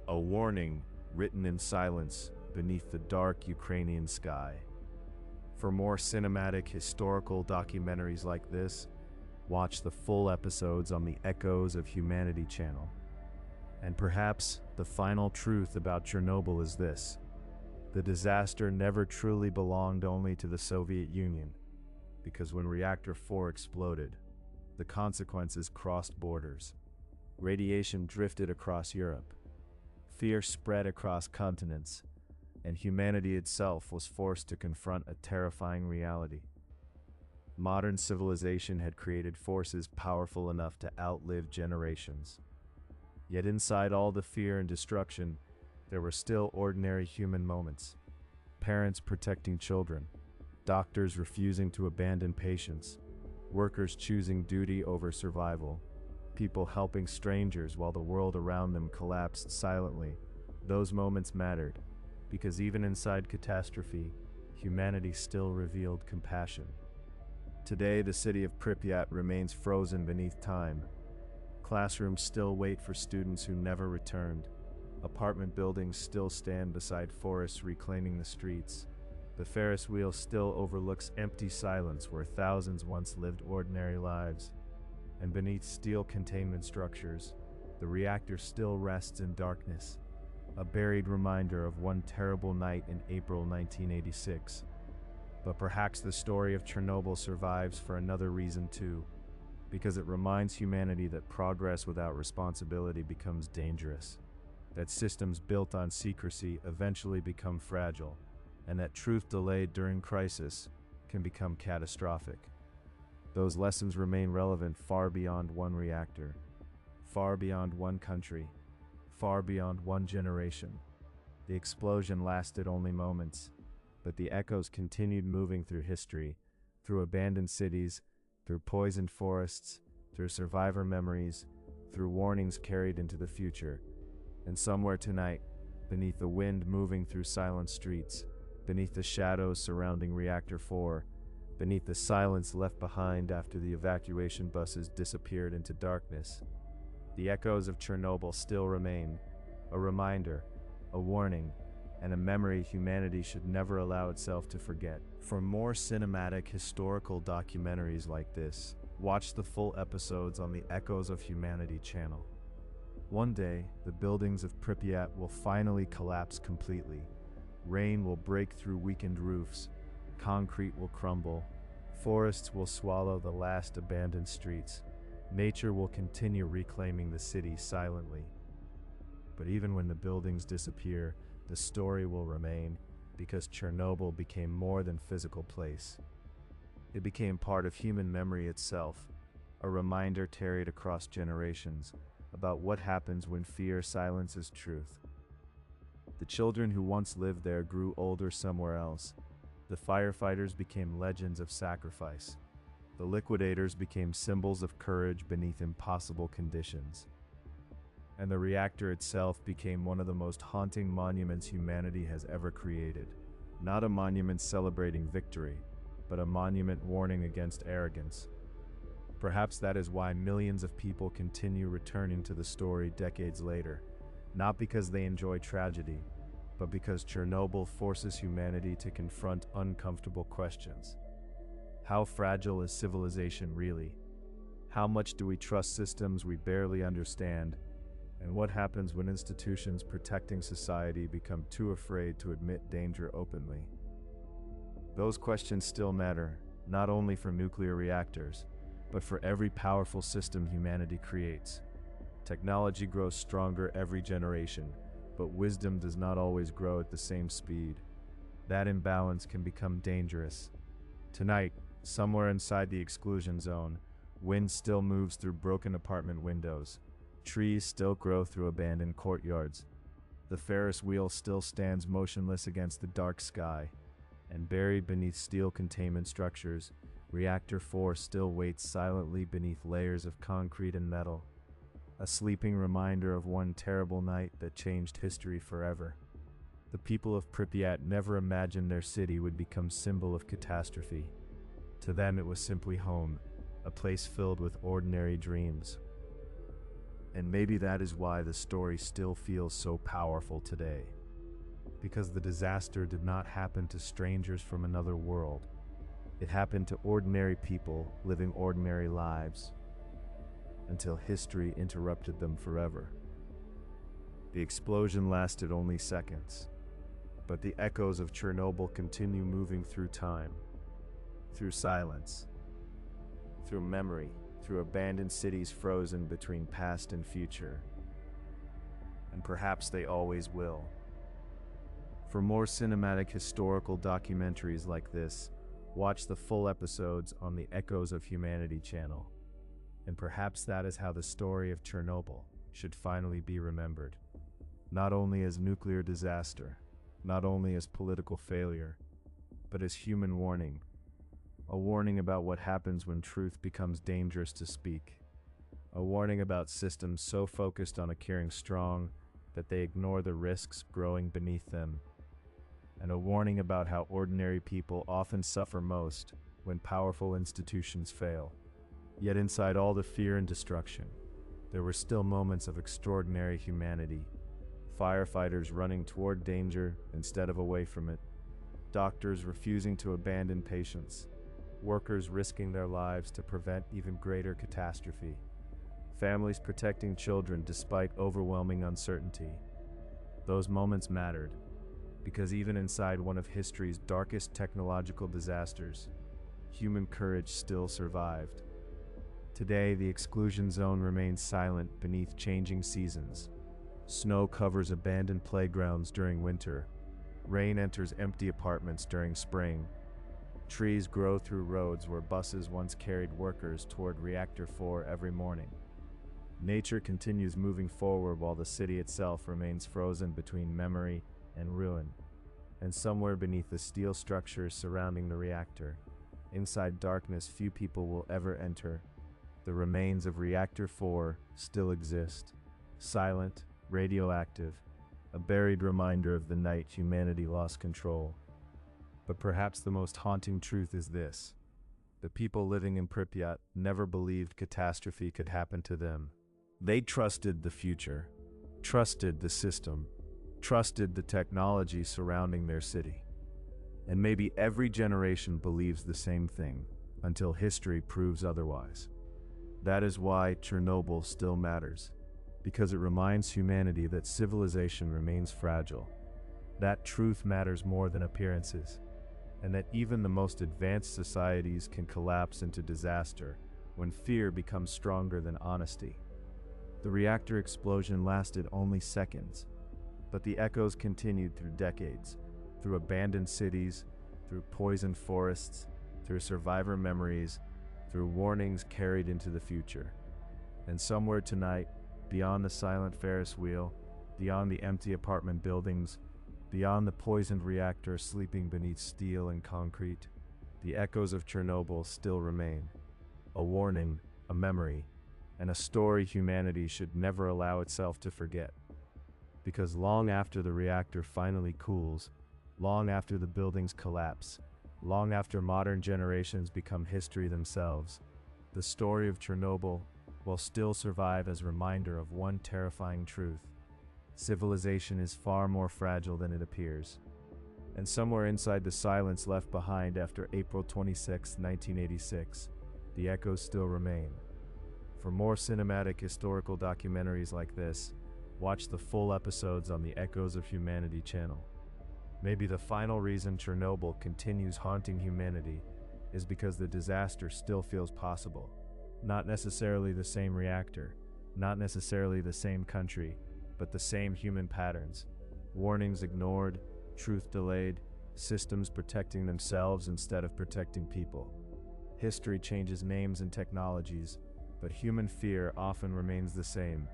A warning written in silence beneath the dark Ukrainian sky. For more cinematic historical documentaries like this, Watch the full episodes on the Echoes of Humanity channel. And perhaps the final truth about Chernobyl is this: the disaster never truly belonged only to the Soviet Union, because when Reactor 4 exploded, the consequences crossed borders. Radiation drifted across Europe, fear spread across continents, and humanity itself was forced to confront a terrifying reality. Modern civilization had created forces powerful enough to outlive generations. Yet inside all the fear and destruction, there were still ordinary human moments. Parents protecting children, doctors refusing to abandon patients, workers choosing duty over survival, people helping strangers while the world around them collapsed silently. Those moments mattered, because even inside catastrophe, humanity still revealed compassion. Today, the city of Pripyat remains frozen beneath time. Classrooms still wait for students who never returned. Apartment buildings still stand beside forests reclaiming the streets. The Ferris wheel still overlooks empty silence where thousands once lived ordinary lives. And beneath steel containment structures, the reactor still rests in darkness, a buried reminder of one terrible night in April 1986. But perhaps the story of Chernobyl survives for another reason too, because it reminds humanity that progress without responsibility becomes dangerous, that systems built on secrecy eventually become fragile, and that truth delayed during crisis can become catastrophic. Those lessons remain relevant far beyond one reactor, far beyond one country, far beyond one generation. The explosion lasted only moments, but the echoes continued moving through history, through abandoned cities, through poisoned forests, through survivor memories, through warnings carried into the future. And somewhere tonight, beneath the wind moving through silent streets, beneath the shadows surrounding Reactor 4, beneath the silence left behind after the evacuation buses disappeared into darkness, the echoes of Chernobyl still remain, a reminder, a warning, and a memory humanity should never allow itself to forget. For more cinematic historical documentaries like this, watch the full episodes on the Echoes of Humanity channel. One day, the buildings of Pripyat will finally collapse completely. Rain will break through weakened roofs, concrete will crumble, forests will swallow the last abandoned streets, nature will continue reclaiming the city silently. But even when the buildings disappear, the story will remain, because Chernobyl became more than physical place. It became part of human memory itself, a reminder carried across generations about what happens when fear silences truth. The children who once lived there grew older somewhere else. The firefighters became legends of sacrifice. The liquidators became symbols of courage beneath impossible conditions. And the reactor itself became one of the most haunting monuments humanity has ever created. Not a monument celebrating victory, but a monument warning against arrogance. Perhaps that is why millions of people continue returning to the story decades later, not because they enjoy tragedy, but because Chernobyl forces humanity to confront uncomfortable questions. How fragile is civilization really? How much do we trust systems we barely understand? And what happens when institutions protecting society become too afraid to admit danger openly? Those questions still matter, not only for nuclear reactors, but for every powerful system humanity creates. Technology grows stronger every generation, but wisdom does not always grow at the same speed. That imbalance can become dangerous. Tonight, somewhere inside the exclusion zone, wind still moves through broken apartment windows. Trees still grow through abandoned courtyards. The Ferris wheel still stands motionless against the dark sky. And buried beneath steel containment structures, Reactor 4 still waits silently beneath layers of concrete and metal. A sleeping reminder of one terrible night that changed history forever. The people of Pripyat never imagined their city would become symbol of catastrophe. To them it was simply home, a place filled with ordinary dreams. And maybe that is why the story still feels so powerful today. Because the disaster did not happen to strangers from another world. It happened to ordinary people living ordinary lives until history interrupted them forever. The explosion lasted only seconds, but the echoes of Chernobyl continue moving through time, through silence, through memory, through abandoned cities frozen between past and future. And perhaps they always will. For more cinematic historical documentaries like this, watch the full episodes on the Echoes of Humanity channel. And perhaps that is how the story of Chernobyl should finally be remembered. Not only as nuclear disaster, not only as political failure, but as human warning. A warning about what happens when truth becomes dangerous to speak. A warning about systems so focused on appearing strong that they ignore the risks growing beneath them. And a warning about how ordinary people often suffer most when powerful institutions fail. Yet inside all the fear and destruction, there were still moments of extraordinary humanity. Firefighters running toward danger instead of away from it. Doctors refusing to abandon patients. Workers risking their lives to prevent even greater catastrophe. Families protecting children despite overwhelming uncertainty. Those moments mattered, because even inside one of history's darkest technological disasters, human courage still survived. Today, the exclusion zone remains silent beneath changing seasons. Snow covers abandoned playgrounds during winter. Rain enters empty apartments during spring. Trees grow through roads where buses once carried workers toward Reactor 4 every morning. Nature continues moving forward while the city itself remains frozen between memory and ruin. And somewhere beneath the steel structures surrounding the reactor, inside darkness few people will ever enter, the remains of Reactor 4 still exist, silent, radioactive, a buried reminder of the night humanity lost control. But perhaps the most haunting truth is this: the people living in Pripyat never believed catastrophe could happen to them. They trusted the future, trusted the system, trusted the technology surrounding their city. And maybe every generation believes the same thing, until history proves otherwise. That is why Chernobyl still matters, because it reminds humanity that civilization remains fragile, that truth matters more than appearances, and that even the most advanced societies can collapse into disaster when fear becomes stronger than honesty. The reactor explosion lasted only seconds, but the echoes continued through decades, through abandoned cities, through poisoned forests, through survivor memories, through warnings carried into the future. And somewhere tonight, beyond the silent Ferris wheel, beyond the empty apartment buildings, beyond the poisoned reactor sleeping beneath steel and concrete, the echoes of Chernobyl still remain. A warning, a memory, and a story humanity should never allow itself to forget. Because long after the reactor finally cools, long after the buildings collapse, long after modern generations become history themselves, the story of Chernobyl will still survive as a reminder of one terrifying truth: civilization is far more fragile than it appears. And somewhere inside the silence left behind after April 26, 1986, the echoes still remain. For more cinematic historical documentaries like this, watch the full episodes on the Echoes of Humanity channel. Maybe the final reason Chernobyl continues haunting humanity is because the disaster still feels possible. Not necessarily the same reactor, not necessarily the same country, but the same human patterns. Warnings ignored, truth delayed, systems protecting themselves instead of protecting people. History changes names and technologies, but human fear often remains the same.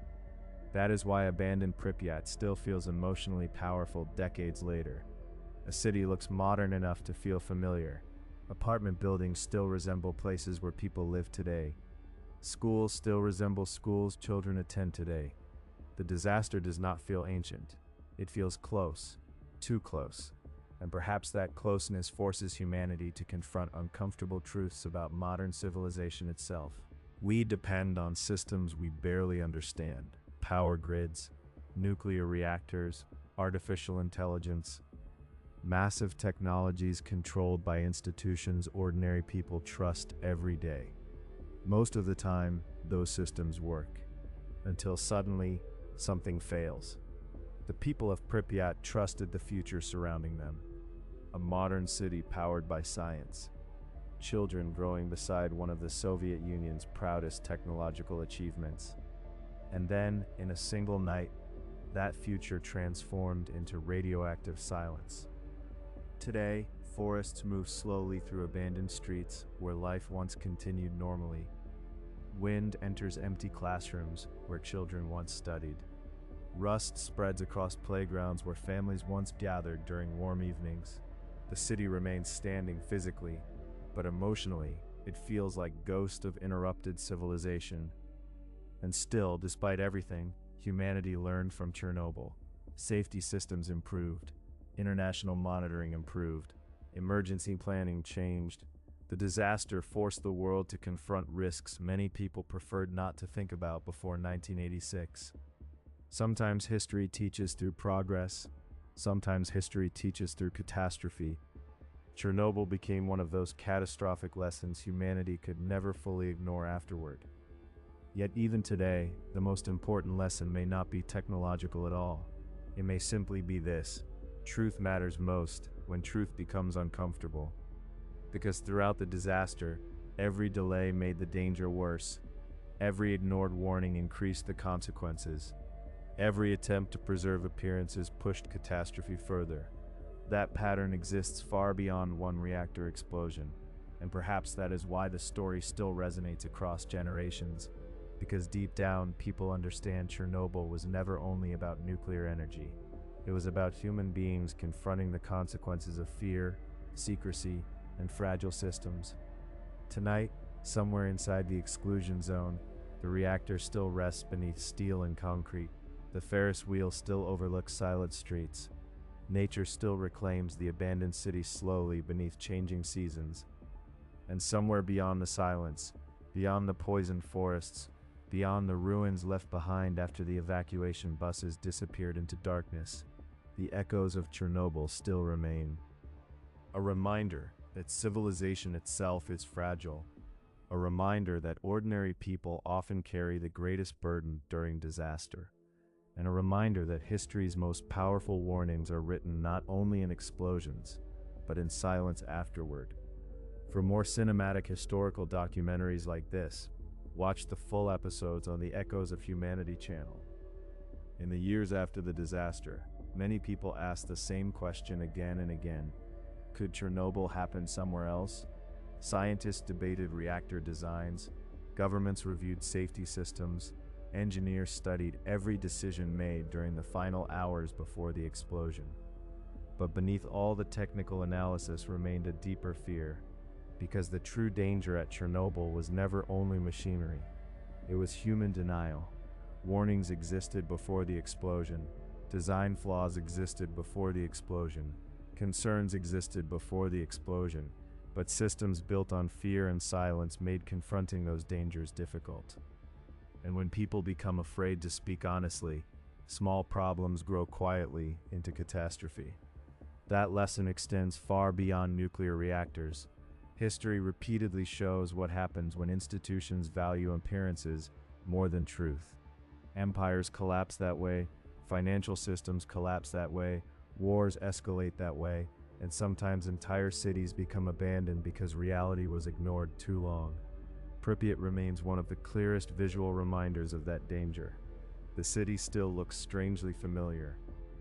That is why abandoned Pripyat still feels emotionally powerful decades later. A city looks modern enough to feel familiar. Apartment buildings still resemble places where people live today. Schools still resemble schools children attend today. The disaster does not feel ancient. It feels close, too close. And perhaps that closeness forces humanity to confront uncomfortable truths about modern civilization itself. We depend on systems we barely understand: power grids, nuclear reactors, artificial intelligence. Massive technologies controlled by institutions ordinary people trust every day. Most of the time, those systems work. Until suddenly, something fails. The people of Pripyat trusted the future surrounding them. A modern city powered by science. Children growing beside one of the Soviet Union's proudest technological achievements. And then, in a single night, that future transformed into radioactive silence. Today, forests move slowly through abandoned streets where life once continued normally. Wind enters empty classrooms where children once studied. Rust spreads across playgrounds where families once gathered during warm evenings. The city remains standing physically, but emotionally, it feels like a ghost of interrupted civilization. And still, despite everything, humanity learned from Chernobyl. Safety systems improved. International monitoring improved. Emergency planning changed. The disaster forced the world to confront risks many people preferred not to think about before 1986. Sometimes history teaches through progress. Sometimes history teaches through catastrophe. Chernobyl became one of those catastrophic lessons humanity could never fully ignore afterward. Yet even today, the most important lesson may not be technological at all. It may simply be this: truth matters most when truth becomes uncomfortable. Because throughout the disaster, every delay made the danger worse. Every ignored warning increased the consequences. Every attempt to preserve appearances pushed catastrophe further. That pattern exists far beyond one reactor explosion, and perhaps that is why the story still resonates across generations. Because deep down, people understand Chernobyl was never only about nuclear energy. It was about human beings confronting the consequences of fear, secrecy, and fragile systems. Tonight, somewhere inside the exclusion zone, the reactor still rests beneath steel and concrete. The Ferris wheel still overlooks silent streets. Nature still reclaims the abandoned city slowly beneath changing seasons. And somewhere beyond the silence, beyond the poisoned forests, beyond the ruins left behind after the evacuation buses disappeared into darkness, the echoes of Chernobyl still remain. A reminder that civilization itself is fragile. A reminder that ordinary people often carry the greatest burden during disaster. And a reminder that history's most powerful warnings are written not only in explosions, but in silence afterward. For more cinematic historical documentaries like this, watch the full episodes on the Echoes of Humanity channel. In the years after the disaster, many people asked the same question again and again. Could Chernobyl happen somewhere else? Scientists debated reactor designs, governments reviewed safety systems, engineers studied every decision made during the final hours before the explosion. But beneath all the technical analysis remained a deeper fear, because the true danger at Chernobyl was never only machinery. It was human denial. Warnings existed before the explosion. Design flaws existed before the explosion. Concerns existed before the explosion, but systems built on fear and silence made confronting those dangers difficult. And when people become afraid to speak honestly, small problems grow quietly into catastrophe. That lesson extends far beyond nuclear reactors. History repeatedly shows what happens when institutions value appearances more than truth. Empires collapse that way, financial systems collapse that way, wars escalate that way, and sometimes entire cities become abandoned because reality was ignored too long. Pripyat remains one of the clearest visual reminders of that danger. The city still looks strangely familiar.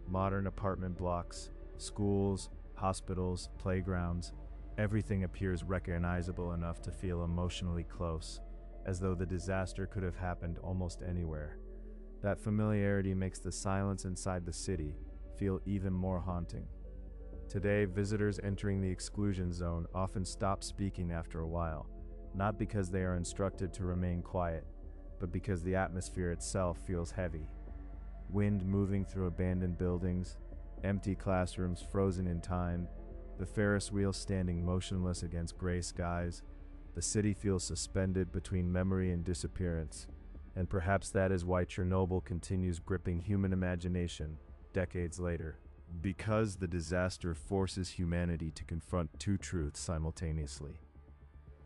Modern apartment blocks, schools, hospitals, playgrounds, everything appears recognizable enough to feel emotionally close, as though the disaster could have happened almost anywhere. That familiarity makes the silence inside the city feel even more haunting. Today, visitors entering the exclusion zone often stop speaking after a while, not because they are instructed to remain quiet, but because the atmosphere itself feels heavy. Wind moving through abandoned buildings, empty classrooms frozen in time, the Ferris wheel standing motionless against gray skies. The city feels suspended between memory and disappearance, and perhaps that is why Chernobyl continues gripping human imagination decades later. Because the disaster forces humanity to confront two truths simultaneously.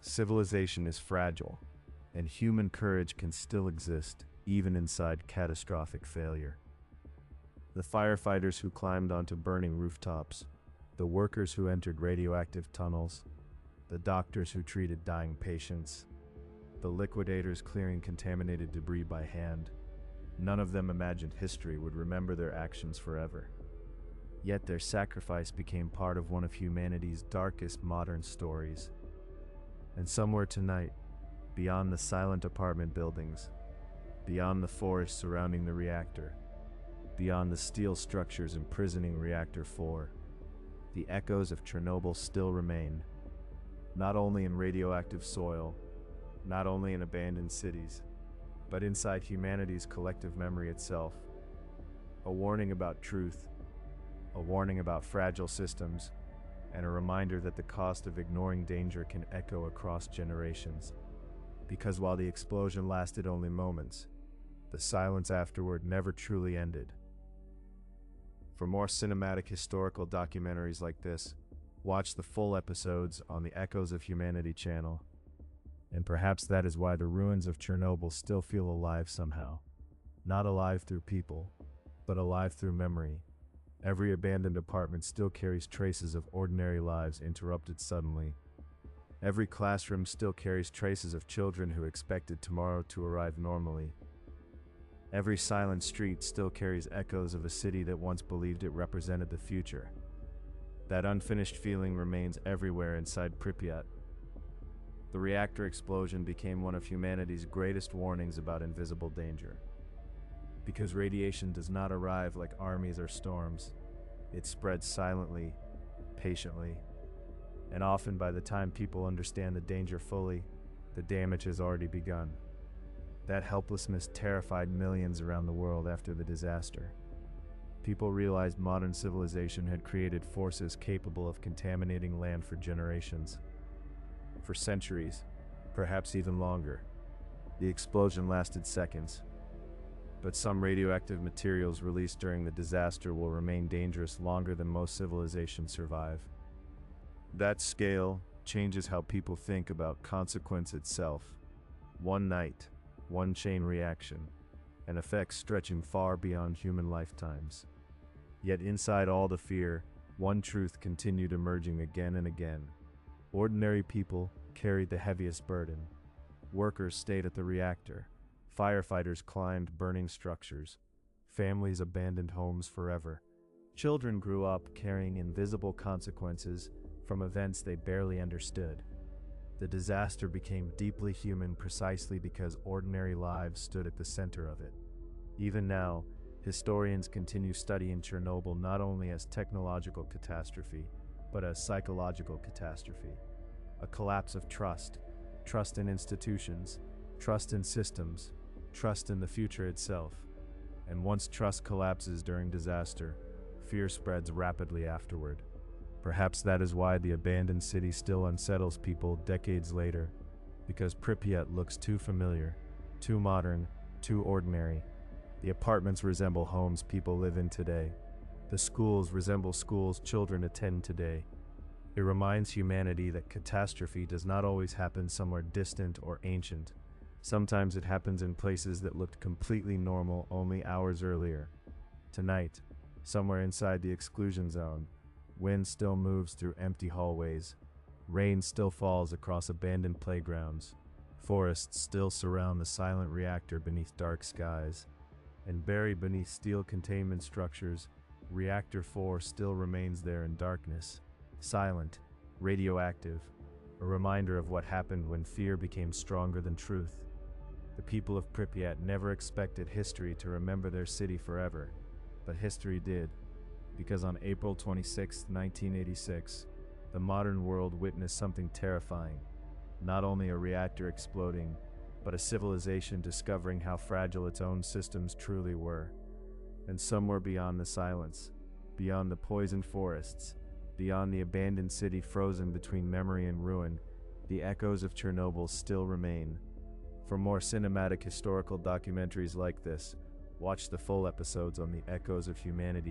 Civilization is fragile, and human courage can still exist even inside catastrophic failure. The firefighters who climbed onto burning rooftops, the workers who entered radioactive tunnels, the doctors who treated dying patients, the liquidators clearing contaminated debris by hand, none of them imagined history would remember their actions forever. Yet their sacrifice became part of one of humanity's darkest modern stories. And somewhere tonight, beyond the silent apartment buildings, beyond the forest surrounding the reactor, beyond the steel structures imprisoning Reactor 4, the echoes of Chernobyl still remain, not only in radioactive soil, not only in abandoned cities, but inside humanity's collective memory itself. A warning about truth, a warning about fragile systems, and a reminder that the cost of ignoring danger can echo across generations. Because while the explosion lasted only moments, the silence afterward never truly ended. For more cinematic historical documentaries like this, watch the full episodes on the Echoes of Humanity channel. And perhaps that is why the ruins of Chernobyl still feel alive somehow. Not alive through people, but alive through memory. Every abandoned apartment still carries traces of ordinary lives interrupted suddenly. Every classroom still carries traces of children who expected tomorrow to arrive normally. Every silent street still carries echoes of a city that once believed it represented the future. That unfinished feeling remains everywhere inside Pripyat. The reactor explosion became one of humanity's greatest warnings about invisible danger. Because radiation does not arrive like armies or storms, it spreads silently, patiently, and often by the time people understand the danger fully, the damage has already begun. That helplessness terrified millions around the world after the disaster. People realized modern civilization had created forces capable of contaminating land for generations. For centuries, perhaps even longer. The explosion lasted seconds. But some radioactive materials released during the disaster will remain dangerous longer than most civilizations survive. That scale changes how people think about consequence itself. One night, one chain reaction, and effects stretching far beyond human lifetimes. Yet inside all the fear, one truth continued emerging again and again. Ordinary people carried the heaviest burden. Workers stayed at the reactor. Firefighters climbed burning structures. Families abandoned homes forever. Children grew up carrying invisible consequences from events they barely understood. The disaster became deeply human precisely because ordinary lives stood at the center of it. Even now, historians continue studying Chernobyl not only as technological catastrophe, but as psychological catastrophe. A collapse of trust in institutions, trust in systems, trust in the future itself. And once trust collapses during disaster, fear spreads rapidly afterward. Perhaps that is why the abandoned city still unsettles people decades later, because Pripyat looks too familiar, too modern, too ordinary. The apartments resemble homes people live in today. The schools resemble schools children attend today. It reminds humanity that catastrophe does not always happen somewhere distant or ancient. Sometimes it happens in places that looked completely normal only hours earlier. Tonight, somewhere inside the exclusion zone, wind still moves through empty hallways. Rain still falls across abandoned playgrounds. Forests still surround the silent reactor beneath dark skies. And buried beneath steel containment structures, Reactor 4 still remains there in darkness, silent, radioactive, a reminder of what happened when fear became stronger than truth. The people of Pripyat never expected history to remember their city forever, but history did, because on April 26, 1986, the modern world witnessed something terrifying. Not only a reactor exploding, but a civilization discovering how fragile its own systems truly were. And somewhere beyond the silence, beyond the poisoned forests, beyond the abandoned city frozen between memory and ruin, the echoes of Chernobyl still remain. For more cinematic historical documentaries like this, watch the full episodes on the Echoes of Humanity